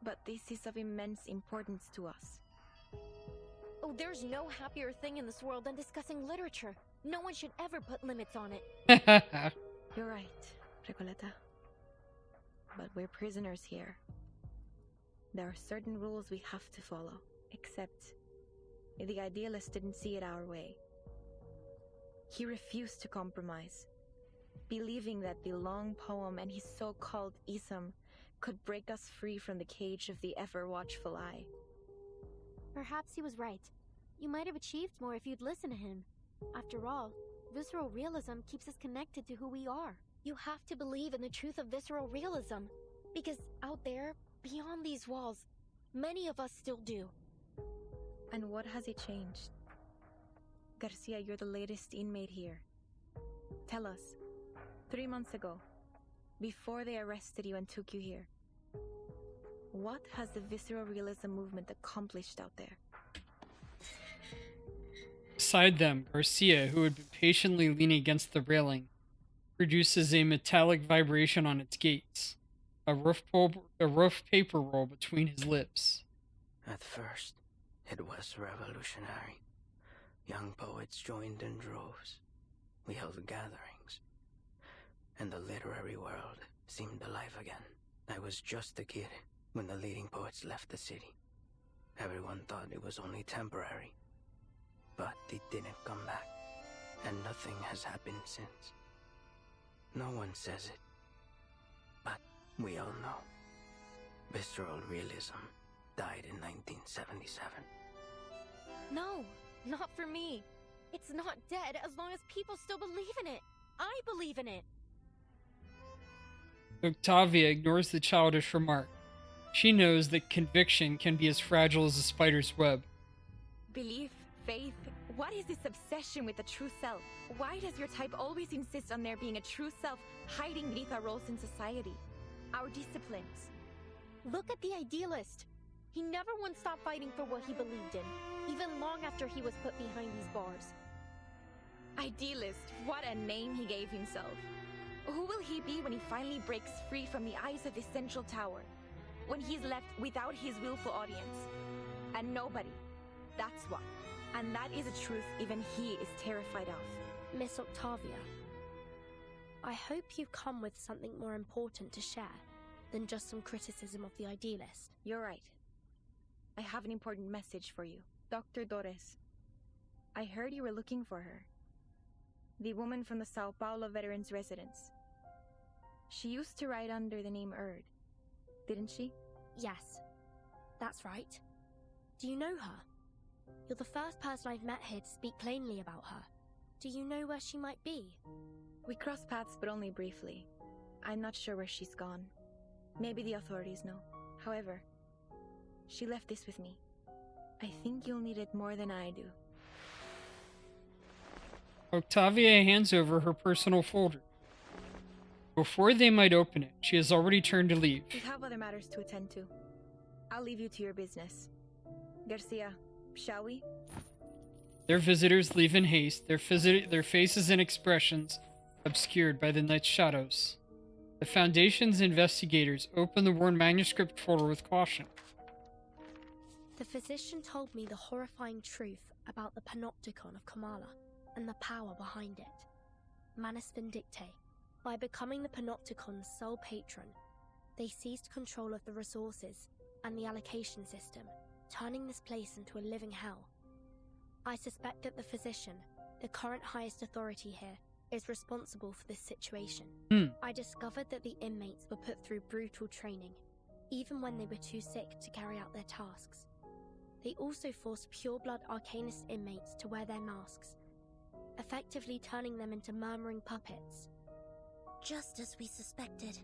but this is of immense importance to us. Oh, there's no happier thing in this world than discussing literature. No one should ever put limits on it. You're right, Recoleta. But we're prisoners here. There are certain rules we have to follow, except the idealist didn't see it our way. He refused to compromise, believing that the long poem and his so-called ism could break us free from the cage of the ever-watchful eye. Perhaps he was right. You might have achieved more if you'd listened to him. After all, visceral realism keeps us connected to who we are. You have to believe in the truth of visceral realism, because out there, beyond these walls, many of us still do. And what has it changed? Garcia, you're the latest inmate here. Tell us, 3 months ago, before they arrested you and took you here, what has the visceral realism movement accomplished out there? Beside them, Garcia, who had been patiently leaning against the railing, produces a metallic vibration on its gates, a rough paper roll between his lips. At first, it was revolutionary. Young poets joined in droves. We held gatherings. And the literary world seemed alive again. I was just a kid when the leading poets left the city. Everyone thought it was only temporary. But they didn't come back. And nothing has happened since. No one says it. But we all know. Visceral realism died in 1977. No, not for me. It's not dead as long as people still believe in it. I believe in it. Octavia ignores the childish remark. She knows that conviction can be as fragile as a spider's web. Belief, faith, what is this obsession with the true self? Why does your type always insist on there being a true self hiding beneath our roles in society? Our disciplines. Look at the idealist. He never once stopped fighting for what he believed in, even long after he was put behind these bars. Idealist, what a name he gave himself. Who will he be when he finally breaks free from the eyes of the central tower? When he's left without his willful audience? And nobody. That's what. And that is a truth even he is terrified of. Miss Octavia, I hope you've come with something more important to share than just some criticism of the idealist. You're right. I have an important message for you. Dr. Torres. I heard you were looking for her. The woman from the Sao Paulo Veterans Residence. She used to write under the name Erd, didn't she? Yes, that's right. Do you know her? You're the first person I've met here to speak plainly about her. Do you know where she might be? We crossed paths, but only briefly. I'm not sure where she's gone. Maybe the authorities know. However, she left this with me. I think you'll need it more than I do. Octavia hands over her personal folder. Before they might open it, she has already turned to leave. We have other matters to attend to. I'll leave you to your business. Garcia, shall we? Their visitors leave in haste, their faces and expressions obscured by the night's shadows. The Foundation's investigators open the worn manuscript folder with caution. The physician told me the horrifying truth about the Panopticon of Kamala and the power behind it. Manus Vindictae. By becoming the Panopticon's sole patron, they seized control of the resources and the allocation system, turning this place into a living hell. I suspect that the physician, the current highest authority here, is responsible for this situation. I discovered that the inmates were put through brutal training, even when they were too sick to carry out their tasks. They also forced pure-blood Arcanist inmates to wear their masks, effectively turning them into murmuring puppets. Just as we suspected.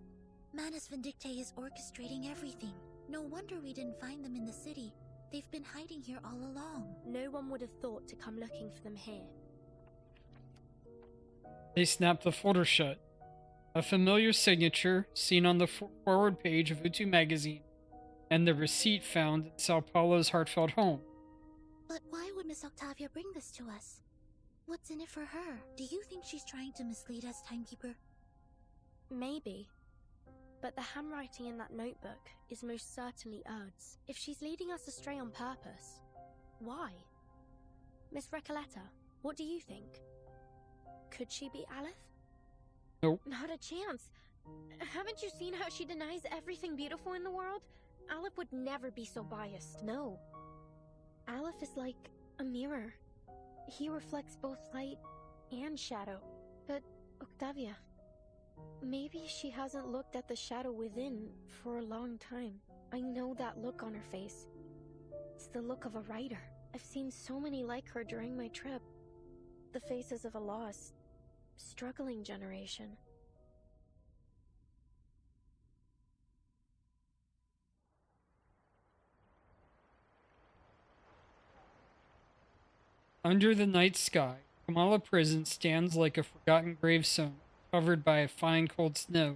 Manus Vindictae is orchestrating everything. No wonder we didn't find them in the city. They've been hiding here all along. No one would have thought to come looking for them here. They snap the folder shut. A familiar signature seen on the forward page of Utu magazine, and the receipt found in Sao Paulo's heartfelt home. But why would Miss Octavia bring this to us? What's in it for her? Do you think she's trying to mislead us, Timekeeper? Maybe. But the handwriting in that notebook is most certainly Erd's. If she's leading us astray on purpose, why? Miss Recoleta, what do you think? Could she be Aleph? Nope. Not a chance. Haven't you seen how she denies everything beautiful in the world? Aleph would never be so biased. No. Aleph is like a mirror. He reflects both light and shadow. But Octavia, maybe she hasn't looked at the shadow within for a long time. I know that look on her face. It's the look of a writer. I've seen so many like her during my trip. The faces of a lost, struggling generation. Under the night sky, Kamala Prison stands like a forgotten gravestone, covered by a fine cold snow.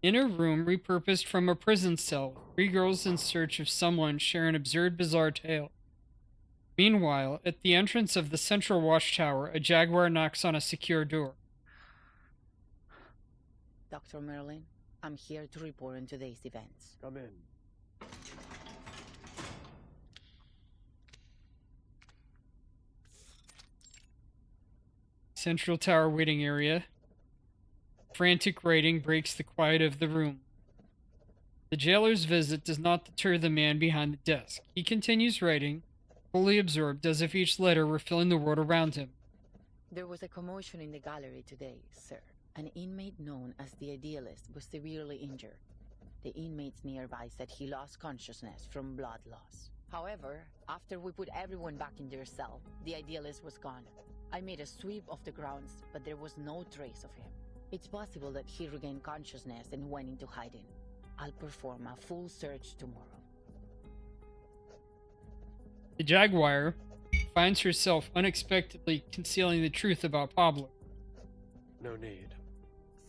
In a room repurposed from a prison cell, 3 girls in search of someone share an absurd, bizarre tale. Meanwhile, at the entrance of the central watchtower, a jaguar knocks on a secure door. Dr. Merlin, I'm here to report on today's events. Come in. Central tower waiting area. Frantic writing breaks the quiet of the room. The jailer's visit does not deter the man behind the desk. He continues writing, fully absorbed, as if each letter were filling the world around him. There was a commotion in the gallery today, sir. An inmate known as the Idealist was severely injured. The inmates nearby said he lost consciousness from blood loss. However, after we put everyone back in their cell, the Idealist was gone. I made a sweep of the grounds, but there was no trace of him. It's possible that he regained consciousness and went into hiding. I'll perform a full search tomorrow. The jaguar finds herself unexpectedly concealing the truth about Pablo. No need.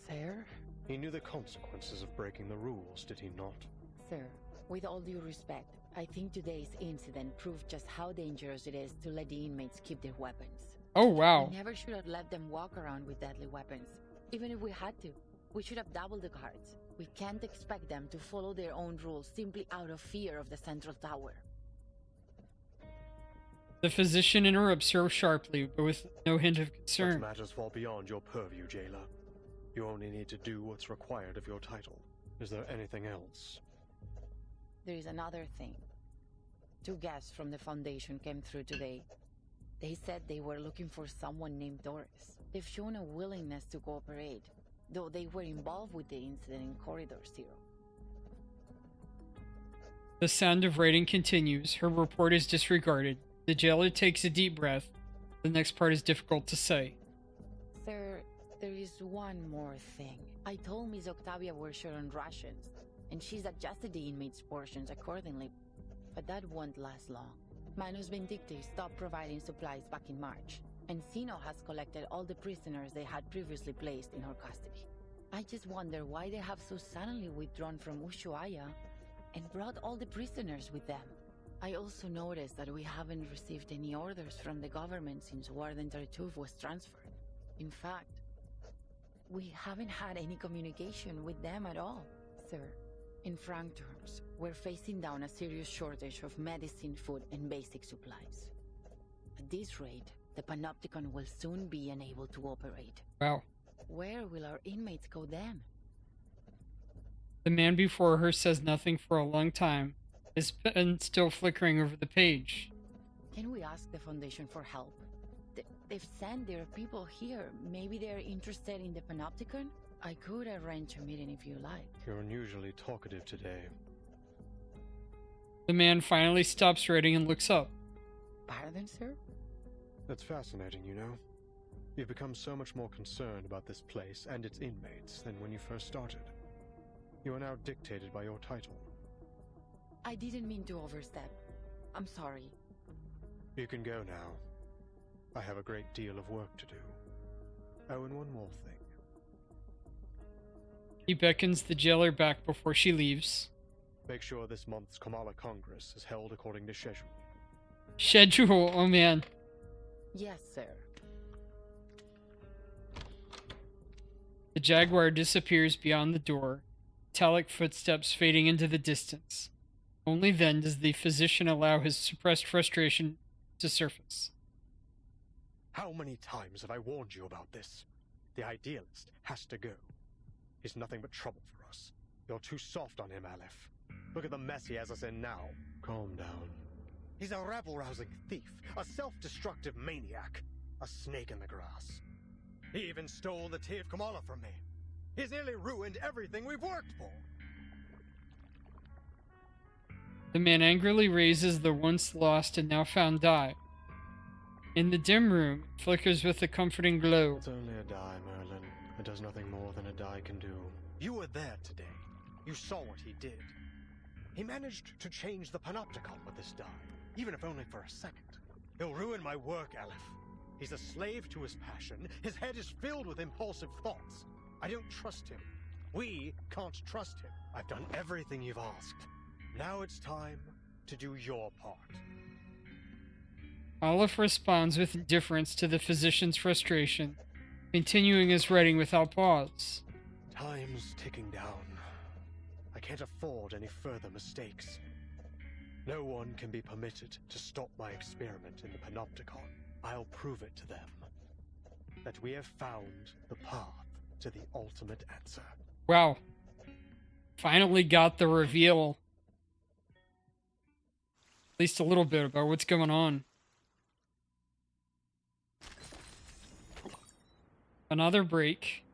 Sir? He knew the consequences of breaking the rules, did he not? Sir, with all due respect, I think today's incident proved just how dangerous it is to let the inmates keep their weapons. Oh, wow. We never should have let them walk around with deadly weapons. Even if we had to, we should have doubled the guards. We can't expect them to follow their own rules simply out of fear of the central tower. The physician interrupts her sharply, but with no hint of concern. Such matters fall beyond your purview, jailer. You only need to do what's required of your title. Is there anything else? There is another thing. 2 guests from the Foundation came through today. They said they were looking for someone named Doris. They've shown a willingness to cooperate, though they were involved with the incident in Corridor 0. The sound of writing continues. Her report is disregarded. The jailer takes a deep breath. The next part is difficult to say. Sir, there is one more thing. I told Miss Octavia we're short on rations, and she's adjusted the inmates' portions accordingly, but that won't last long. Manus Vindicti stopped providing supplies back in March, and Sino has collected all the prisoners they had previously placed in her custody. I just wonder why they have so suddenly withdrawn from Ushuaia and brought all the prisoners with them. I also noticed that we haven't received any orders from the government since Warden Tartuffe was transferred. In fact, we haven't had any communication with them at all. Sir, in frank terms, we're facing down a serious shortage of medicine, food, and basic supplies. At this rate, the Panopticon will soon be unable to operate. Wow. Where will our inmates go then? The man before her says nothing for a long time, his pen still flickering over the page. Can we ask the Foundation for help? They've sent their people here. Maybe they're interested in the Panopticon? I could arrange a meeting if you like. You're unusually talkative today. The man finally stops writing and looks up. Pardon, sir? That's fascinating, you know. You've become so much more concerned about this place and its inmates than when you first started. You are now dictated by your title. I didn't mean to overstep. I'm sorry. You can go now. I have a great deal of work to do. Oh, and one more thing. He beckons the jailer back before she leaves. Make sure this month's Kamala Congress is held according to schedule. Schedule? Oh man. Yes, sir. The jaguar disappears beyond the door, metallic footsteps fading into the distance. Only then does the physician allow his suppressed frustration to surface. How many times have I warned you about this? The Idealist has to go. He's nothing but trouble for us. You're too soft on him, Aleph. Look at the mess he has us in now. Calm down. He's a rabble-rousing thief, a self-destructive maniac. a snake in the grass. He even stole the Tave Kamala from me. He's nearly ruined everything we've worked for. The man angrily raises the once lost and now found die. In the dim room, it flickers with a comforting glow. It's only a die, Merlin. It does nothing more than a die can do. You were there today. You saw what he did. He managed to change the panopticon with this die, even if only for a second. He'll ruin my work, Aleph. He's a slave to his passion. His head is filled with impulsive thoughts. I don't trust him. We can't trust him. I've done everything you've asked. Now it's time to do your part. Aleph responds with indifference to the physician's frustration, continuing his writing without pause. Time's ticking down. I can't afford any further mistakes. No one can be permitted to stop my experiment in the Panopticon. I'll prove it to them. That we have found the path to the ultimate answer. Wow. Finally got the reveal. At least a little bit about what's going on. Another break.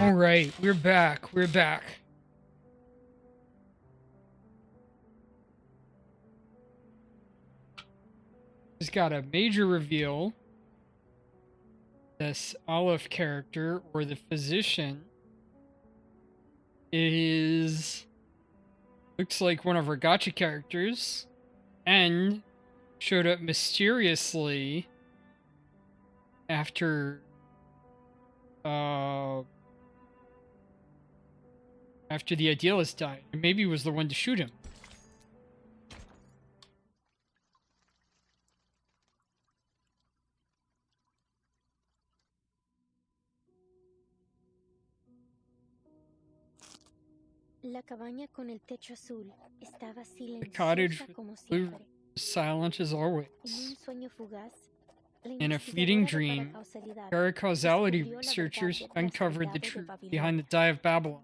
All right, we're back. We're back. Just got a major reveal. This Olive character, or the physician, looks like one of our gotcha characters, and showed up mysteriously after the idealist died, and maybe was the one to shoot him. La cabaña con el techo azul estaba The cottage silenciosa como with blue siempre. silent as always. En un sueño fugaz, la In a fleeting investigadora de dream, paracausalidad paracausality descubrió la researchers verdad detrás del uncovered the legado de truth Babilonia. behind the Die of Babylon.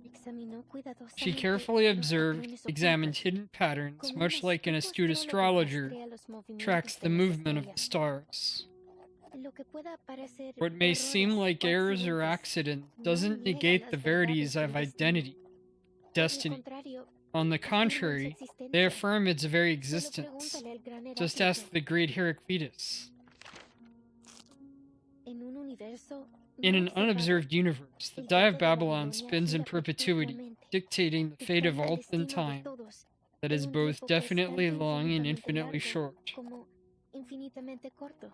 Examinó She cuidadosamente carefully los observed, patrones examined ocultos, hidden patterns, como un much like an astuto astute astrólogo astrologer rastrea los movimientos tracks de the las movement of the estrellas. stars. Lo que pueda parecer What may seem errores like o errors or accidentes accident no doesn't niega negate las the verdades verities del of destino. identity, Por el destiny. contrario, On the afirman su contrary, they existencia. affirm its very Solo existence. pregúntale al gran Just Heráclito. ask the great Heraclitus. En un universo In no an observado, unobserved universe, the el Die of techo de Babylon Babilonia spins in gira perpetuity, perpetuamente, dictating the fate of dictando el all in destino de time todos, that en is un both tiempo que es definitely tanto long and infinitamente infinitely largo short. como infinitamente corto.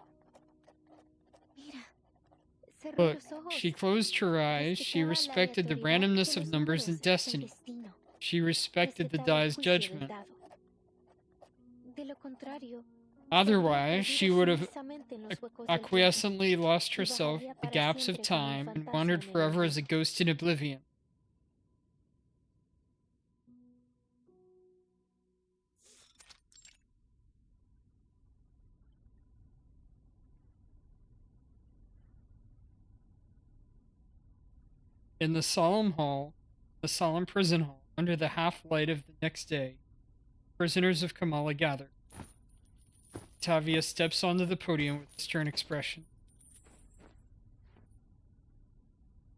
Mira, cerró Look, los ojos. she closed her eyes, she Respetaba la respected the aleatoriedad randomness de of los numbers and números y el destiny. destino. She respected the Respetaba el Die's juicio del judgment. dado. De lo contrario, Otherwise, she would have sumisamente en los huecos del tiempo, acquiescently lost y herself vagaría in the para gaps of siempre como un time and fantasma wandered en el forever olvido. as a ghost in oblivion. In the solemn prison hall, under the half light of the next day, prisoners of Kamala gather. Tavia steps onto the podium with a stern expression.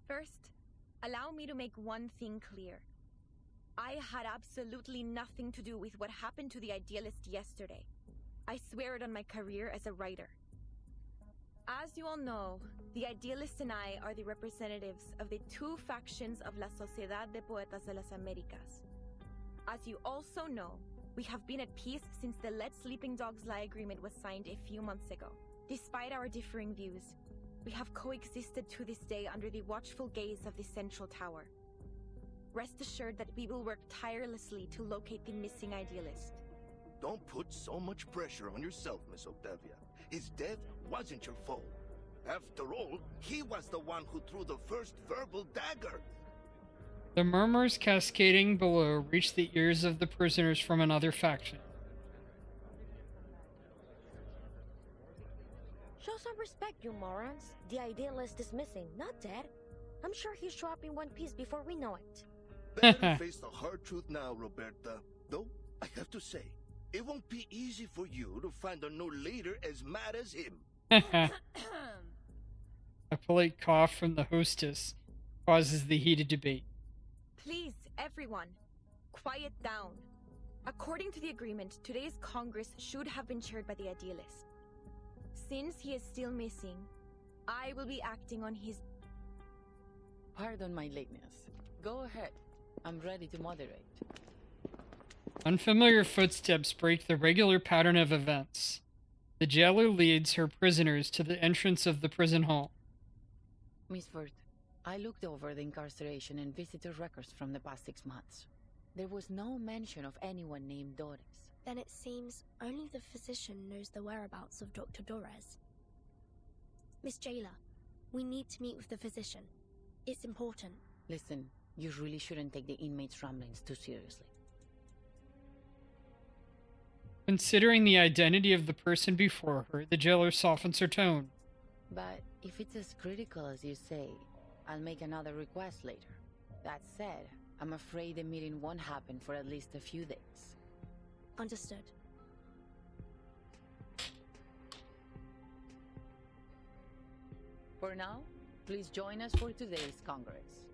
First, allow me to make one thing clear. I had absolutely nothing to do with what happened to the Idealist yesterday. I swear it on my career as a writer. As you all know, the Idealist and I are the representatives of the two factions of La Sociedad de Poetas de las Américas. As you also know, we have been at peace since the Let Sleeping Dogs Lie agreement was signed a few months ago. Despite our differing views, we have coexisted to this day under the watchful gaze of the Central Tower. Rest assured that we will work tirelessly to locate the missing Idealist. Don't put so much pressure on yourself, Miss Octavia. His death wasn't your fault. After all, he was the one who threw the first verbal dagger. The murmurs cascading below reach the ears of the prisoners from another faction. Show some respect, you morons. The Idealist is missing, not dead. I'm sure he'll show up in one piece before we know it. Better face the hard truth now, Roberta. Though, I have to say, it won't be easy for you to find a new leader as mad as him. A polite cough from the hostess causes the heated debate. Please, everyone, quiet down. According to the agreement, today's Congress should have been chaired by the Idealist. Since he is still missing, I will be acting on his... Pardon my lateness. Go ahead. I'm ready to moderate. Unfamiliar footsteps break the regular pattern of events. The jailer leads her prisoners to the entrance of the prison hall. Miss Vert, I looked over the incarceration and visitor records from the past 6 months. There was no mention of anyone named Doris. Then it seems only the physician knows the whereabouts of Dr. Dorez. Miss Jailer, we need to meet with the physician. It's important. Listen, you really shouldn't take the inmates' ramblings too seriously. Considering the identity of the person before her, the jailer softens her tone. But if it's as critical as you say, I'll make another request later. That said, I'm afraid the meeting won't happen for at least a few days. Understood. For now, Please join us for today's Congress.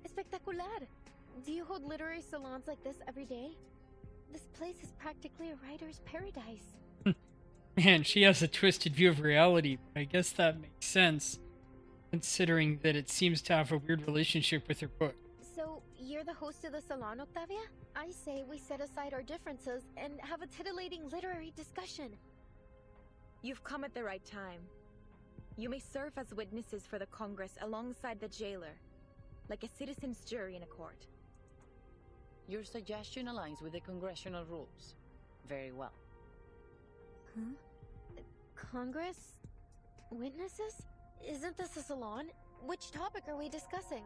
Espectacular! Do you hold literary salons like this every day? This place is practically a writer's paradise. Man, she has a twisted view of reality, but I guess that makes sense, considering that it seems to have a weird relationship with her book. So, you're the host of the salon, Octavia? I say we set aside our differences and have a titillating literary discussion. You've come at the right time. You may serve as witnesses for the Congress alongside the jailer, like a citizen's jury in a court. Your suggestion aligns with the congressional rules. Very well. Huh? Congress? Witnesses? Isn't this a salon? Which topic are we discussing?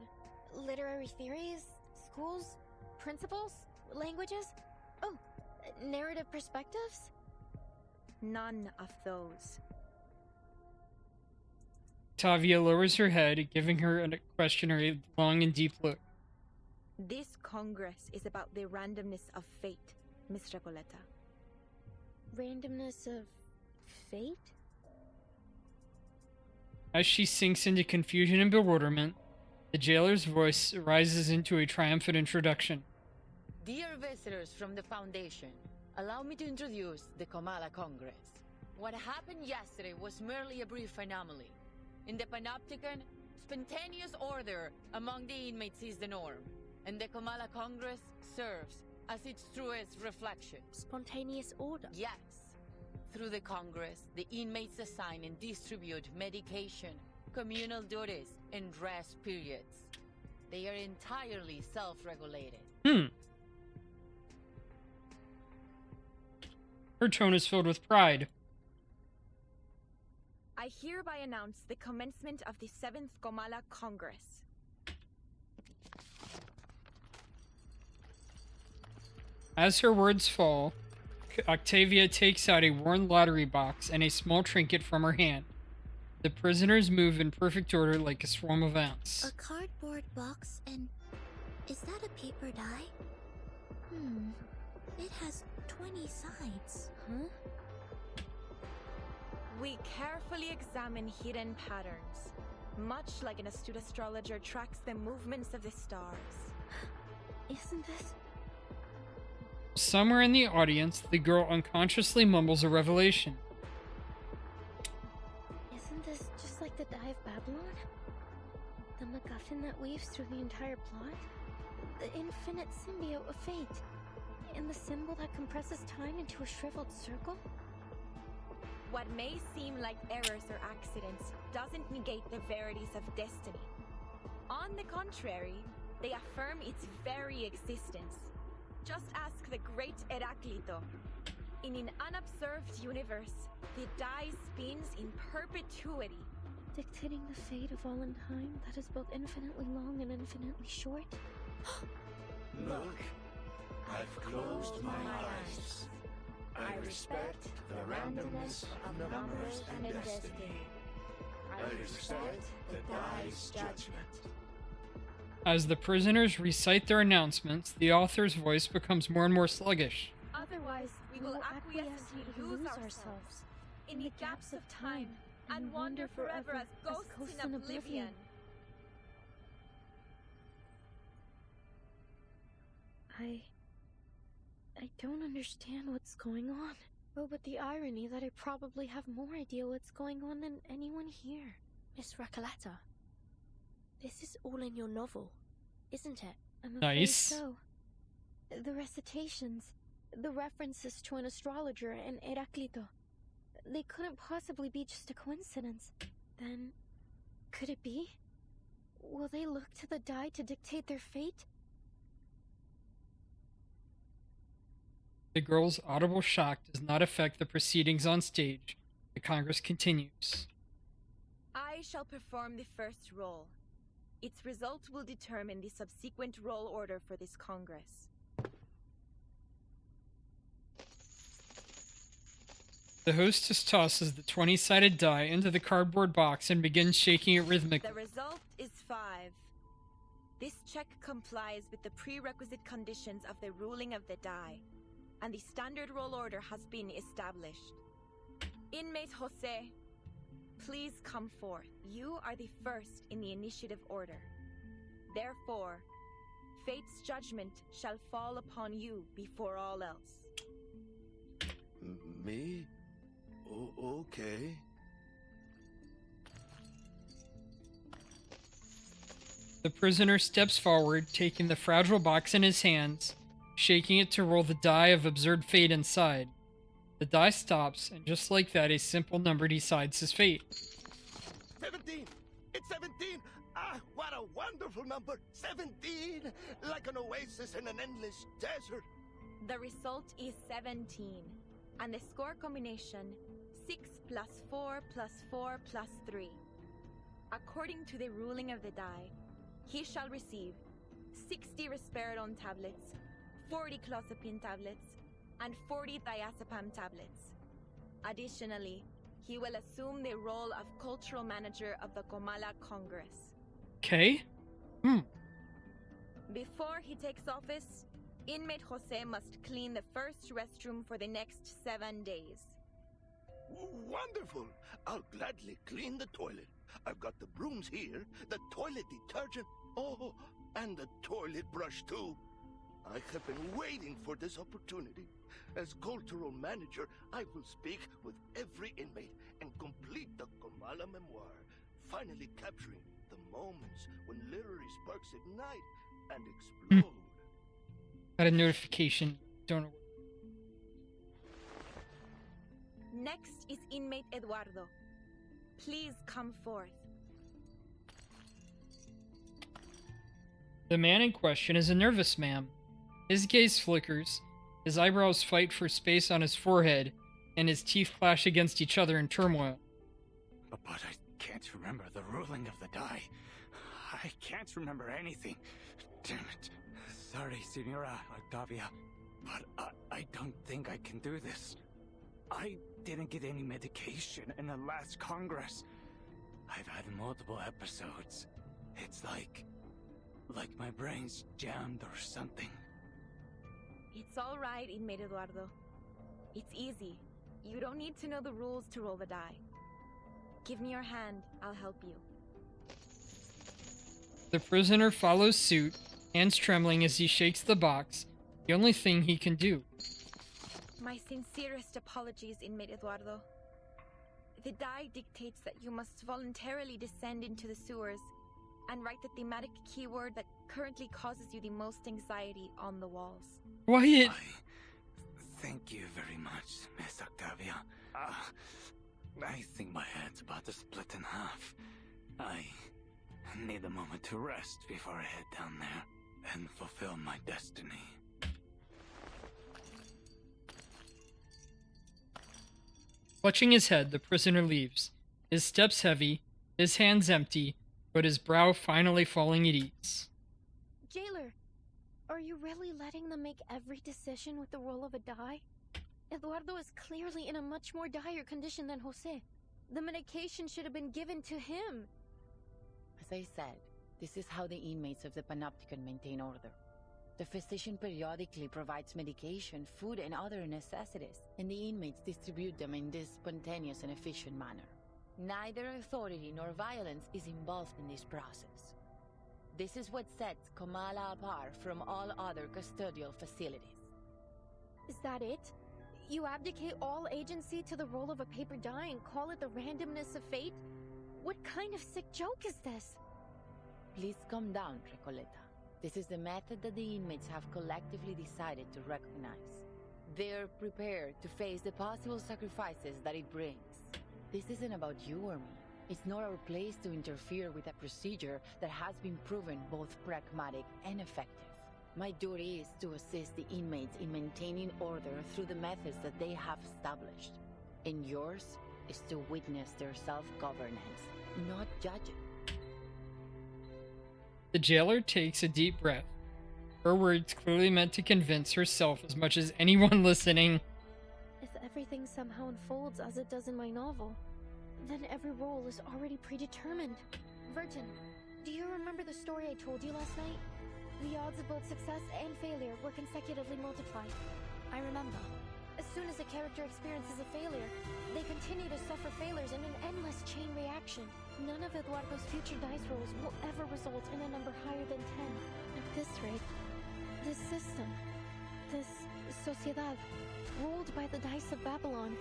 Literary theories? Schools? Principles? Languages? Oh, narrative perspectives? None of those. Tavia lowers her head, giving her questioner a long and deep look. This Congress is about the randomness of fate, Miss Recoleta. Randomness of fate? As she sinks into confusion and bewilderment, the jailer's voice rises into a triumphant introduction. Dear visitors from the Foundation, allow me to introduce the Kamala Congress. What happened yesterday was merely a brief anomaly. In the Panopticon, spontaneous order among the inmates is the norm, and the Kamala Congress serves as its truest reflection. Spontaneous order? Yes. Through the Congress, the inmates assign and distribute medication, communal duties, and rest periods. They are entirely self-regulated. Her tone is filled with pride. I hereby announce the commencement of the 7th Kamala Congress. As her words fall, Octavia takes out a worn lottery box and a small trinket from her hand. The prisoners move in perfect order like a swarm of ants. A cardboard box and... is that a paper die? It has 20 sides. Huh? We carefully examine hidden patterns, much like an astute astrologer tracks the movements of the stars. Isn't this... Somewhere in the audience, the girl unconsciously mumbles a revelation. Isn't this just like the Die of Babylon? The MacGuffin that weaves through the entire plot? The infinite symbiote of fate? And the symbol that compresses time into a shriveled circle? What may seem like errors or accidents doesn't negate the verities of destiny. On the contrary, they affirm its very existence. Just ask the great Heraclito. In an unobserved universe, the die spins in perpetuity. Dictating the fate of all in time that is both infinitely long and infinitely short? Look, I've closed my eyes. I respect the randomness of numbers and destiny. I respect the die's judgment. As the prisoners recite their announcements, the author's voice becomes more and more sluggish. Otherwise, we will acquiescently lose ourselves in the gaps of time and wander forever as ghosts in oblivion. I don't understand what's going on. Oh, but the irony that I probably have more idea what's going on than anyone here. Miss Recoleta, this is all in your novel, isn't it? I'm afraid Nice. so. The recitations, the references to an astrologer and Heraclito, they couldn't possibly be just a coincidence. Then, could it be? Will they look to the die to dictate their fate? The girl's audible shock does not affect the proceedings on stage. The Congress continues. I shall perform the first roll. Its result will determine the subsequent roll order for this Congress. The hostess tosses the 20-sided die into the cardboard box and begins shaking it rhythmically. The result is 5. This check complies with the prerequisite conditions of the ruling of the die, and the standard roll order has been established. Inmate Jose, please come forth. You are the first in the initiative order. Therefore, fate's judgment shall fall upon you before all else. Me? Okay. The prisoner steps forward, taking the fragile box in his hands, shaking it to roll the die of absurd fate inside. The die stops, and just like that, a simple number decides his fate. 17! It's 17! Ah, what a wonderful number! 17! Like an oasis in an endless desert. The result is 17, and the score combination 6 plus 4 plus 4 plus 3. According to the ruling of the die, he shall receive 60 risperidone tablets, 40 clozapine tablets, and 40 diazepam tablets. Additionally, he will assume the role of cultural manager of the Comala Congress. Okay. Before he takes office, inmate Jose must clean the first restroom for the next 7 days. Wonderful! I'll gladly clean the toilet. I've got the brooms here, the toilet detergent, oh, and the toilet brush too. I have been waiting for this opportunity. As cultural manager, I will speak with every inmate and complete the Comala memoir, finally capturing the moments when literary sparks ignite and explode. Got a notification. Don't know. Next is inmate Eduardo. Please come forth. The man in question is a nervous man. His gaze flickers, his eyebrows fight for space on his forehead, and his teeth clash against each other in turmoil. But I can't remember the ruling of the die. I can't remember anything. Damn it. Sorry, Senora Octavia, but I don't think I can do this. I didn't get any medication in the last Congress. I've had multiple episodes. It's like my brain's jammed or something. It's all right, inmate Eduardo. It's easy. You don't need to know the rules to roll the die. Give me your hand, I'll help you. The prisoner follows suit, hands trembling as he shakes the box, the only thing he can do. My sincerest apologies, inmate Eduardo. The die dictates that you must voluntarily descend into the sewers and write the thematic keyword that currently causes you the most anxiety on the walls. Wyatt! Thank you very much, Miss Octavia. I think my head's about to split in half. I need a moment to rest before I head down there and fulfill my destiny. Clutching his head, the prisoner leaves, his steps heavy, his hands empty, but his brow finally falling at ease. Jailer, are you really letting them make every decision with the roll of a die? Eduardo is clearly in a much more dire condition than Jose. The medication should have been given to him. As I said, this is how the inmates of the Panopticon maintain order. The physician periodically provides medication, food, and other necessities, and the inmates distribute them in this spontaneous and efficient manner. Neither authority nor violence is involved in this process. This is what sets Comala apart from all other custodial facilities. Is that it? You abdicate all agency to the roll of a paper die and call it the randomness of fate? What kind of sick joke is this? Please calm down, Recoleta. This is the method that the inmates have collectively decided to recognize. They're prepared to face the possible sacrifices that it brings. This isn't about you or me. It's not our place to interfere with a procedure that has been proven both pragmatic and effective. My duty is to assist the inmates in maintaining order through the methods that they have established. And yours is to witness their self-governance, not judge it. The jailer takes a deep breath. Her words clearly meant to convince herself as much as anyone listening. If everything somehow unfolds as it does in my novel, then every role is already predetermined. Verton, do you remember the story I told you last night? The odds of both success and failure were consecutively multiplied. I remember. As soon as a character experiences a failure, they continue to suffer failures in an endless chain reaction. None of Eduardo's future dice rolls will ever result in a number higher than 10. At this rate, this system, this sociedad, ruled by the dice of Babylon,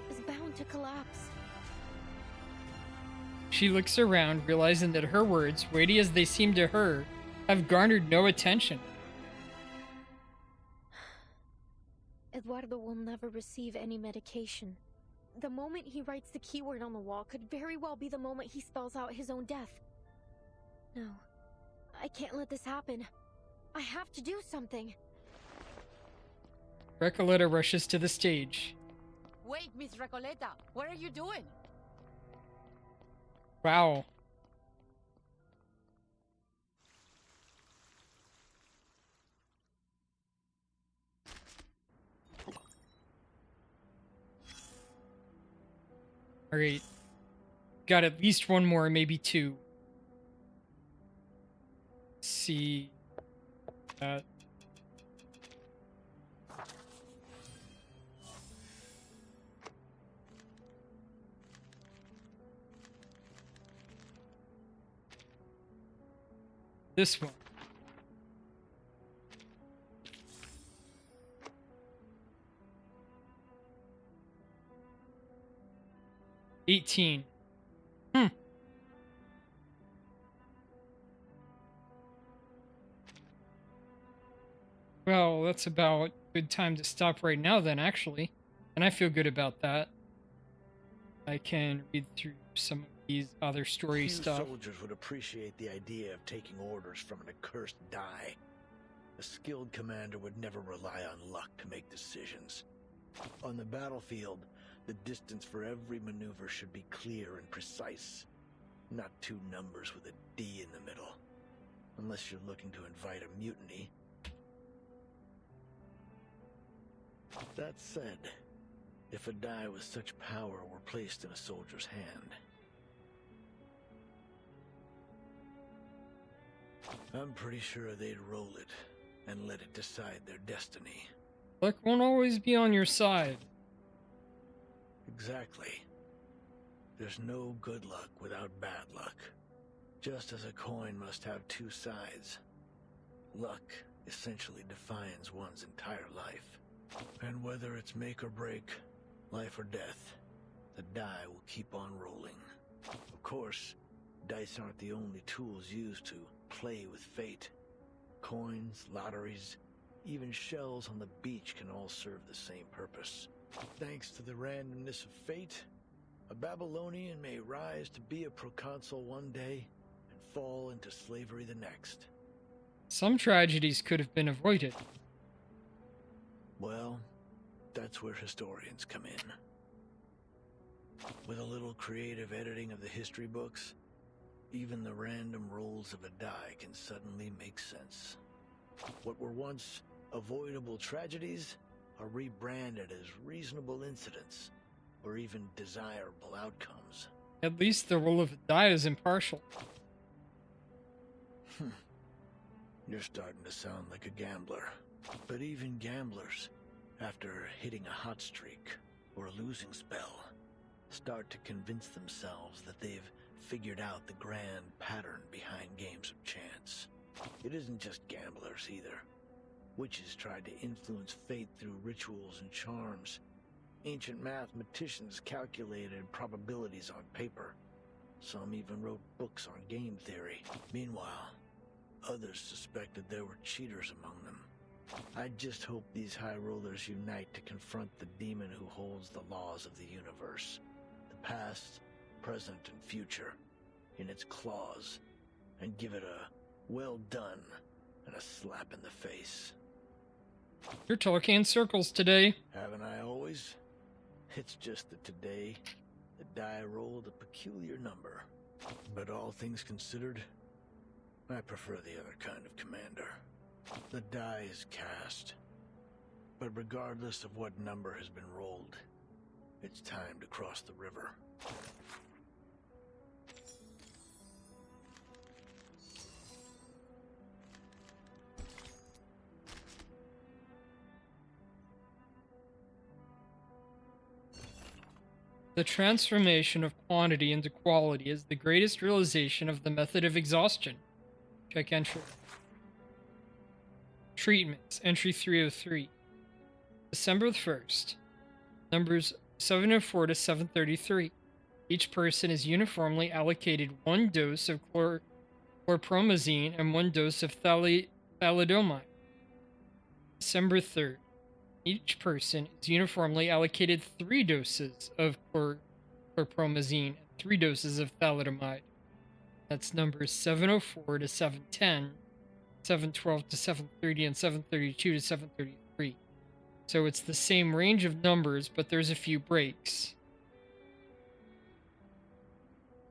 is bound to collapse. She looks around, realizing that her words, weighty as they seem to her, have garnered no attention. Eduardo will never receive any medication. The moment he writes the keyword on the wall could very well be the moment he spells out his own death. No, I can't let this happen. I have to do something. Recoleta rushes to the stage. Wait, Miss Recoleta, what are you doing? Wow. Alright. Got at least one more, maybe two. Let's see. This one. $18. Well, that's about a good time to stop right now then, actually. And I feel good about that. I can read through some of these other story Few stuff. soldiers would appreciate the idea of taking orders from an accursed die. A skilled commander would never rely on luck to make decisions. On the battlefield, the distance for every maneuver should be clear and precise. Not two numbers with a D in the middle. Unless you're looking to invite a mutiny. That said, if a die with such power were placed in a soldier's hand, I'm pretty sure they'd roll it and let it decide their destiny. Luck won't always be on your side. Exactly. There's no good luck without bad luck. Just as a coin must have two sides. Luck essentially defines one's entire life. And whether it's make or break, life or death, the die will keep on rolling. Of course, dice aren't the only tools used to play with fate. Coins, lotteries, even shells on the beach can all serve the same purpose. Thanks to the randomness of fate, a Babylonian may rise to be a proconsul one day and fall into slavery the next. Some tragedies could have been avoided. Well, that's where historians come in. With a little creative editing of the history books, even the random rolls of a die can suddenly make sense. What were once avoidable tragedies are rebranded as reasonable incidents, or even desirable outcomes. At least the roll of a die is impartial. You're starting to sound like a gambler. But even gamblers, after hitting a hot streak or a losing spell, start to convince themselves that they've figured out the grand pattern behind games of chance. It isn't just gamblers either. Witches tried to influence fate through rituals and charms. Ancient mathematicians calculated probabilities on paper. Some even wrote books on game theory. Meanwhile, others suspected there were cheaters among them. I just hope these high rollers unite to confront the demon who holds the laws of the universe. The past, present, and future in its claws, and give it a well done and a slap in the face. You're talking in circles today. Haven't I always? It's just that today, the die rolled a peculiar number. But all things considered, I prefer the other kind of commander. The die is cast. But regardless of what number has been rolled, it's time to cross the river. The transformation of quantity into quality is the greatest realization of the method of exhaustion. Check entry. Treatments. Entry 303. December 1st. Numbers 704 to 733. Each person is uniformly allocated 1 dose of chlorpromazine and 1 dose of thalidomide. December 3rd. Each person is uniformly allocated 3 doses of chlorpromazine and 3 doses of thalidomide. That's numbers 704 to 710, 712 to 730, and 732 to 733. So it's the same range of numbers, but there's a few breaks.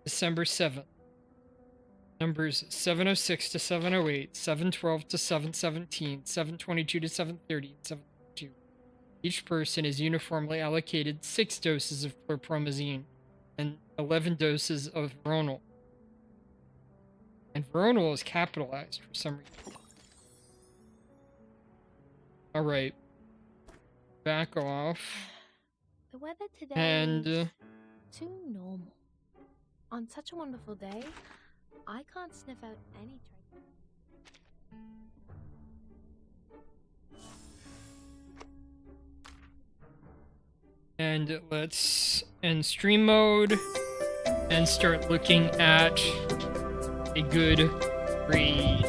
December 7th. Numbers 706 to 708, 712 to 717, 722 to 730, and 732. Each person is uniformly allocated 6 doses of chlorpromazine and 11 doses of Veronal. And Veronal is capitalized for some reason. Alright. Back off. The weather today And is too normal. On such a wonderful day, I can't sniff out any And let's end stream mode and start looking at a good raid.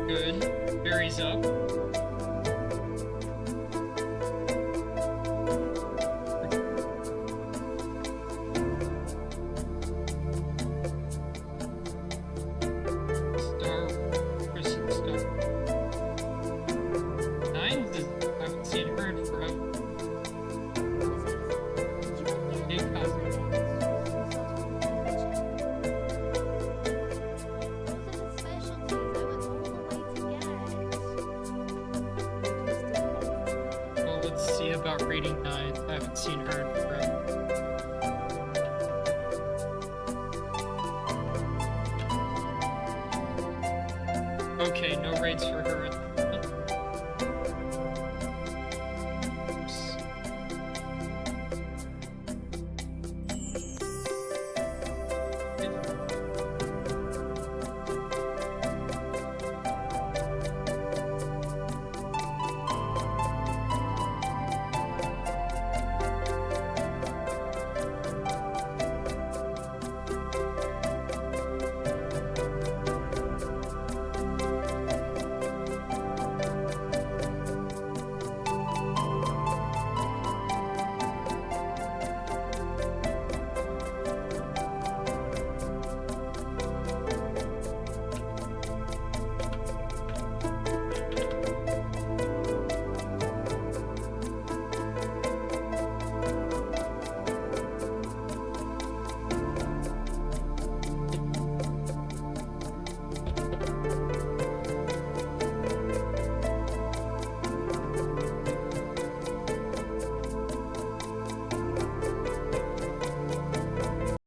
Good. Berries up. Nines is, I haven't seen her in forever. Big cousin. Well, let's see about rating 9. I haven't seen her in forever. Okay, no raids for her.